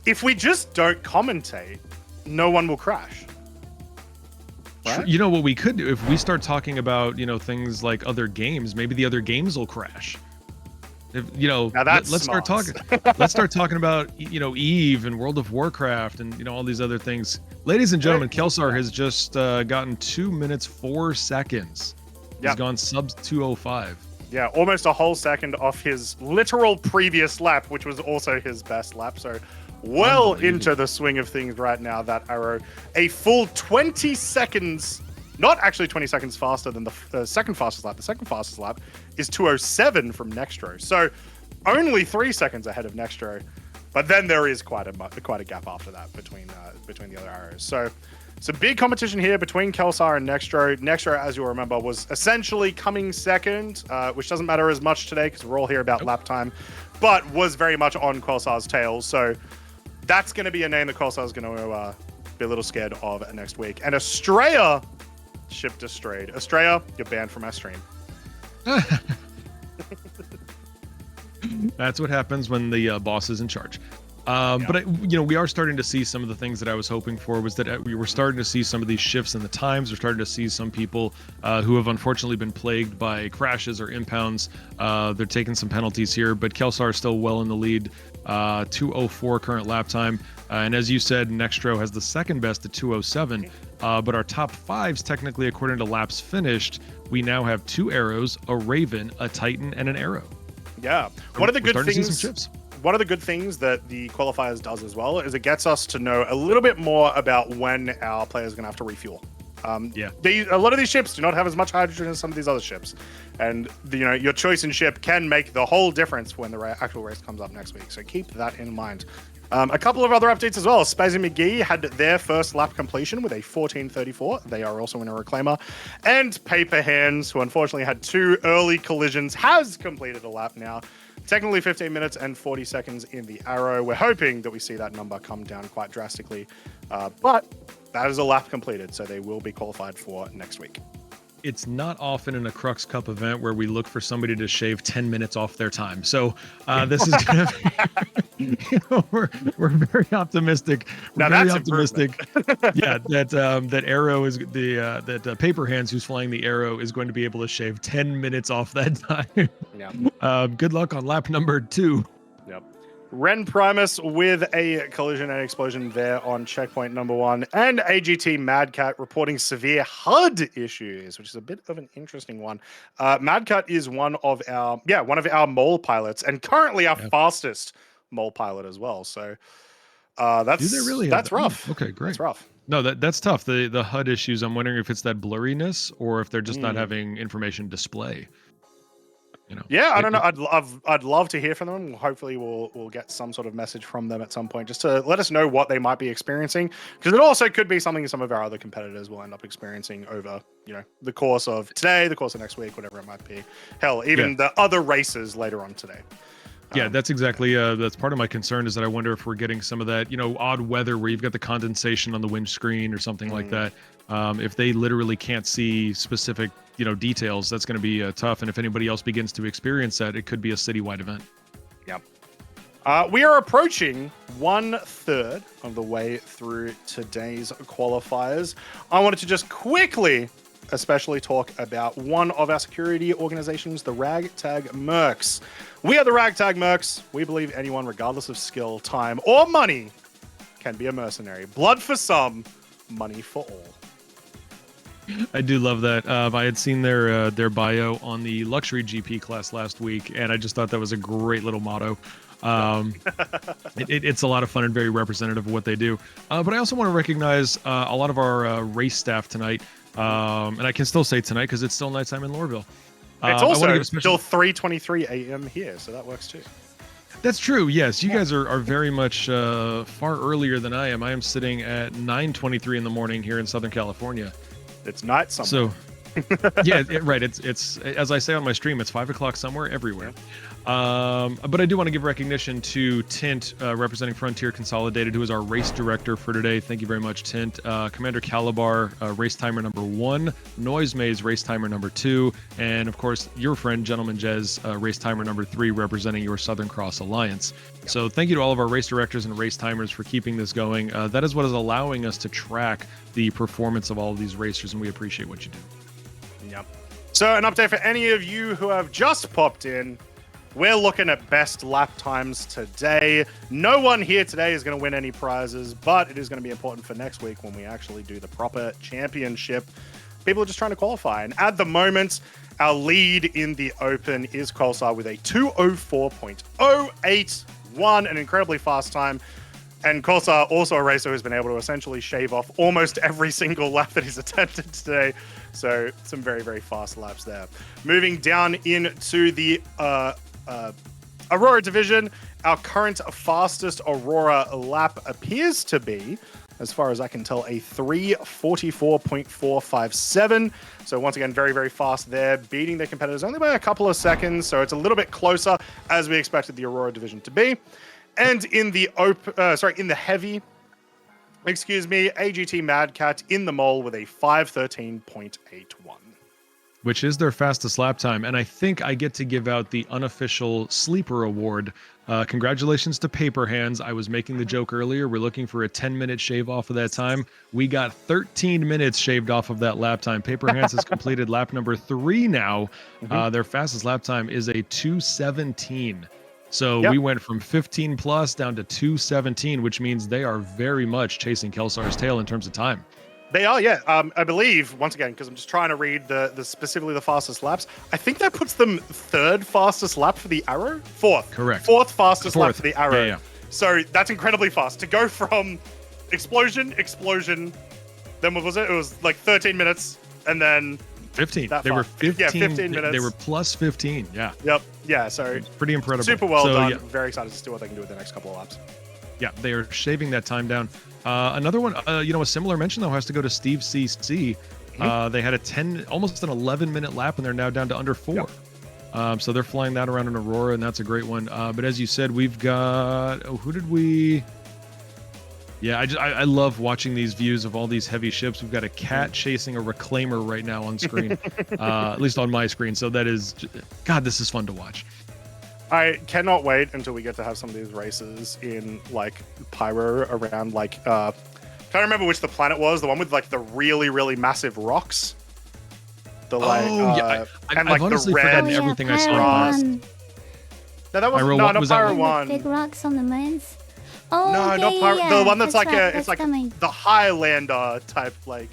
S3: if we just don't commentate, no one will crash. Right?
S4: You know what we could do if we start talking about, things like other games, maybe the other games will crash. If, let's start talking. Let's start talking about, Eve and World of Warcraft and, all these other things. Ladies and gentlemen, Kelsar has just gotten 2 minutes 4 seconds. He's gone sub 2:05.
S3: Yeah, almost a whole second off his literal previous lap, which was also his best lap. So well into the swing of things right now, that arrow. A full 20 seconds, not actually 20 seconds faster than the second fastest lap. The second fastest lap is 2:07 from Nextro. So only 3 seconds ahead of Nextro. But then there is quite a gap after that between the other arrows. So it's a big competition here between Kelsar and Nextro. Nextro, as you'll remember, was essentially coming second, which doesn't matter as much today because we're all here about lap time, but was very much on Kelsar's tail. So that's going to be a name that Kelsar's going to be a little scared of next week. And Estrella shipped Astrayed. Estrella, you're banned from our stream.
S4: That's what happens when the boss is in charge. But we are starting to see some of the things that I was hoping for. Was that we were starting to see some of these shifts in the times. We're starting to see some people who have unfortunately been plagued by crashes or impounds. They're taking some penalties here, but Kelsar is still well in the lead. 2:04 current lap time, and as you said, Nextro has the second best at 2:07. But our top fives, technically, according to laps finished, we now have 2 arrows, a Raven, a Titan, and an arrow.
S3: Yeah, one of the good things that the qualifiers does as well is it gets us to know a little bit more about when our players are going to have to refuel. A lot of these ships do not have as much hydrogen as some of these other ships, and your choice in ship can make the whole difference when the actual race comes up next week. So keep that in mind. A couple of other updates as well. Spaz and McGee had their first lap completion with a 14:34. They are also in a reclaimer. And Paper Hands, who unfortunately had 2 early collisions, has completed a lap now. Technically 15 minutes and 40 seconds in the arrow. We're hoping that we see that number come down quite drastically. But that is a lap completed, so they will be qualified for next week.
S4: It's not often in a Crux Cup event where we look for somebody to shave 10 minutes off their time. So this is going to be, we're very optimistic. We're very optimistic. That Arrow is that Paper Hands, who's flying the Arrow, is going to be able to shave 10 minutes off that time. Yeah. Good luck on lap number 2.
S3: Yep. Ren Primus with a collision and explosion there on checkpoint number 1, and AGT Madcat reporting severe HUD issues, which is a bit of an interesting one. Madcat is one of our mole pilots, and currently our fastest mole pilot as well. So that's rough.
S4: Okay, great.
S3: That's rough.
S4: No, that's tough. The HUD issues. I'm wondering if it's that blurriness or if they're just not having information display.
S3: I don't know. I'd love to hear from them. Hopefully, we'll get some sort of message from them at some point, just to let us know what they might be experiencing. Because it also could be something some of our other competitors will end up experiencing over, the course of today, the course of next week, whatever it might be. Hell, even the other races later on today.
S4: Yeah, that's exactly. That's part of my concern is that I wonder if we're getting some of that, odd weather where you've got the condensation on the windscreen or something like that. If they literally can't see specific, details, that's going to be tough. And if anybody else begins to experience that, it could be a citywide event.
S3: Yep. We are approaching 1/3 of the way through today's qualifiers. I wanted to just quickly especially talk about one of our security organizations, the Ragtag Mercs. We are the Ragtag Mercs. We believe anyone, regardless of skill, time, or money, can be a mercenary. Blood for some, money for all.
S4: I do love that. I had seen their bio on the luxury GP class last week, and I just thought that was a great little motto. It's a lot of fun and very representative of what they do. But I also want to recognize a lot of our race staff tonight. And I can still say tonight because it's still nighttime in Lorville.
S3: It's also still 3:23 a.m. here, so that works too.
S4: That's true. Yes, you guys are very much far earlier than I am. I am sitting at 9:23 in the morning here in Southern California.
S3: It's night somewhere.
S4: So, yeah, right. It's as I say on my stream, it's 5 o'clock somewhere, everywhere. But I do want to give recognition to Tint, representing Frontier Consolidated, who is our race director for today. Thank you very much, Tint. Commander Calabar, race timer number 1, Noise Maze, race timer number 2, and of course, your friend, Gentleman Jez, race timer number 3, representing your Southern Cross Alliance. So thank you to all of our race directors and race timers for keeping this going. That is what is allowing us to track the performance of all of these racers, and we appreciate what you do.
S3: Yep. So an update for any of you who have just popped in. We're looking at best lap times today. No one here today is going to win any prizes, but it is going to be important for next week when we actually do the proper championship. People are just trying to qualify. And at the moment, our lead in the Open is Kolsar with a 2:04.081, an incredibly fast time. And Kolsar, also a racer who's been able to essentially shave off almost every single lap that he's attempted today. So some very, very fast laps there. Moving down into the Aurora division, our current fastest Aurora lap appears to be, as far as I can tell, a 3:44.457. So once again, very, very fast there, beating their competitors only by a couple of seconds. So it's a little bit closer as we expected the Aurora division to be. And in the in the heavy, AGT Mad Cat in the mole with a 5:13.81.
S4: Which is their fastest lap time. And I think I get to give out the unofficial sleeper award. Congratulations to Paper Hands. I was making the joke earlier. We're looking for a 10-minute shave off of that time. We got 13 minutes shaved off of that lap time. Paper Hands has completed lap number 3 now. Their fastest lap time is a 2:17. So we went from 15 plus down to 2:17, which means they are very much chasing Kelsar's tail in terms of time.
S3: They are, yeah. I believe, once again, because I'm just trying to read the specifically the fastest laps. I think that puts them 3rd fastest lap for the Arrow. 4th.
S4: Correct.
S3: 4th fastest lap for the Arrow.
S4: Yeah.
S3: So that's incredibly fast. To go from explosion, then what was it? It was like 13 minutes, and then
S4: 15. They were 15.
S3: Yeah, 15 minutes.
S4: They were plus 15. Yeah.
S3: Yep. Yeah. So
S4: it's pretty incredible.
S3: Super well done.
S4: Yeah.
S3: Very excited to see what they can do with the next couple of laps.
S4: Yeah, they are shaving that time down. Another one, a similar mention though has to go to Steve CC. They had almost an 11-minute lap, and they're now down to under 4. Yep. So they're flying that around in Aurora, and that's a great one. But as you said, we've got who did we? Yeah, I love watching these views of all these heavy ships. We've got a cat chasing a reclaimer right now on screen, at least on my screen. So that is, God, this is fun to watch.
S3: I cannot wait until we get to have some of these races in like Pyro around like can't remember which the planet was, the one with like the really, really massive rocks. The like
S4: I've honestly forgotten everything I saw.
S3: No, that was not Pyro 1.
S2: Big rocks on the moons. Oh,
S3: no, not Pyro.
S2: Yeah,
S3: the one that's like
S2: right,
S3: it's like
S2: coming.
S3: the Highlander type like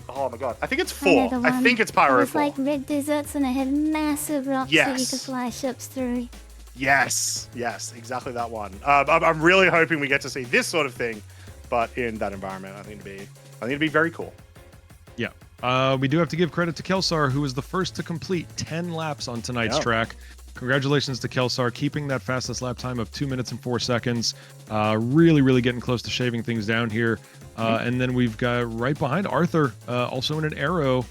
S3: oh my god. I think it's 4. I think it's Pyro 4.
S2: It's like red deserts, and it had massive rocks that you could fly ships through.
S3: Yes, exactly that one. I'm really hoping we get to see this sort of thing, but in that environment. I think it'd be very cool.
S4: Yeah. We do have to give credit to Kelsar, who was the first to complete 10 laps on tonight's track. Congratulations to Kelsar, keeping that fastest lap time of 2 minutes and 4 seconds. Really, really getting close to shaving things down here. And then we've got right behind Arthur, also in an Arrow,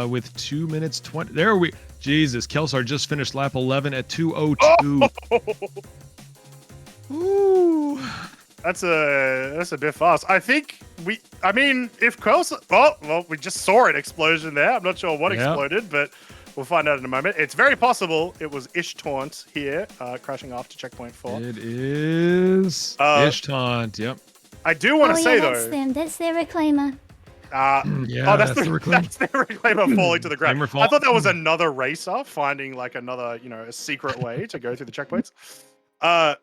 S4: with 2 minutes 20. There we. Jesus, Kelsar just finished lap 11 at 2:02. Ooh.
S3: That's a bit fast. I think if Kelsar, well, we just saw an explosion there. I'm not sure what exploded, but we'll find out in a moment. It's very possible it was Ish Taunt here, crashing off to checkpoint 4.
S4: It is Ish Taunt. Yep.
S3: I do want to say
S2: that's them. That's their reclaimer.
S4: That's the reclaimer.
S3: That's their reclaimer falling to the ground. I thought that was another racer finding like another, a secret way to go through the checkpoints. I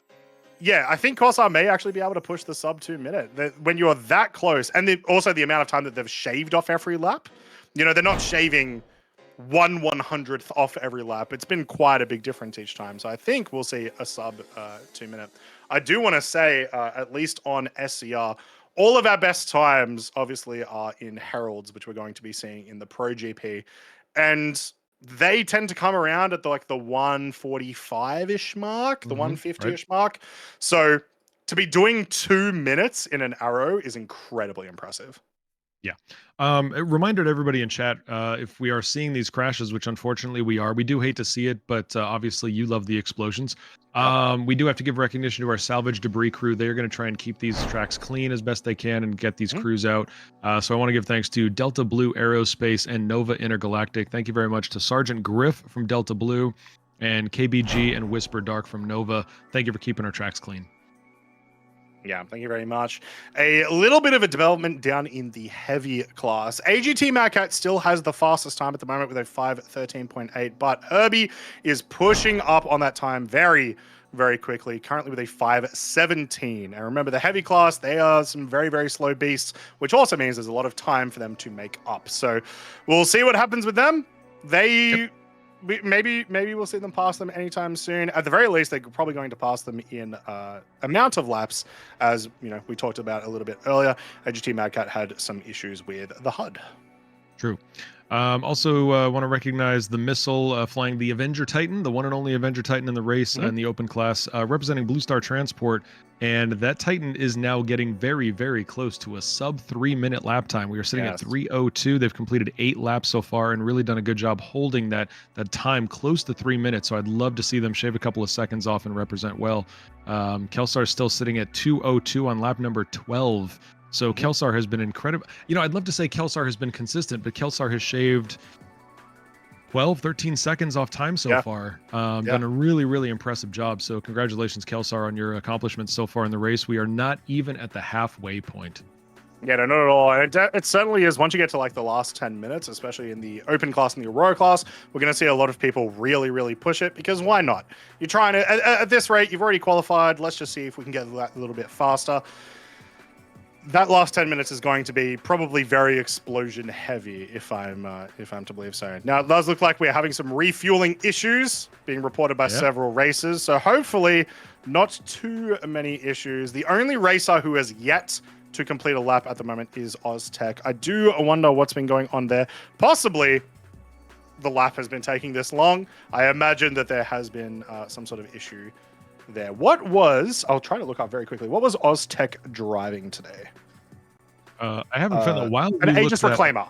S3: think Kelsar may actually be able to push the sub 2 minute. When you're that close, and also the amount of time that they've shaved off every lap. They're not shaving 1/100th off every lap. It's been quite a big difference each time. So I think we'll see a sub 2 minute. I do want to say, at least on SCR, all of our best times obviously are in Heralds, which we're going to be seeing in the Pro GP. And they tend to come around at the 145-ish mark, the 150-ish mark. So to be doing 2 minutes in an arrow is incredibly impressive.
S4: Yeah. A reminder to everybody in chat, if we are seeing these crashes, which unfortunately we are, we do hate to see it, but obviously you love the explosions. We do have to give recognition to our salvage debris crew. They're going to try and keep these tracks clean as best they can and get these crews out. So I want to give thanks to Delta Blue Aerospace and Nova Intergalactic. Thank you very much to Sergeant Griff from Delta Blue and KBG and Whisper Dark from Nova. Thank you for keeping our tracks clean.
S3: Yeah, thank you very much. A little bit of a development down in the heavy class. AGT Madcat still has the fastest time at the moment with a 5:13.8, but Herbie is pushing up on that time very, very quickly, currently with a 5:17. And remember, the heavy class, they are some very, very slow beasts, which also means there's a lot of time for them to make up. So we'll see what happens with them. Maybe we'll see them pass them anytime soon. At the very least, they're probably going to pass them in amount of laps, as we talked about a little bit earlier. AGT Madcat had some issues with the HUD.
S4: True. Also, want to recognize the missile flying the Avenger Titan, the one and only Avenger Titan in the race in the open class, representing Blue Star Transport. And that Titan is now getting very, very close to a sub 3-minute lap time. We are sitting at 3:02. They've completed 8 laps so far and really done a good job holding that time close to 3 minutes. So I'd love to see them shave a couple of seconds off and represent well. Kelsar is still sitting at 2:02 on lap number 12. So Kelsar has been incredible. I'd love to say Kelsar has been consistent, but Kelsar has shaved 12, 13 seconds off time so far. Done a really, really impressive job. So congratulations, Kelsar, on your accomplishments so far in the race. We are not even at the halfway point.
S3: Yeah, no, not at all. And it certainly is. Once you get to the last 10 minutes, especially in the open class and the Aurora class, we're going to see a lot of people really, really push it, because why not? You're trying to, at this rate, you've already qualified. Let's just see if we can get that a little bit faster. That last 10 minutes is going to be probably very explosion heavy, if I'm to believe so. Now, it does look like we're having some refueling issues being reported by several racers. So hopefully not too many issues. The only racer who has yet to complete a lap at the moment is Oztech. I do wonder what's been going on there. Possibly the lap has been taking this long. I imagine that there has been some sort of issue there. I'll try to look up very quickly. What was Oztech driving today?
S4: I haven't found a while.
S3: An Aegis Reclaimer.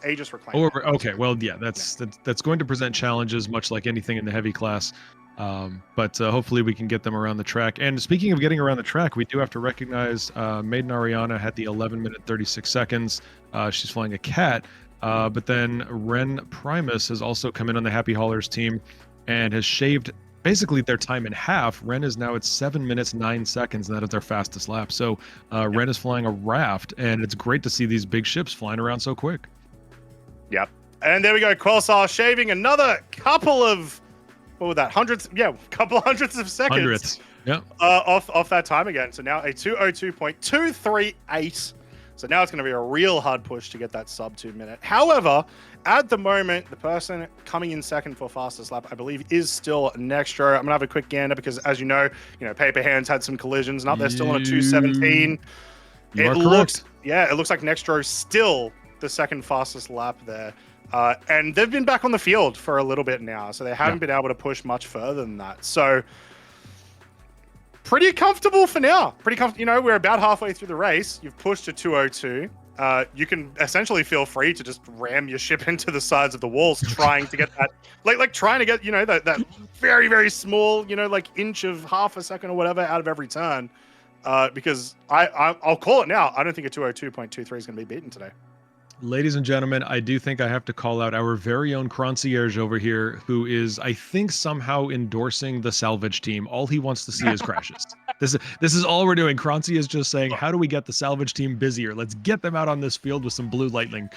S3: Aegis Reclaimer.
S4: Okay, well, yeah, that's going to present challenges, much like anything in the heavy class. But hopefully we can get them around the track. And speaking of getting around the track, we do have to recognize Maiden Ariana had the 11-minute 36 seconds. She's flying a cat. But then Ren Primus has also come in on the Happy Haulers team and has shaved basically their time in half. Ren is now at 7 minutes 9 seconds, and that is their fastest lap. So Ren is flying a raft, and it's great to see these big ships flying around so quick.
S3: Yep. And there we go. Quelsar shaving another couple of, what was that? Hundreds of seconds. Off that time again. So now a 2:02.238. So now it's going to be a real hard push to get that sub 2 minute. However, at the moment, the person coming in second for fastest lap, I believe, is still Nextro. I'm going to have a quick gander because, as you know, Paper Hands had some collisions, and up there still on a 2:17. It looks like Nextro's still the second fastest lap there. And they've been back on the field for a little bit now, so they haven't been able to push much further than that. So pretty comfortable for now. Pretty comfortable. We're about halfway through the race. You've pushed to 2:02. You can essentially feel free to just ram your ship into the sides of the walls, trying to get that, trying to get, that very, very small, inch of half a second or whatever out of every turn. Because I'll call it now. I don't think a 2:02.23 is going to be beaten today.
S4: Ladies and gentlemen, I do think I have to call out our very own concierge over here, who is, I think, somehow endorsing the salvage team. All he wants to see is crashes. This is all we're doing. Croncy is just saying, how do we get the salvage team busier? Let's get them out on this field with some blue lightning.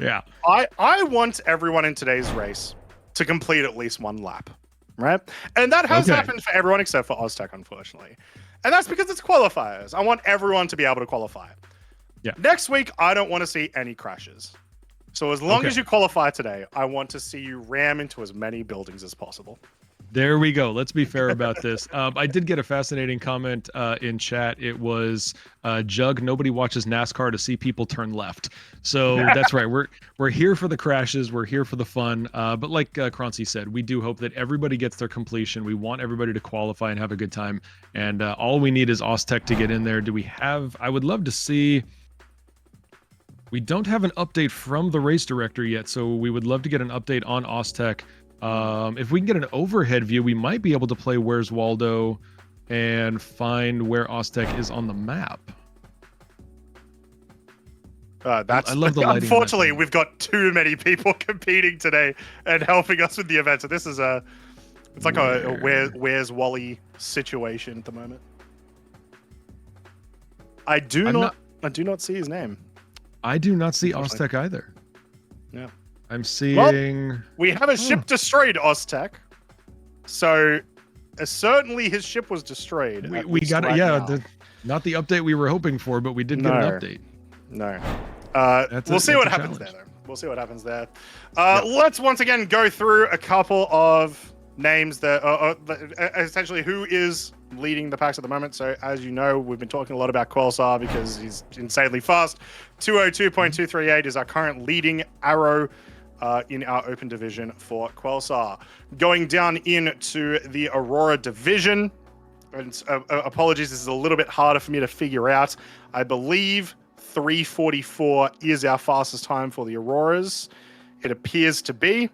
S4: Yeah.
S3: I want everyone in today's race to complete at least one lap, right? And that has happened for everyone except for Oztech, unfortunately. And that's because it's qualifiers. I want everyone to be able to qualify. Yeah. Next week, I don't want to see any crashes. So as long as you qualify today, I want to see you ram into as many buildings as possible.
S4: There we go. Let's be fair about this. I did get a fascinating comment in chat. It was Jug. Nobody watches NASCAR to see people turn left. So that's right. We're here for the crashes. We're here for the fun. But like Croncy said, we do hope that everybody gets their completion. We want everybody to qualify and have a good time. And all we need is Oztech to get in there. Do we have? I would love to see. We don't have an update from the race director yet, so we would love to get an update on Oztech. If we can get an overhead view, we might be able to play Where's Waldo and find where Oztech is on the map.
S3: That's
S4: I love the lighting.
S3: Unfortunately, we've got too many people competing today and helping us with the event. So this is it's like a Where's Wally situation at the moment. I do not see his name.
S4: I do not see Oztech either.
S3: Yeah.
S4: I'm seeing.
S3: We have a ship destroyed, Oztech. So certainly his ship was destroyed.
S4: We got it. Yeah, not the update we were hoping for, but we did get an update.
S3: No. We'll see what happens there, though. We'll see what happens there. Let's once again go through a couple of names that essentially who is leading the packs at the moment. So as you know, we've been talking a lot about Quelsar because he's insanely fast. 202.238 is our current leading arrow in our open division for Quelsar. Going down into the Aurora division, and apologies, this is a little bit harder for me to figure out. I believe 3:44 is our fastest time for the Auroras. It appears to be.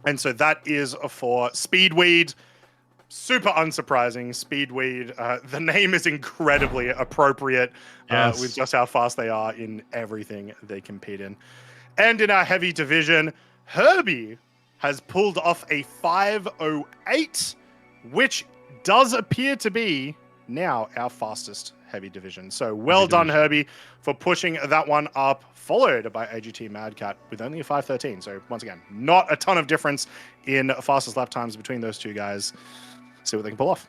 S3: And so that is for Speedweed. Super unsurprising, Speedweed. The name is incredibly appropriate with just how fast they are in everything they compete in. And in our heavy division, Herbie has pulled off a 5:08, which does appear to be now our fastest heavy division. So well done, Herbie, for pushing that one up, followed by AGT Madcat with only a 5:13. So once again, not a ton of difference in fastest lap times between those two guys. See what they can pull off.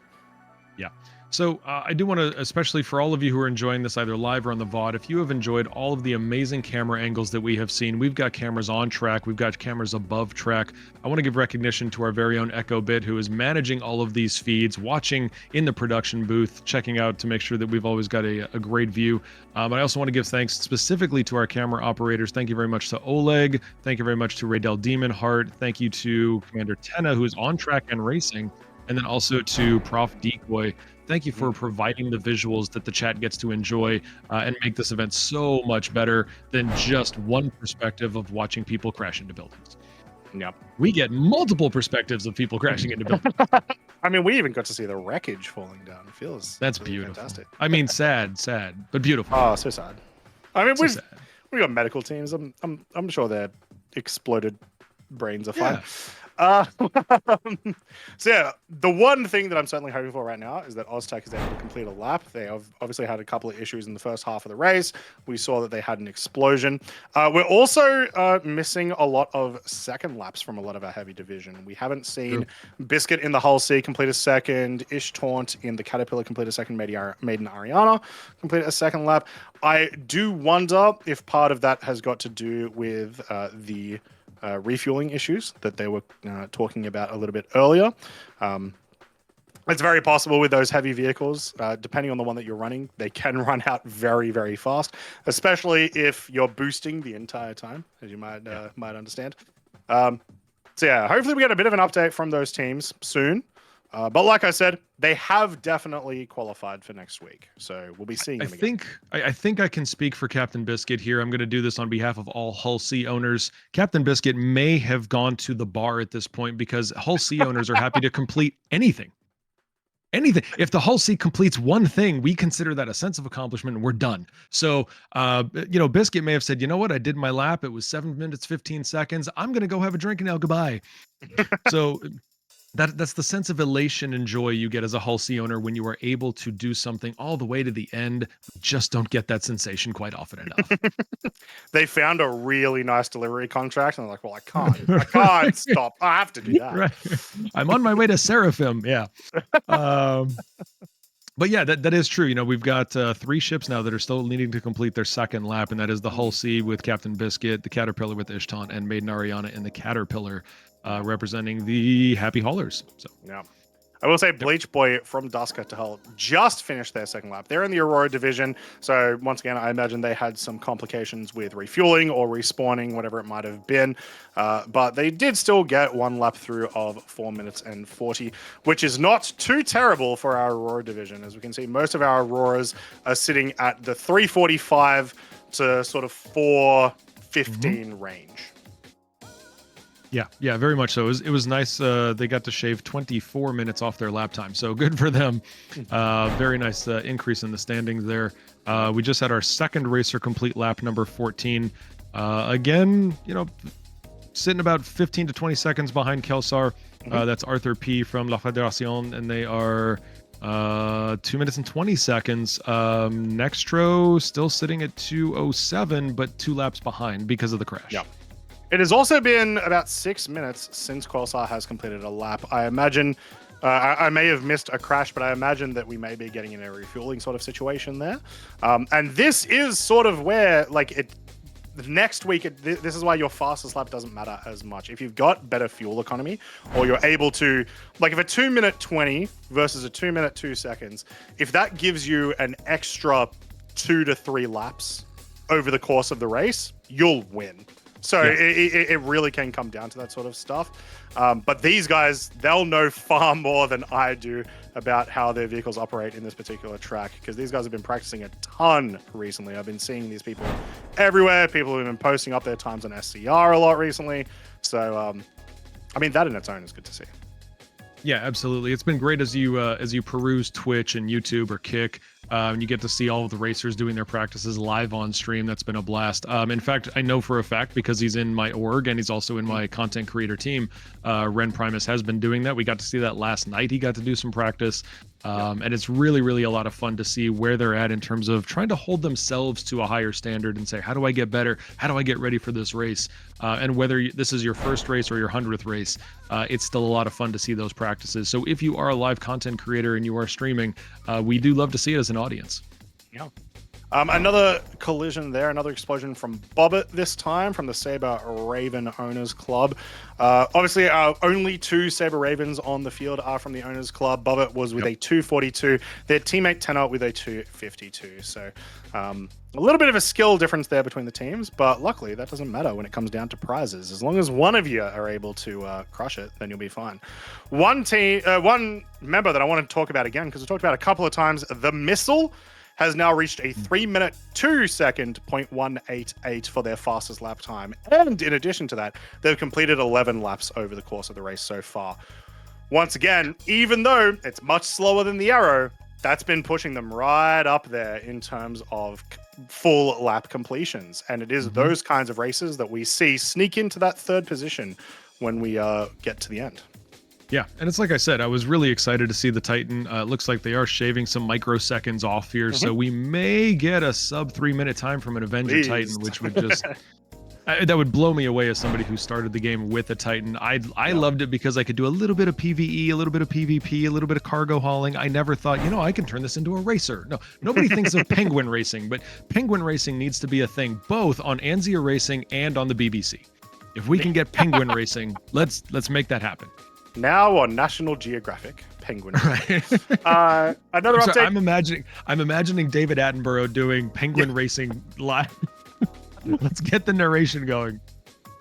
S4: Yeah. So I do want to, especially for all of you who are enjoying this either live or on the VOD, if you have enjoyed all of the amazing camera angles that we have seen, we've got cameras on track, we've got cameras above track. I want to give recognition to our very own Echo Bit, who is managing all of these feeds, watching in the production booth, checking out to make sure that we've always got a great view. But I also want to give thanks specifically to our camera operators. Thank you very much to Oleg. Thank you very much to Raydell Demon Heart. Thank you to Commander Tenna, who is on track and racing. And then also to Prof Decoy. Thank you for providing the visuals that the chat gets to enjoy and make this event so much better than just one perspective of watching people crash into buildings.
S3: Yep.
S4: We get multiple perspectives of people crashing into buildings.
S3: I mean, we even got to see the wreckage falling down. It feels
S4: that's
S3: really
S4: beautiful.
S3: Fantastic.
S4: I mean, sad, but beautiful.
S3: Oh, so sad. I mean,
S4: so
S3: we got medical teams. I'm sure their exploded brains are fine.
S4: Yeah.
S3: So yeah, the one thing that I'm certainly hoping for right now is that Oztech is able to complete a lap. They have obviously had a couple of issues in the first half of the race. We saw that they had an explosion. We're also missing a lot of second laps from a lot of our heavy division. We haven't seen Biscuit in the Hull C complete a second, Ish Taunt in the Caterpillar complete a second, Maiden Ariana complete a second lap. I do wonder if part of that has got to do with the refueling issues that they were talking about a little bit earlier. It's very possible with those heavy vehicles, depending on the one that you're running, they can run out very, very fast, especially if you're boosting the entire time, as you might understand. So yeah, hopefully we get a bit of an update from those teams soon. But like I said, they have definitely qualified for next week. So we'll be seeing them again.
S4: I think I can speak for Captain Biscuit here. I'm going to do this on behalf of all Hull C owners. Captain Biscuit may have gone to the bar at this point because Hull C owners are happy to complete anything. Anything. If the Hull C completes one thing, we consider that a sense of accomplishment and we're done. So, Biscuit may have said, you know what? I did my lap. It was 7 minutes, 15 seconds. I'm going to go have a drink and now goodbye. So that's the sense of elation and joy you get as a Hull C owner when you are able to do something all the way to the end. We just don't get that sensation quite often enough.
S3: They found a really nice delivery contract and they're like, well, I can't stop. I have to do that.
S4: Right. I'm on my way to Seraphim. Yeah. But yeah, that is true. We've got 3 ships now that are still needing to complete their second lap, and that is the Hull C with Captain Biscuit, the Caterpillar with Ishtan, and Maiden Ariana in the Caterpillar. representing the Happy Haulers. So
S3: Yeah. I will say Bleach Boy from Dusker to Hell just finished their second lap. They're in the Aurora division, so once again, I imagine they had some complications with refueling or respawning, whatever it might have been. But they did still get one lap through of 4 minutes and 40, which is not too terrible for our Aurora division. As we can see, most of our Auroras are sitting at the 3:45 to sort of 4:15 range.
S4: Yeah, very much so. It was nice. They got to shave 24 minutes off their lap time, so good for them. Very nice increase in the standings there. We just had our second racer complete lap number 14. Again, sitting about 15 to 20 seconds behind Kelsar. That's Arthur P from La Fédération, and they are 2 minutes and 20 seconds. Nextro still sitting at 2:07, but 2 laps behind because of the crash.
S3: Yeah. It has also been about 6 minutes since Quasar has completed a lap. I imagine, I may have missed a crash, but I imagine that we may be getting in a refueling sort of situation there. And this is sort of where, next week, this is why your fastest lap doesn't matter as much. If you've got better fuel economy, or you're able to, if a 2-minute 20 versus a 2-minute 2 seconds, if that gives you an extra 2 to 3 laps over the course of the race, you'll win. So yeah. It really can come down to that sort of stuff. But these guys, they'll know far more than I do about how their vehicles operate in this particular track, because these guys have been practicing a ton recently. I've been seeing these people everywhere. People have been posting up their times on SCR a lot recently. So, that in its own is good to see.
S4: Yeah, absolutely. It's been great as you peruse Twitch and YouTube or Kick. And you get to see all of the racers doing their practices live on stream. That's been a blast. In fact, I know for a fact, because he's in my org and he's also in my content creator team, Ren Primus has been doing that. We got to see that last night. He got to do some practice. And it's really, really a lot of fun to see where they're at in terms of trying to hold themselves to a higher standard and say, how do I get better? How do I get ready for this race? And whether this is your first race or your 100th race, it's still a lot of fun to see those practices. So if you are a live content creator and you are streaming, we do love to see it as an audience.
S3: Yeah. Another collision there, another explosion from Bobbit this time, from the Sabre Raven Owners Club. Obviously, our only 2 Sabre Ravens on the field are from the Owners Club. Bobbit was with a 242, their teammate Tenor with a 252. So a little bit of a skill difference there between the teams, but luckily that doesn't matter when it comes down to prizes. As long as one of you are able to crush it, then you'll be fine. One member that I want to talk about again, because we talked about a couple of times, the Missile has now reached a 3-minute 2-second 0.188 for their fastest lap time. And in addition to that, they've completed 11 laps over the course of the race so far. Once again, even though it's much slower than the Arrow, that's been pushing them right up there in terms of full lap completions. And it is those kinds of races that we see sneak into that 3rd position when we get to the end.
S4: Yeah, and it's like I said, I was really excited to see the Titan. It looks like they are shaving some microseconds off here, so we may get a sub 3-minute time from an Avenger Titan, which would just that would blow me away as somebody who started the game with a Titan. I loved it because I could do a little bit of PvE, a little bit of PvP, a little bit of cargo hauling. I never thought, I can turn this into a racer. No, nobody thinks of penguin racing, but penguin racing needs to be a thing both on Anzia Racing and on the BBC. If we can get penguin racing, let's make that happen.
S3: Now on National Geographic, penguin.
S4: Right.
S3: Another update.
S4: I'm imagining David Attenborough doing penguin racing live. Let's get the narration going.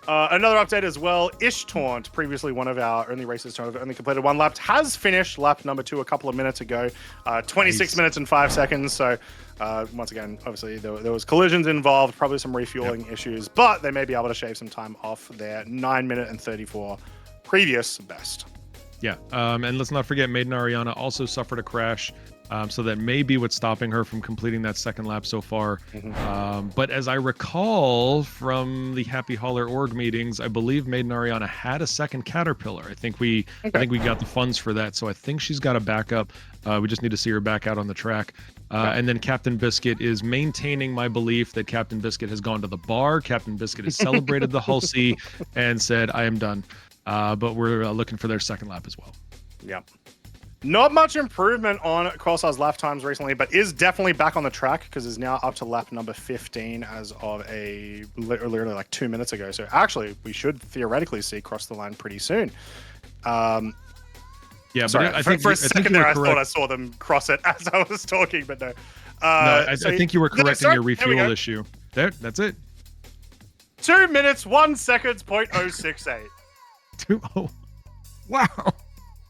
S3: Another update as well. Ishtaunt, previously one of our only races to have only completed 1 lap, has finished lap number 2 a couple of minutes ago. 26 minutes and 5 seconds. So once again, obviously there was collisions involved, probably some refueling issues, but they may be able to shave some time off their 9-minute and 34 previous best.
S4: Yeah, and let's not forget Maiden Ariana also suffered a crash, so that may be what's stopping her from completing that second lap so far. But as I recall from the Happy Hauler org meetings, I believe Maiden Ariana had a second Caterpillar. I think we got the funds for that, so I think she's got a backup. We just need to see her back out on the track. And then Captain Biscuit is maintaining my belief that Captain Biscuit has gone to the bar. Captain Biscuit has celebrated the Hull C and said, I am done. But we're looking for their second lap as well.
S3: Yep. Not much improvement on Quasar's lap times recently, but is definitely back on the track because is now up to lap number 15 as of literally like 2 minutes ago. So actually, we should theoretically see cross the line pretty soon.
S4: Yeah,
S3: sorry,
S4: but I think
S3: for a second there, I
S4: correct.
S3: thought I saw them cross it as I was talking, but no.
S4: No, I think you were correct in your
S3: There we
S4: refuel
S3: go.
S4: issue. That's it.
S3: 2 minutes, 1 seconds, 0.068.
S4: Oh, wow.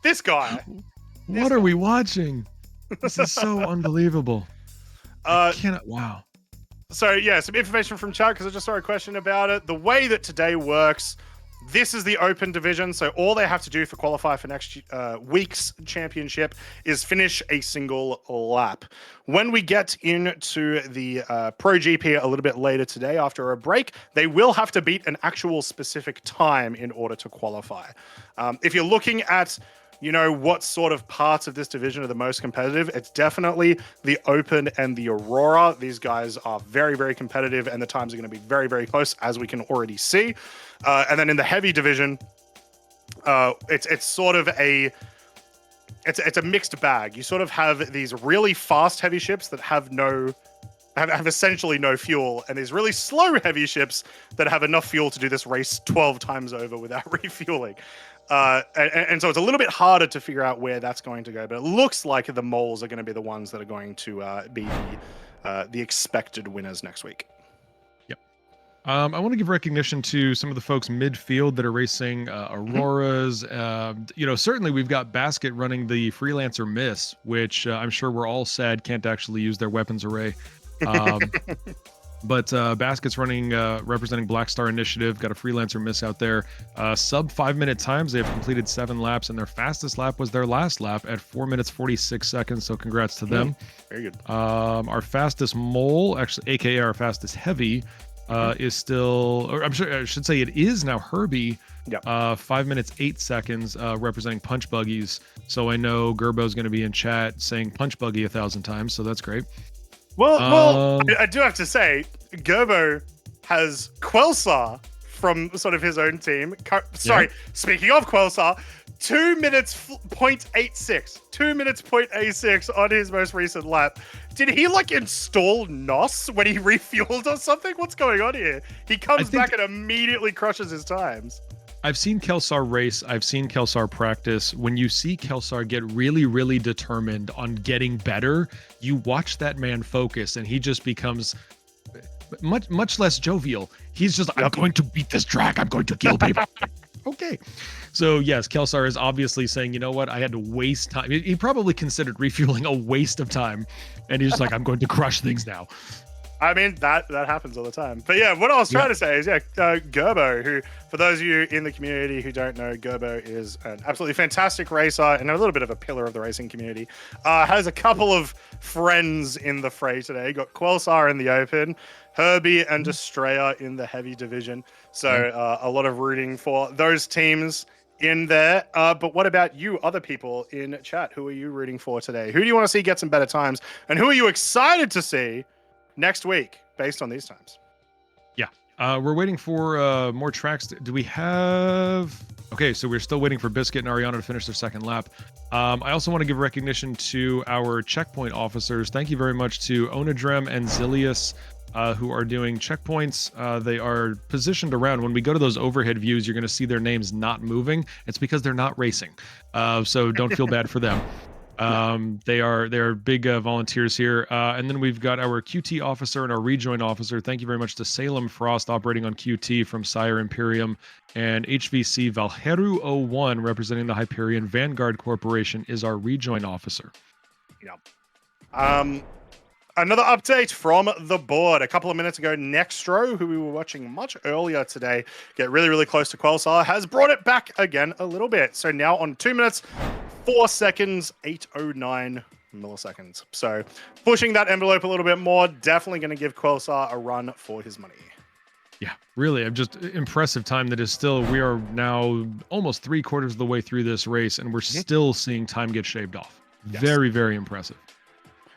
S3: This guy.
S4: What are we watching? This is so unbelievable. I cannot. Wow.
S3: So yeah, some information from chat because I just saw a question about it. The way that today works, this is the open division, so all they have to do for qualify for next week's championship is finish a single lap. When we get into the Pro GP a little bit later today after a break, they will have to beat an actual specific time in order to qualify. If you're looking at what sort of parts of this division are the most competitive, it's definitely the Open and the Aurora. These guys are very, very competitive, and the times are going to be very, very close, as we can already see. And then in the heavy division, it's sort of a mixed bag. You sort of have these really fast heavy ships that have essentially no fuel, and these really slow heavy ships that have enough fuel to do this race 12 times over without refueling. And so it's a little bit harder to figure out where that's going to go, but it looks like the moles are going to be the ones that are going to be the expected winners next week.
S4: Yep. I want to give recognition to some of the folks midfield that are racing Auroras. Certainly we've got Basket running the Freelancer Miss, which I'm sure we're all sad can't actually use their weapons array. But Basket's running, representing Black Star Initiative, got a Freelancer Miss out there. Sub 5 minute times, they've completed 7 laps, and their fastest lap was their last lap at 4 minutes 46 seconds. So congrats to them.
S3: Very good.
S4: Our fastest mole, actually, aka our fastest heavy, is still, or I should say it is now Herbie.
S3: Yep.
S4: 5 minutes 8 seconds, representing Punch Buggies. So I know Gerbo's going to be in chat saying Punch Buggy 1,000 times. So that's great.
S3: Well, I do have to say, Gerbo has Quelsar from sort of his own team. Speaking of Quelsar, 2 minutes 0.86. 2 minutes 0.86 on his most recent lap. Did he install NOS when he refueled or something? What's going on here? He comes back and immediately crushes his times.
S4: I've seen Kelsar race. I've seen Kelsar practice. When you see Kelsar get really, really determined on getting better, you watch that man focus, and he just becomes much less jovial. He's just, I'm going to beat this track. I'm going to kill people. Okay. So yes, Kelsar is obviously saying, you know what? I had to waste time. He probably considered refueling a waste of time, and he's just like, I'm going to crush things now.
S3: I mean, that happens all the time. But yeah, what I was trying to say is, Gerbo, who, for those of you in the community who don't know, Gerbo is an absolutely fantastic racer and a little bit of a pillar of the racing community. Has a couple of friends in the fray today. Got Quelsar in the Open, Herbie and Estrella in the heavy division. So a lot of rooting for those teams in there. But what about you, other people in chat? Who are you rooting for today? Who do you want to see get some better times? And who are you excited to see next week based on these times?
S4: We're waiting for more tracks. Do we have... Okay, so we're still waiting for Biscuit and Ariana to finish their second lap. I also want to give recognition to our checkpoint officers. Thank you very much to Onadrem and Zilius, who are doing checkpoints. They are positioned around. When we go to those overhead views, you're going to see their names not moving. It's because they're not racing. So don't feel bad for them. They are big volunteers here. And then we've got our QT officer and our rejoin officer. Thank you very much to Salem Frost operating on QT from Sire Imperium, and HVC Valheru 01 representing the Hyperion Vanguard Corporation is our rejoin officer.
S3: Another update from the board. A couple of minutes ago, Nextro, who we were watching much earlier today, get really, really close to Quelsar, has brought it back again a little bit. So now on 2 minutes, 4 seconds, 809 milliseconds. So pushing that envelope a little bit more, definitely going to give Quelsar a run for his money.
S4: Yeah, really, I'm just impressive time that is still, we are now almost 3/4 of the way through this race, and we're still seeing time get shaved off. Yes. Very, very impressive.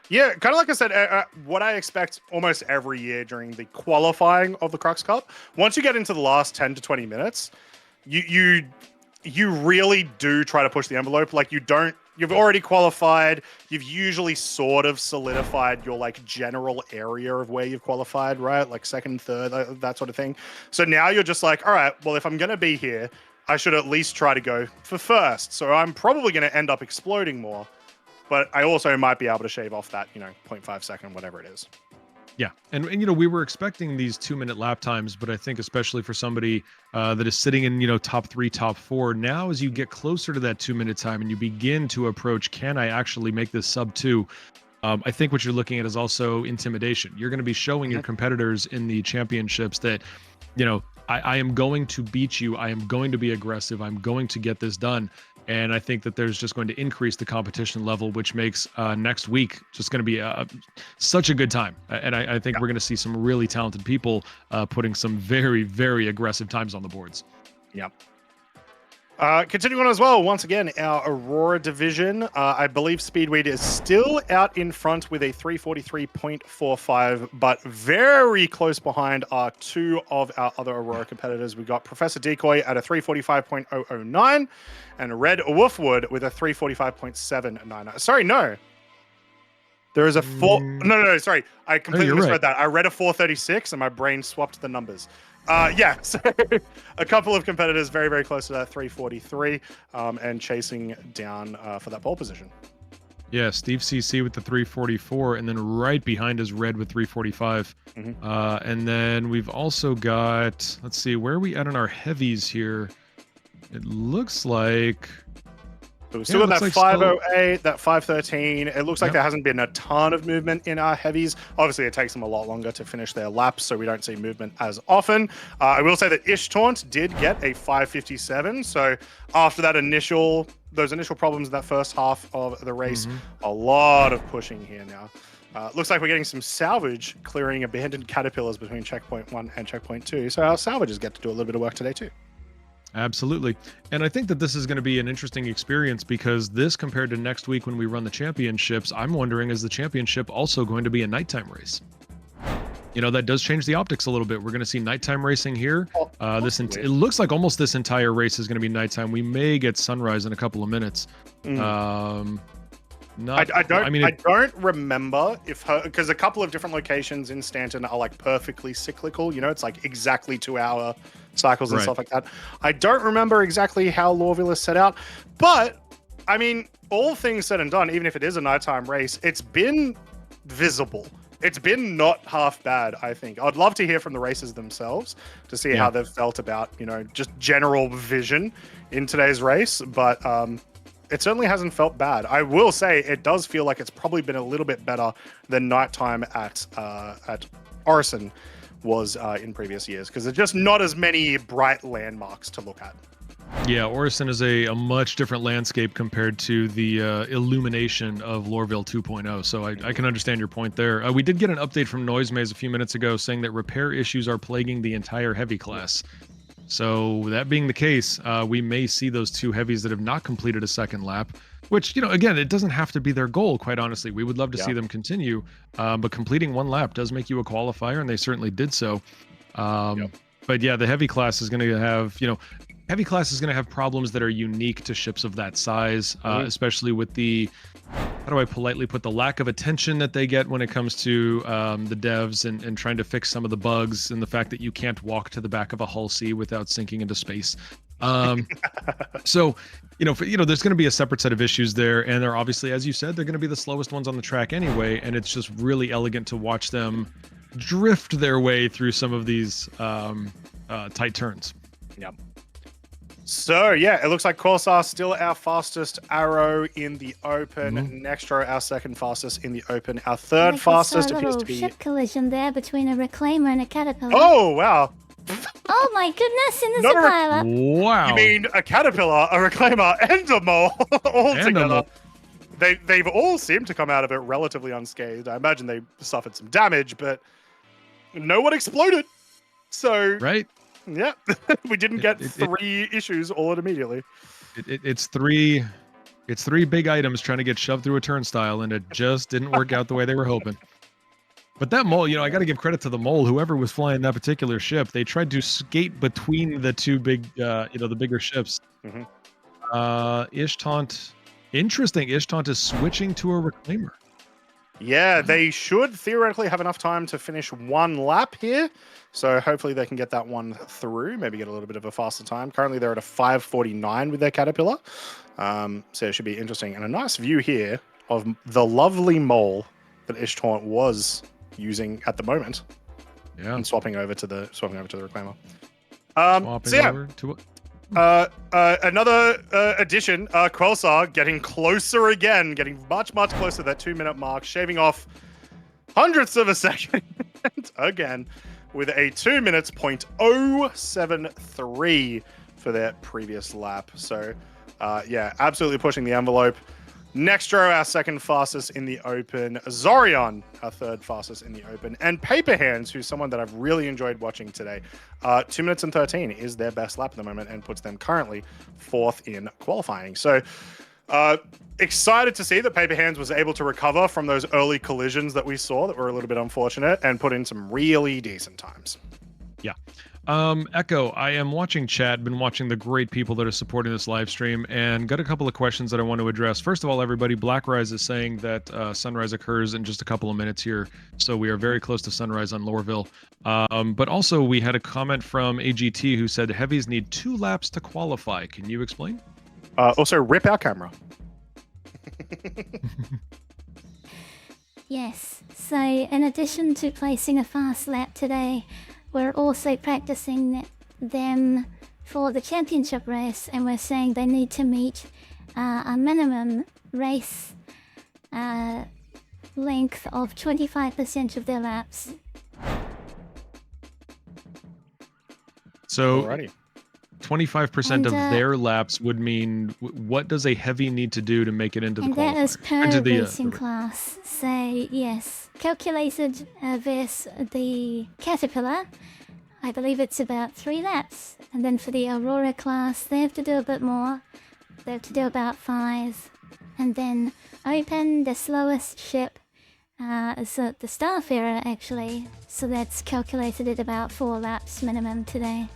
S3: Yeah, kind of like I said, what I expect almost every year during the qualifying of the Crux Cup, once you get into the last 10 to 20 minutes, you really do try to push the envelope. Like you don't you've already qualified. You've usually sort of solidified your like general area of where you've qualified, right? Like second, third, that sort of thing. So now you're just like, all right, well, if I'm going to be here, I should at least try to go for first. So I'm probably going to end up exploding more, but I also might be able to shave off that, 0.5 second, whatever it is.
S4: Yeah, and we were expecting these 2-minute lap times, but I think especially for somebody that is sitting in top 3, top 4, now as you get closer to that 2-minute time and you begin to approach, can I actually make this sub 2? I think what you're looking at is also intimidation. You're going to be showing your competitors in the championships that, I am going to beat you. I am going to be aggressive. I'm going to get this done. And I think that there's just going to increase the competition level, which makes next week just going to be such a good time. And I think we're going to see some really talented people putting some very, very aggressive times on the boards.
S3: Yep. Continuing on as well, once again, our Aurora division. I believe Speedweed is still out in front with a 343.45, but very close behind are two of our other Aurora competitors. We got Professor Decoy at a 345.009 and Red Wolfwood with a 345.799. Sorry, no. There is a No, sorry. I completely misread that. I read a 436 and my brain swapped the numbers. So a couple of competitors very, very close to that 343 and chasing down for that pole position.
S4: Yeah, Steve CC with the 344, and then right behind is Red with 345. And then we've also got, let's see, where are we at on our heavies here? It looks like...
S3: So still got that 508, that 513. It looks like there hasn't been a ton of movement in our heavies. Obviously, it takes them a lot longer to finish their laps, so we don't see movement as often. I will say that Ishtaunt did get a 557. So after those initial problems in that first half of the race, a lot of pushing here now. Looks like we're getting some salvage clearing abandoned caterpillars between checkpoint 1 and checkpoint 2. So our salvages get to do a little bit of work today too.
S4: Absolutely. And I think that this is going to be an interesting experience because this compared to next week when we run the championships, I'm wondering, is the championship also going to be a nighttime race? That does change the optics a little bit. We're going to see nighttime racing here. It looks like almost this entire race is going to be nighttime. We may get sunrise in a couple of minutes.
S3: I don't remember because a couple of different locations in Stanton are like perfectly cyclical. It's like exactly 2-hour cycles and stuff like that. I don't remember exactly how Lorville is set out, but I mean, all things said and done, even if it is a nighttime race, it's been visible. It's been not half bad, I think. I'd love to hear from the racers themselves to see how they've felt about, just general vision in today's race, but it certainly hasn't felt bad. I will say it does feel like it's probably been a little bit better than nighttime at Orison was in previous years, because there's just not as many bright landmarks to look at.
S4: Yeah, Orison is a much different landscape compared to the illumination of Lorville 2.0, so I can understand your point there. We did get an update from Noisemaze a few minutes ago saying that repair issues are plaguing the entire heavy class. So that being the case, we may see those two heavies that have not completed a second lap, which, again, it doesn't have to be their goal, quite honestly. We would love to see them continue, but completing one lap does make you a qualifier, and they certainly did so. But yeah, the heavy class is going to have, heavy class is going to have problems that are unique to ships of that size, especially with the, how do I politely put, the lack of attention that they get when it comes to the devs and trying to fix some of the bugs and the fact that you can't walk to the back of a Hull C without sinking into space. So, there's going to be a separate set of issues there, and they're obviously, as you said, they're going to be the slowest ones on the track anyway, and it's just really elegant to watch them drift their way through some of these tight turns.
S3: Yep. So, yeah, it looks like Corsair still our fastest arrow in the open. Nextro, our second fastest in the open. Our third fastest appears to be...
S2: ship collision there between a reclaimer and a caterpillar.
S3: Oh, wow.
S2: Oh, my goodness, in the pilot.
S4: Wow.
S3: You mean a caterpillar, a reclaimer, and a mole all together. They've all seemed to come out of it relatively unscathed. I imagine they suffered some damage, but no one exploded. So...
S4: Right.
S3: Yeah, we didn't get three issues all immediately.
S4: It's three big items trying to get shoved through a turnstile, and it just didn't work out the way they were hoping. But that mole, I got to give credit to the mole. Whoever was flying that particular ship, they tried to skate between the two big, the bigger ships. Ishtaunt Interesting. Ishtant is switching to a reclaimer.
S3: Yeah, they should theoretically have enough time to finish one lap here. So hopefully they can get that one through, maybe get a little bit of a faster time. Currently they're at a 5:49 with their Caterpillar. So it should be interesting. And a nice view here of the lovely mole that Ishtant was using at the moment.
S4: Yeah.
S3: And swapping over to the reclaimer.
S4: Swapping over to what?
S3: Another addition, Quelsar getting closer again, getting much closer to that 2-minute mark, shaving off hundredths of a second again with a 2 minutes .073 for their previous lap. So yeah, absolutely pushing the envelope. Nextro, our second fastest in the open. Zorion, our third fastest in the open. And Paper Hands, who's someone that I've really enjoyed watching today. 2 minutes and 13 is their best lap at the moment and puts them currently 4th in qualifying. So excited to see that Paper Hands was able to recover from those early collisions that we saw that were a little bit unfortunate and put in some really decent times.
S4: Yeah. Echo, I am watching chat, been watching the great people that are supporting this live stream, and got a couple of questions that I want to address. First of all, everybody, Blackrise is saying that sunrise occurs in just a couple of minutes here, so we are very close to sunrise on Loreville. But also, we had a comment from AGT who said heavies need 2 laps to qualify. Can you explain?
S3: Also, rip our camera.
S2: Yes, so in addition to placing a fast lap today, we're also practicing them for the championship race, and we're saying they need to meet a minimum race length of 25% of their laps.
S4: So,
S3: Alrighty.
S4: 25% of their laps would mean, what does a heavy need to do to make it into the qualifier?
S2: And that is per racing class. So, yes, calculated versus the Caterpillar, I believe it's about 3 laps. And then for the Aurora class, they have to do a bit more. They have to do about 5. And then Open, the slowest ship, is the Starfarer, actually. So that's calculated at about 4 laps minimum today.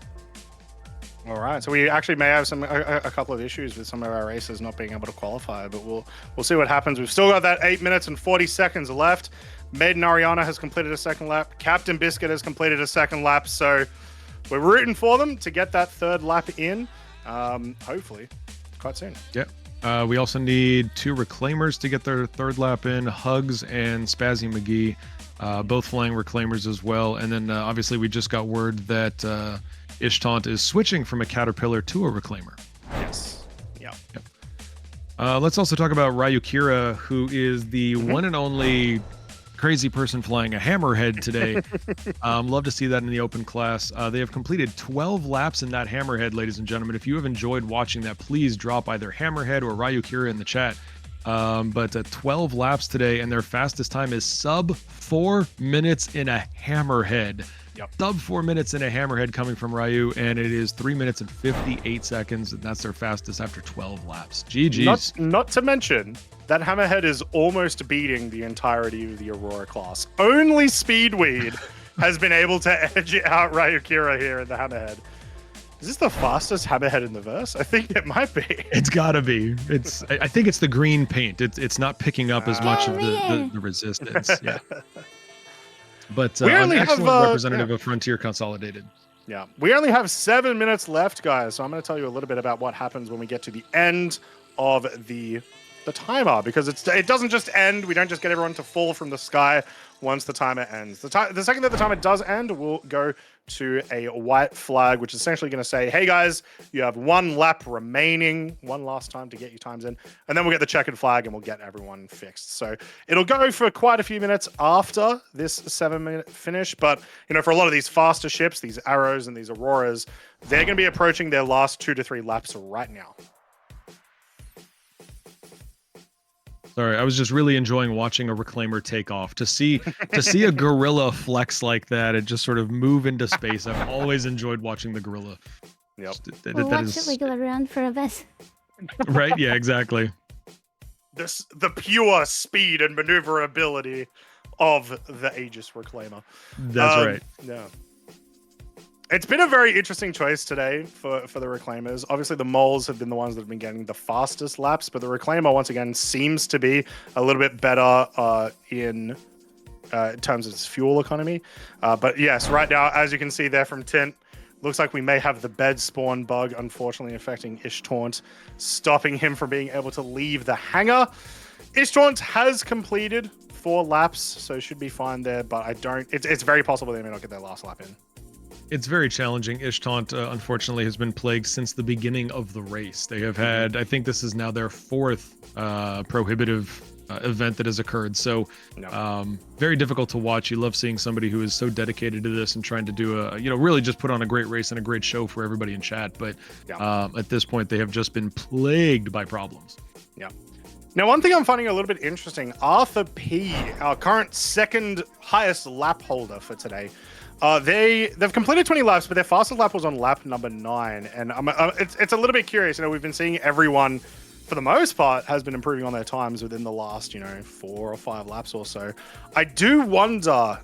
S3: All right, so we actually may have a couple of issues with some of our races not being able to qualify, but we'll see what happens. We've still got that 8 minutes and 40 seconds left. Maiden Ariana has completed a second lap. Captain Biscuit has completed a second lap, so we're rooting for them to get that third lap in, hopefully, quite soon.
S4: Yeah. We also need 2 reclaimers to get their third lap in, Hugs and Spazzy McGee, both flying reclaimers as well. And then obviously we just got word that Ishtant is switching from a Caterpillar to a reclaimer.
S3: Yes. Yeah.
S4: Yep. Let's also talk about Ryukira, who is the one and only crazy person flying a hammerhead today. Love to see that in the open class. They have completed 12 laps in that hammerhead, ladies and gentlemen. If you have enjoyed watching that, please drop either hammerhead or Ryukira in the chat. But 12 laps today, and their fastest time is sub 4 minutes in a hammerhead.
S3: Yep.
S4: Sub 4 minutes in a hammerhead coming from Ryu, and it is 3 minutes and 58 seconds, and that's their fastest after 12 laps. GG's.
S3: Not to mention, that hammerhead is almost beating the entirety of the Aurora class. Only Speedweed has been able to edge out Ryukira here in the hammerhead. Is this the fastest hammerhead in the verse? I think it might be.
S4: It's gotta be. I think it's the green paint. It's not picking up as much of the resistance. Yeah. But
S3: we only
S4: an excellent
S3: have,
S4: representative of Frontier Consolidated.
S3: Yeah, we only have 7 minutes left, guys. So I'm going to tell you a little bit about what happens when we get to the end of the timer, because it doesn't just end. We don't just get everyone to fall from the sky once the timer ends. The second that the timer does end, we'll go to a white flag, which is essentially going to say, hey guys, you have 1 lap remaining, one last time to get your times in, and then we'll get the checkered flag and we'll get everyone fixed. So it'll go for quite a few minutes after this 7-minute finish, but for a lot of these faster ships, these Arrows and these Auroras, they're going to be approaching their last 2 to 3 laps right now.
S4: Sorry, I was just really enjoying watching a reclaimer take off. To see a gorilla flex like that and just sort of move into space. I've always enjoyed watching the gorilla.
S2: Yep. We'll watch it wiggle around for a bit.
S4: Right? Yeah, exactly.
S3: The pure speed and maneuverability of the Aegis Reclaimer.
S4: That's right.
S3: Yeah. It's been a very interesting choice today for the Reclaimers. Obviously, the Moles have been the ones that have been getting the fastest laps, but the Reclaimer, once again, seems to be a little bit better in terms of its fuel economy. But yes, right now, as you can see there from Tint, looks like we may have the bed spawn bug, unfortunately affecting Ishtaunt, stopping him from being able to leave the hangar. Ishtaunt has completed 4 laps, so should be fine there, but it's very possible they may not get their last lap in.
S4: It's very challenging. Ishtaunt, unfortunately, has been plagued since the beginning of the race. They have had, I think this is now their 4th prohibitive event that has occurred. So very difficult to watch. You love seeing somebody who is so dedicated to this and trying to do really just put on a great race and a great show for everybody in chat. But at this point, they have just been plagued by problems.
S3: Yeah. Now, one thing I'm finding a little bit interesting, Arthur P, our current 2nd highest lap holder for today, they've completed 20 laps, but their fastest lap was on lap number 9. And it's a little bit curious. We've been seeing everyone, for the most part, has been improving on their times within the last, 4 or 5 laps or so. I do wonder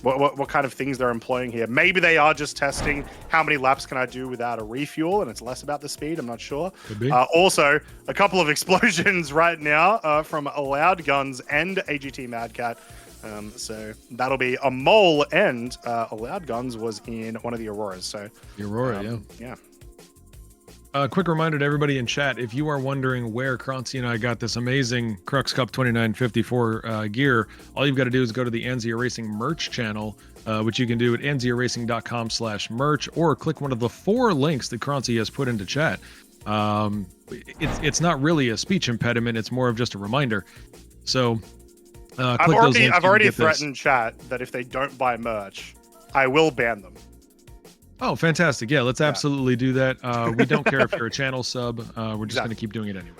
S3: what kind of things they're employing here. Maybe they are just testing how many laps can I do without a refuel, and it's less about the speed. I'm not sure.
S4: Could be.
S3: Also, a couple of explosions right now from Loud Guns and AGT Mad Cat. So that'll be a Mole, and Loud Guns was in one of the Auroras. So
S4: The Aurora,
S3: yeah.
S4: Quick reminder to everybody in chat, if you are wondering where Croncy and I got this amazing Crux Cup 2954 gear, all you've got to do is go to the Anzia Racing merch channel, which you can do at anziaracing.com/merch, or click one of the 4 links that Croncy has put into chat. It's not really a speech impediment, it's more of just a reminder. So
S3: I've already threatened chat that if they don't buy merch, I will ban them.
S4: Oh, fantastic. Yeah, let's absolutely do that. We don't care if you're a channel sub. We're just going to keep doing it anyway.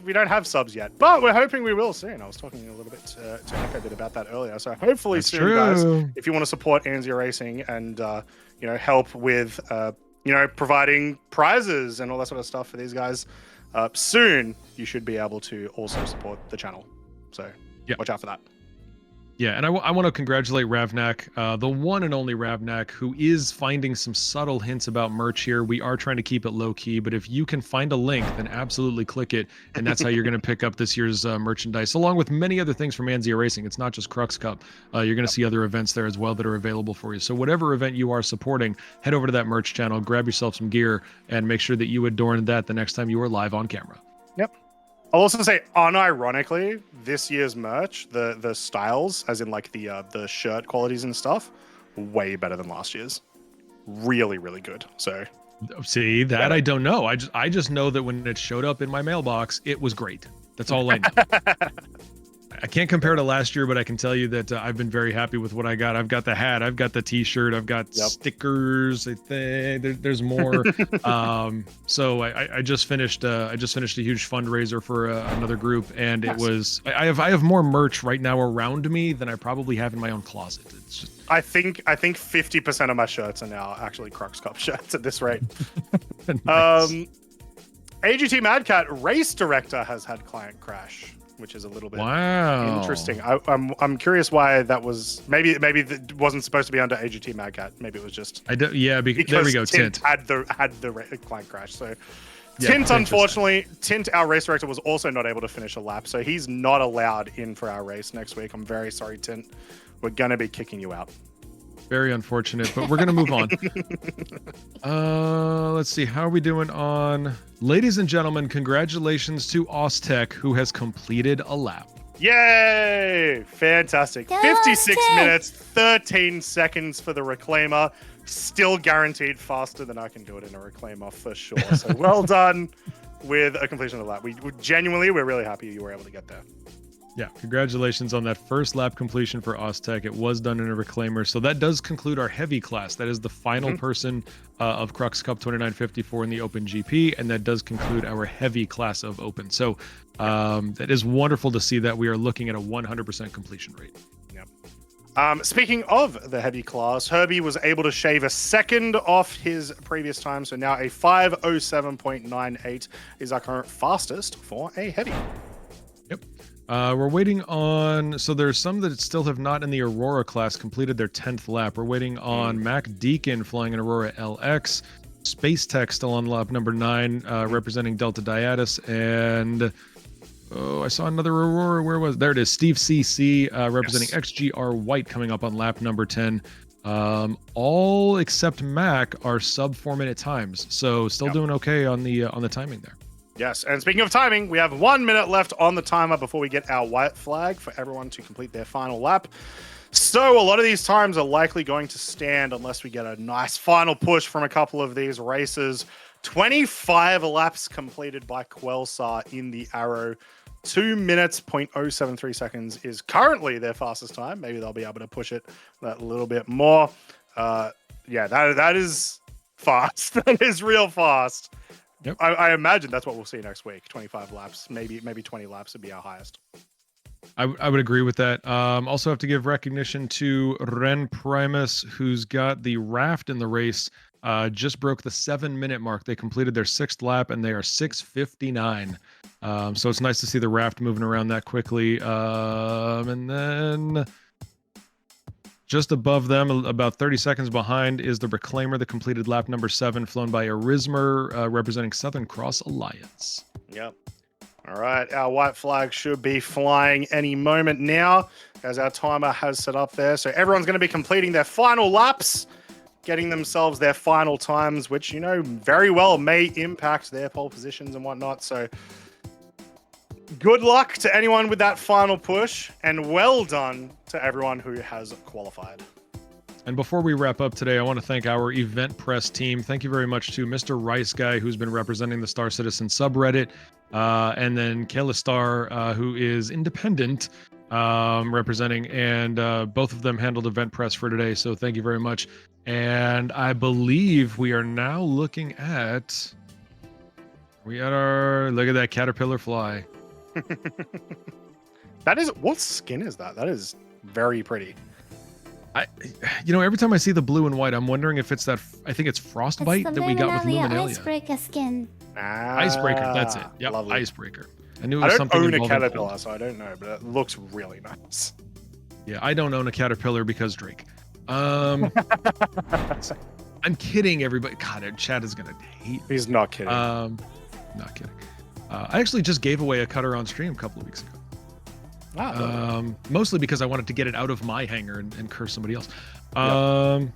S3: We don't have subs yet, but we're hoping we will soon. I was talking a little bit to Echo bit about that earlier. So hopefully soon, guys, if you want to support Anzia Racing and, help with, providing prizes and all that sort of stuff for these guys, soon you should be able to also support the channel. So watch out for that.
S4: Yeah, and I want to congratulate Ravnak, the one and only Ravnak, who is finding some subtle hints about merch here. We are trying to keep it low key, but if you can find a link, then absolutely click it, and that's how you're going to pick up this year's merchandise, along with many other things from Anzia Racing. It's not just Crux Cup. You're going to see other events there as well that are available for you. So whatever event you are supporting, head over to that merch channel, grab yourself some gear, and make sure that you adorn that the next time you are live on camera.
S3: Yep. I'll also say, unironically, this year's merch, the styles, as in like the shirt qualities and stuff, way better than last year's. Really, really good. So,
S4: see that I don't know. I just know that when it showed up in my mailbox, it was great. That's all I know. I can't compare to last year, but I can tell you that I've been very happy with what I got. I've got the hat, I've got the T-shirt, I've got stickers. I think there's more. So I just finished a huge fundraiser for another group, and it was I have more merch right now around me than I probably have in my own closet. It's just,
S3: I think 50% of my shirts are now actually Crux Cup shirts at this rate.
S4: nice.
S3: AGT Mad Cat race director has had client crash, which is a little bit interesting. I'm curious why that was. Maybe that wasn't supposed to be under AGT Mad Cat. Maybe it was just.
S4: There we go.
S3: Tint had the client crash. So Tint, unfortunately, our race director, was also not able to finish a lap, so he's not allowed in for our race next week. I'm very sorry, Tint. We're gonna be kicking you out.
S4: Very unfortunate, but we're going to move on. Let's see. How are we doing on... Ladies and gentlemen, congratulations to Oztech, who has completed a lap.
S3: Yay! Fantastic. 56 minutes, 13 seconds for the Reclaimer. Still guaranteed faster than I can do it in a Reclaimer for sure. So well done with a completion of the lap. We're really happy you were able to get there.
S4: Yeah, congratulations on that first lap completion for Oztech. It was done in a Reclaimer. So that does conclude our heavy class. That is the final person of Crux Cup 2954 in the OpenGP, and that does conclude our heavy class of Open. So that is wonderful to see that we are looking at a 100% completion rate.
S3: Yep. Speaking of the heavy class, Herbie was able to shave a second off his previous time, so now a 5:07.98 is our current fastest for a heavy.
S4: Yep. We're waiting on, so there's some that still have not in the Aurora class completed their 10th lap. We're waiting on Mac Deacon flying an Aurora LX, Space Tech still on lap number 9, representing Delta Diatus, and I saw another Aurora. Where was there? It is Steve CC representing XGR White coming up on lap number 10. All except Mac are sub 4-minute times, so still doing okay on the timing there.
S3: Yes, and speaking of timing, we have 1 minute left on the timer before we get our white flag for everyone to complete their final lap. So a lot of these times are likely going to stand unless we get a nice final push from a couple of these races. 25 laps completed by Quelsar in the Arrow. 2 minutes, 0.073 seconds is currently their fastest time. Maybe they'll be able to push it that little bit more. Yeah, that is fast. That is real fast.
S4: Yep.
S3: I imagine that's what we'll see next week. 25 laps, maybe 20 laps would be our highest.
S4: I would agree with that. Also have to give recognition to Ren Primus, who's got the raft in the race. Just broke the 7-minute mark. They completed their 6th lap and they are 6:59. So it's nice to see the raft moving around that quickly. And then just above them, about 30 seconds behind, is the Reclaimer that completed lap number 7, flown by Arismer, representing Southern Cross Alliance.
S3: Yep. All right, our white flag should be flying any moment now, as our timer has set up there. So everyone's going to be completing their final laps, getting themselves their final times, which, you know, very well may impact their pole positions and whatnot. So good luck to anyone with that final push, and well done to everyone who has qualified.
S4: And before we wrap up today, I want to thank our event press team. Thank you very much to Mr. Rice Guy, who's been representing the Star Citizen subreddit, and then Kayla Star, who is independent, representing, and both of them handled event press for today. So thank you very much. And I believe we are now looking at, look at that caterpillar fly.
S3: That is, what skin is that? That is very pretty.
S4: Every time I see the blue and white, I'm wondering if it's that. I think it's Frostbite that we got with Luminalia.
S2: Icebreaker skin.
S4: Icebreaker, that's it. Yep,
S3: lovely.
S4: Icebreaker. I knew it was
S3: I
S4: something.
S3: don't own a caterpillar, so I don't know, but it looks really nice.
S4: Yeah, I don't own a caterpillar because Drake. I'm kidding, everybody. God, Chad is gonna hate me.
S3: He's not kidding.
S4: Not kidding. I actually just gave away a cutter on stream a couple of weeks ago.
S3: Wow.
S4: Mostly because I wanted to get it out of my hangar and curse somebody else. Oh,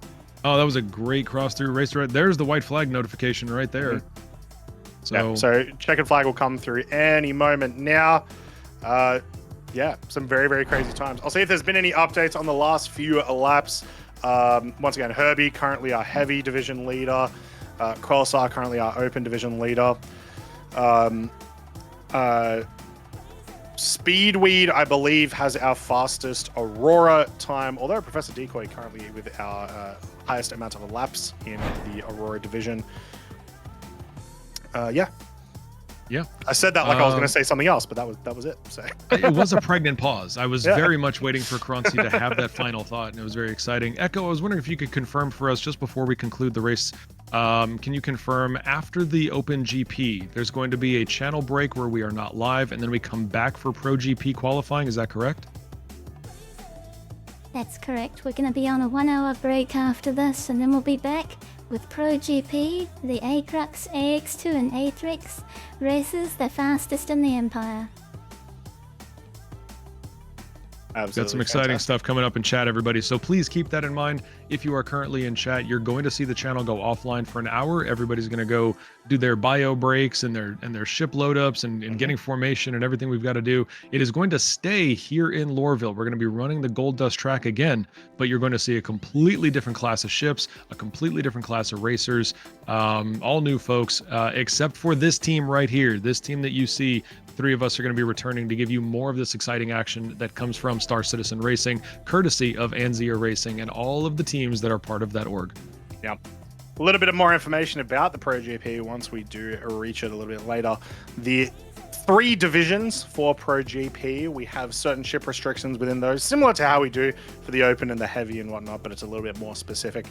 S4: that was a great cross through race. Right there's the white flag notification right there. So
S3: checkered flag will come through any moment now. Yeah, some very, very crazy times. I'll see if there's been any updates on the last few laps. Once again, Herbie currently our heavy division leader. Quelsar currently our open division leader. Speedweed, I believe, has our fastest Aurora time, although Professor Decoy currently with our highest amount of laps in the Aurora division. Yeah. I said that like I was going to say something else, but that was it. So
S4: it was a pregnant pause. I was very much waiting for Kronzi to have that final thought, and it was very exciting. Echo, I was wondering if you could confirm for us just before we conclude the race. Can you confirm after the OpenGP, there's going to be a channel break where we are not live, and then we come back for Pro GP qualifying? Is that correct?
S2: That's correct. We're going to be on a 1-hour break after this, and then we'll be back with Pro GP, the A-Crux, AX2, and Atrix races, the fastest in the Empire.
S3: Absolutely
S4: Got some exciting stuff coming up in chat, everybody. So please keep that in mind. If you are currently in chat, you're going to see the channel go offline for an hour. Everybody's going to go do their bio breaks and their ship load ups and getting formation and everything we've got to do. It is going to stay here in Loreville. We're going to be running the Gold Dust track again, but you're going to see a completely different class of ships, a completely different class of racers, all new folks, except for this team right here. This team that you see, 3 of us are going to be returning to give you more of this exciting action that comes from Star Citizen Racing, courtesy of Anzia Racing and all of the teams that are part of that org.
S3: Yeah. A little bit of more information about the Pro GP once we do reach it a little bit later. The 3 divisions for Pro GP, we have certain ship restrictions within those, similar to how we do for the Open and the Heavy and whatnot, but it's a little bit more specific.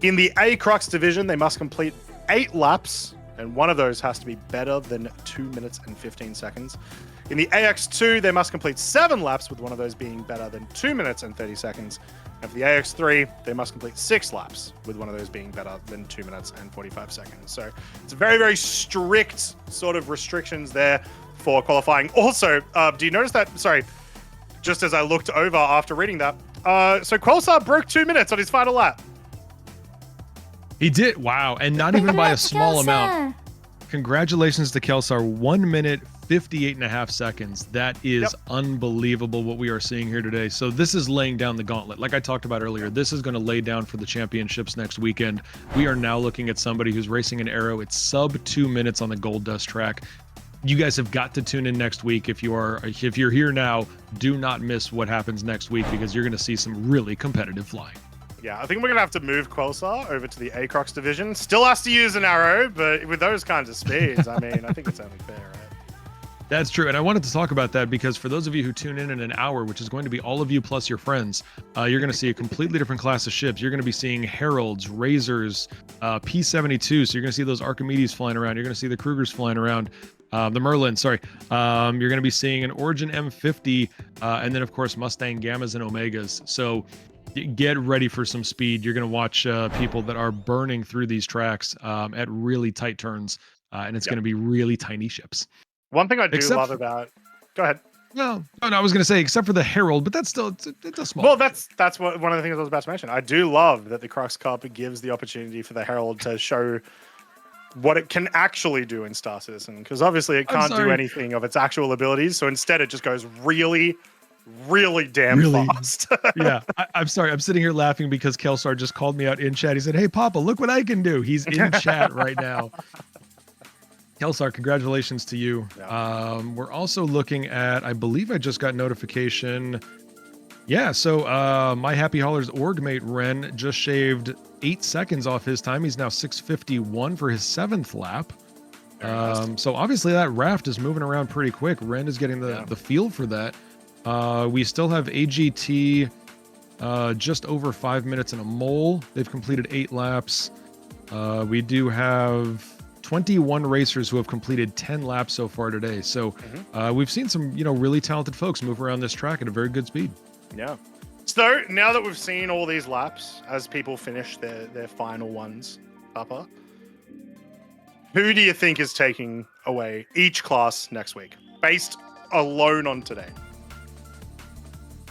S3: In the A-Crux division, they must complete 8 laps and one of those has to be better than 2 minutes and 15 seconds. In the AX2, they must complete 7 laps, with one of those being better than 2 minutes and 30 seconds. And for the AX3, they must complete 6 laps, with one of those being better than 2 minutes and 45 seconds. So it's very, very strict sort of restrictions there for qualifying. Also, do you notice that? Sorry, just as I looked over after reading that, so Quelsar broke 2 minutes on his final lap.
S4: He did. Wow. And not even by a small amount. Congratulations to Kelsar. 1 minute, 58 and a half seconds. That is unbelievable what we are seeing here today. So this is laying down the gauntlet. Like I talked about earlier, this is going to lay down for the championships next weekend. We are now looking at somebody who's racing an Aero. It's sub 2 minutes on the Gold Dust track. You guys have got to tune in next week. If you're here now, do not miss what happens next week, because you're going to see some really competitive flying.
S3: Yeah, I think we're going to have to move Quelsar over to the A-Crux division. Still has to use an Arrow, but with those kinds of speeds, I mean, I think it's only fair, right?
S4: That's true. And I wanted to talk about that because for those of you who tune in an hour, which is going to be all of you plus your friends, you're going to see a completely different class of ships. You're going to be seeing Heralds, Razors, P-72. So you're going to see those Archimedes flying around. You're going to see the Krugers flying around. The Merlin, sorry. You're going to be seeing an Origin M50, and then, of course, Mustang Gammas and Omegas. So get ready for some speed. You're going to watch people that are burning through these tracks at really tight turns, and it's going to be really tiny ships.
S3: One thing I do love about... Go ahead.
S4: No, I was going to say, except for the Herald, but that's still, it's a small...
S3: Well, that's what one of the things I was about to mention. I do love that the Crux Cup gives the opportunity for the Herald to show what it can actually do in Star Citizen, because obviously it can't do anything of its actual abilities, so instead it just goes really damn fast.
S4: Yeah, I'm sorry. I'm sitting here laughing because Kelsar just called me out in chat. He said, "Hey, Papa, look what I can do." He's in chat right now. Kelsar, congratulations to you.
S3: Yeah.
S4: We're also looking at, I believe I just got notification. Yeah, so my Happy Haulers org mate Ren just shaved 8 seconds off his time. He's now 6:51 for his 7th lap. So obviously that raft is moving around pretty quick. Ren is getting the feel for that. We still have AGT just over 5 minutes and a mole. They've completed 8 laps. We do have 21 racers who have completed 10 laps so far today. So we've seen some, really talented folks move around this track at a very good speed.
S3: Yeah. So now that we've seen all these laps, as people finish their final ones, Papa, who do you think is taking away each class next week, based alone on today?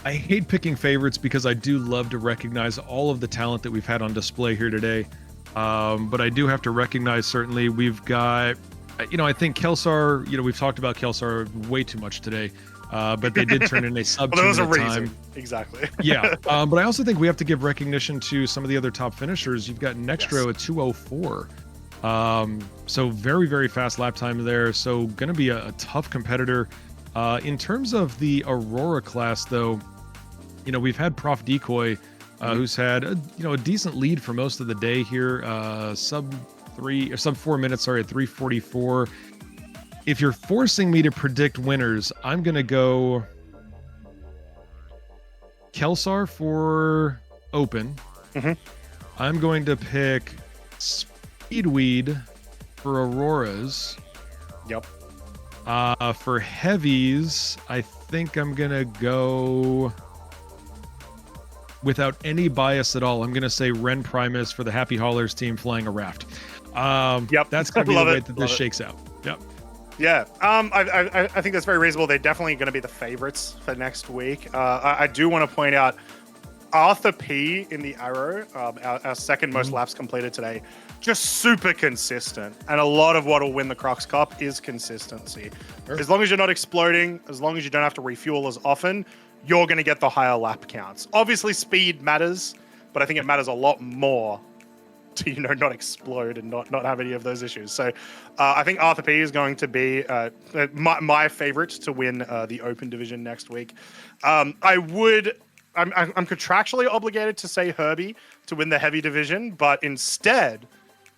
S4: I hate picking favorites because I do love to recognize all of the talent that we've had on display here today. But I do have to recognize, certainly, we've got, I think Kelsar, we've talked about Kelsar way too much today. But they did turn in a sub 2 minute time.
S3: Exactly.
S4: Yeah. But I also think we have to give recognition to some of the other top finishers. You've got Nextro at 2:04. So very, very fast lap time there. So going to be a tough competitor. In terms of the Aurora class, though, we've had Prof Decoy, who's had a decent lead for most of the day here. Sub 4 minutes, at 3:44. If you're forcing me to predict winners, I'm going to go Kelsar for Open. I'm going to pick Speedweed for Auroras.
S3: Yep.
S4: For Heavies, I think I'm going to go, without any bias at all, I'm going to say Ren Primus for the Happy Haulers team flying a raft.
S3: Yep.
S4: That's going to be the way that this shakes out. Yep.
S3: Yeah, I think that's very reasonable. They're definitely going to be the favorites for next week. I do want to point out Arthur P in the Arrow, our second most laps completed today, just super consistent. And a lot of what will win the Crux Cup is consistency. Sure. As long as you're not exploding, as long as you don't have to refuel as often, you're going to get the higher lap counts. Obviously, speed matters, but I think it matters a lot more to not explode and not have any of those issues. So I think Arthur P is going to be my favorite to win the Open division next week. I'm contractually obligated to say Herbie to win the Heavy division, but instead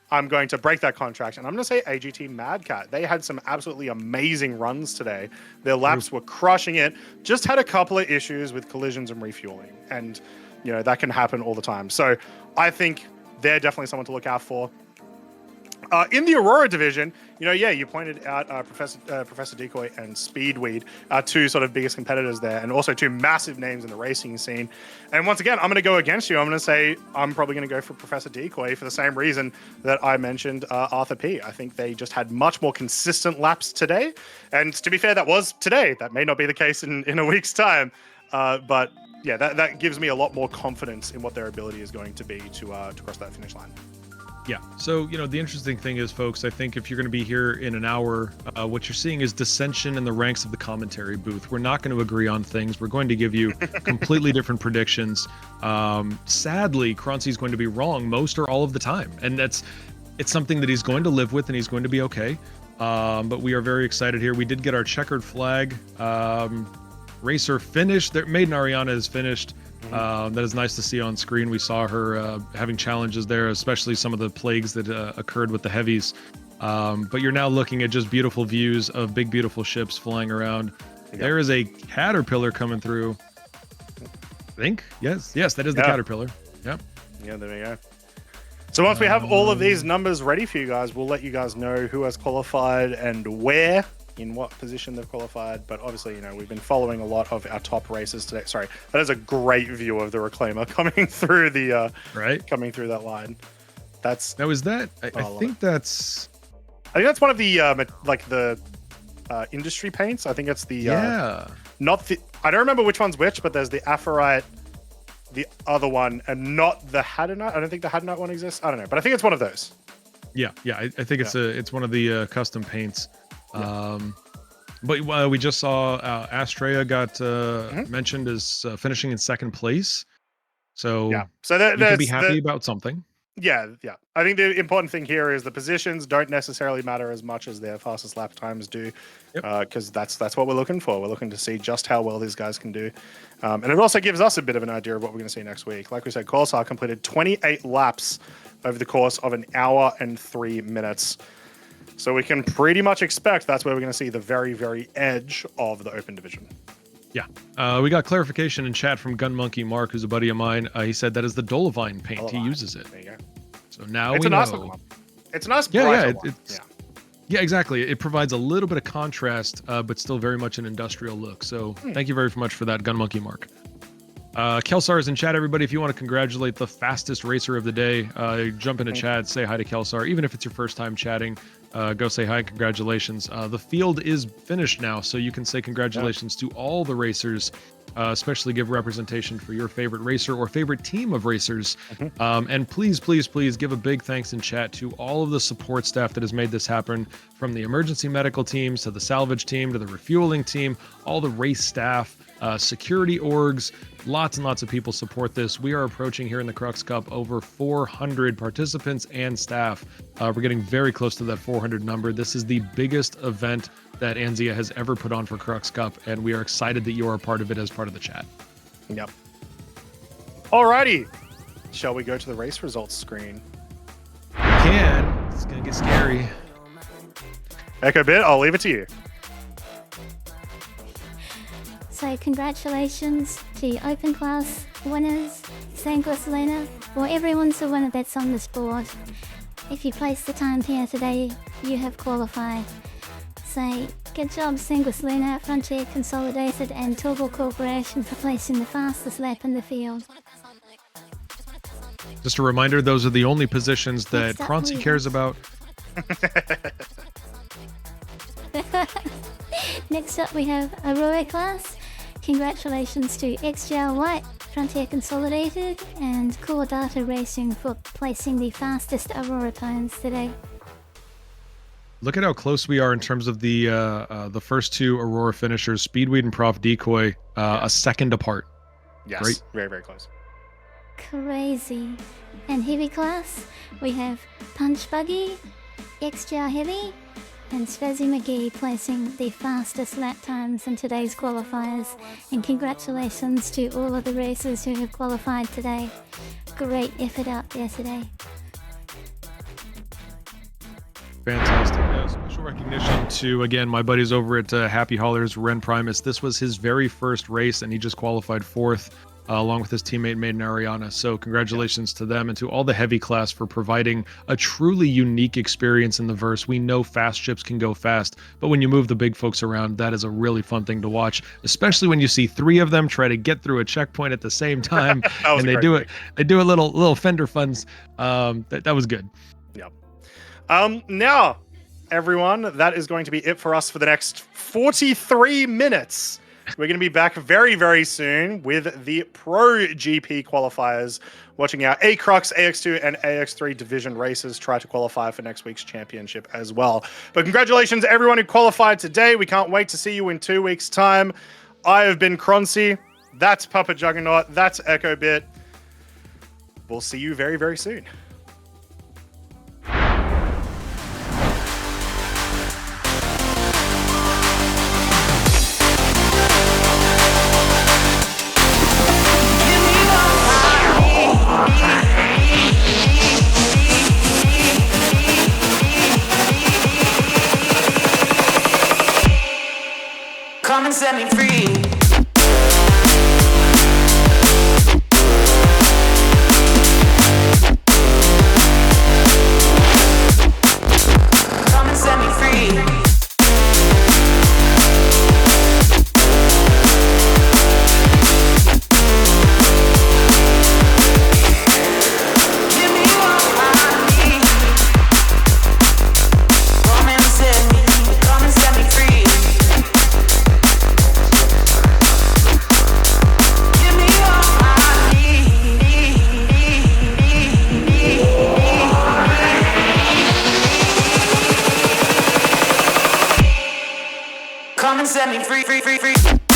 S3: I'm going to break that contract and I'm going to say AGT Mad Cat. They had some absolutely amazing runs today. Their laps were crushing it. Just had a couple of issues with collisions and refueling, and that can happen all the time. So I think they're definitely someone to look out for. In the Aurora division, you pointed out Professor Decoy and Speedweed, our two sort of biggest competitors there, and also two massive names in the racing scene. And once again, I'm going to go against you. I'm going to say I'm probably going to go for Professor Decoy for the same reason that I mentioned Arthur P. I think they just had much more consistent laps today. And to be fair, that was today. That may not be the case in a week's time. But yeah, that gives me a lot more confidence in what their ability is going to be to cross that finish line.
S4: Yeah. So, the interesting thing is, folks, I think if you're going to be here in an hour, what you're seeing is dissension in the ranks of the commentary booth. We're not going to agree on things. We're going to give you completely different predictions. Sadly, Croncy's going to be wrong most or all of the time. And it's something that he's going to live with and he's going to be okay. But we are very excited here. We did get our checkered flag. Racer finished. Maiden Ariana is finished. That is nice to see on screen. We saw her having challenges there, especially some of the plagues that occurred with the heavies. But you're now looking at just beautiful views of big, beautiful ships flying around. Yep. There is a caterpillar coming through. I think. Yes, that is the caterpillar. Yep. Yeah,
S3: there we go. So once we have all of these numbers ready for you guys, we'll let you guys know who has qualified and where, in what position they've qualified. But obviously, we've been following a lot of our top races today. Sorry, that is a great view of the Reclaimer coming through the coming through that line.
S4: Now is that? I think that's
S3: one of the industry paints. I think it's the not the. I don't remember which one's which, but there's the Aphorite, the other one, and not the Hadonite. I don't think the Hadonite one exists. I don't know, but I think it's one of those.
S4: Yeah. I think it's one of the custom paints. But we just saw Astrea got mentioned as finishing in second place. So you can be happy about something.
S3: Yeah. I think the important thing here is the positions don't necessarily matter as much as their fastest lap times do, because that's what we're looking for. We're looking to see just how well these guys can do. And it also gives us a bit of an idea of what we're going to see next week. Like we said, Corsair completed 28 laps over the course of an hour and 3 minutes. So we can pretty much expect that's where we're going to see the very, very edge of the open division.
S4: Yeah. We got clarification in chat from Gun Monkey Mark, who's a buddy of mine. He said that is the Dolovine paint. He uses it.
S3: There you go.
S4: So now
S3: it's
S4: we
S3: nice
S4: know.
S3: It's a nice brighter one.
S4: Yeah, exactly. It provides a little bit of contrast, but still very much an industrial look. So thank you very much for that, Gun Monkey Mark. Kelsar is in chat, everybody. If you want to congratulate the fastest racer of the day, jump into chat, say hi to Kelsar. Even if it's your first time chatting, go say hi, congratulations. The field is finished now, so you can say congratulations to all the racers, especially give representation for your favorite racer or favorite team of racers. And please give a big thanks in chat to all of the support staff that has made this happen, from the emergency medical teams to the salvage team to the refueling team, all the race staff, security orgs. Lots and lots of people support this. We are approaching here in the Crux Cup over 400 participants and staff. We're getting very close to that 400 number. This is the biggest event that Anzia has ever put on for Crux Cup, and we are excited that you are a part of it as part of the chat.
S3: Yep. Alrighty. Shall we go to the race results screen?
S4: We can. It's going to get scary.
S3: Echo Bit, I'll leave it to you.
S2: So congratulations to Open Class winners, Sangua Selena, or everyone's a winner that's on this board. If you placed the time here today, you have qualified. So good job Sangua Selena, Frontier Consolidated and Turbo Corporation for placing the fastest lap in the field.
S4: Just a reminder, those are the only positions that Croncy cares about.
S2: Next up we have Aurora Class. Congratulations to XGL White, Frontier Consolidated, and Core Data Racing for placing the fastest Aurora times today.
S4: Look at how close we are in terms of the first two Aurora finishers, Speedweed and Prof Decoy, a second apart.
S3: Yes,
S4: Great.
S3: Very, very close.
S2: Crazy. And Heavy Class, we have Punch Buggy, XGL Heavy, and Svazzy McGee placing the fastest lap times in today's qualifiers. And congratulations to all of the racers who have qualified today. Great effort out there today.
S4: Fantastic. Special recognition to, again, my buddies over at Happy Haulers, Ren Primus. This was his very first race, and he just qualified fourth. along with his teammate Maiden Ariana. So congratulations to them and to all the heavy class for providing a truly unique experience in the verse. We know fast ships can go fast, but when you move the big folks around, that is a really fun thing to watch, especially when you see 3 of them try to get through a checkpoint at the same time. And they do a little fender funds. That was good.
S3: Yep. Now, everyone, that is going to be it for us for the next 43 minutes. We're going to be back very, very soon with the Pro GP qualifiers, watching our A-Crux, AX2, and AX3 division races try to qualify for next week's championship as well. But congratulations to everyone who qualified today. We can't wait to see you in 2 weeks' time. I have been Croncy. That's Puppet Juggernaut. That's EchoBit. We'll see you very, very soon.
S1: Come and set me free. Come and set me free. Give me what I need. Come and set me free. Give me what I need. Come and set me free.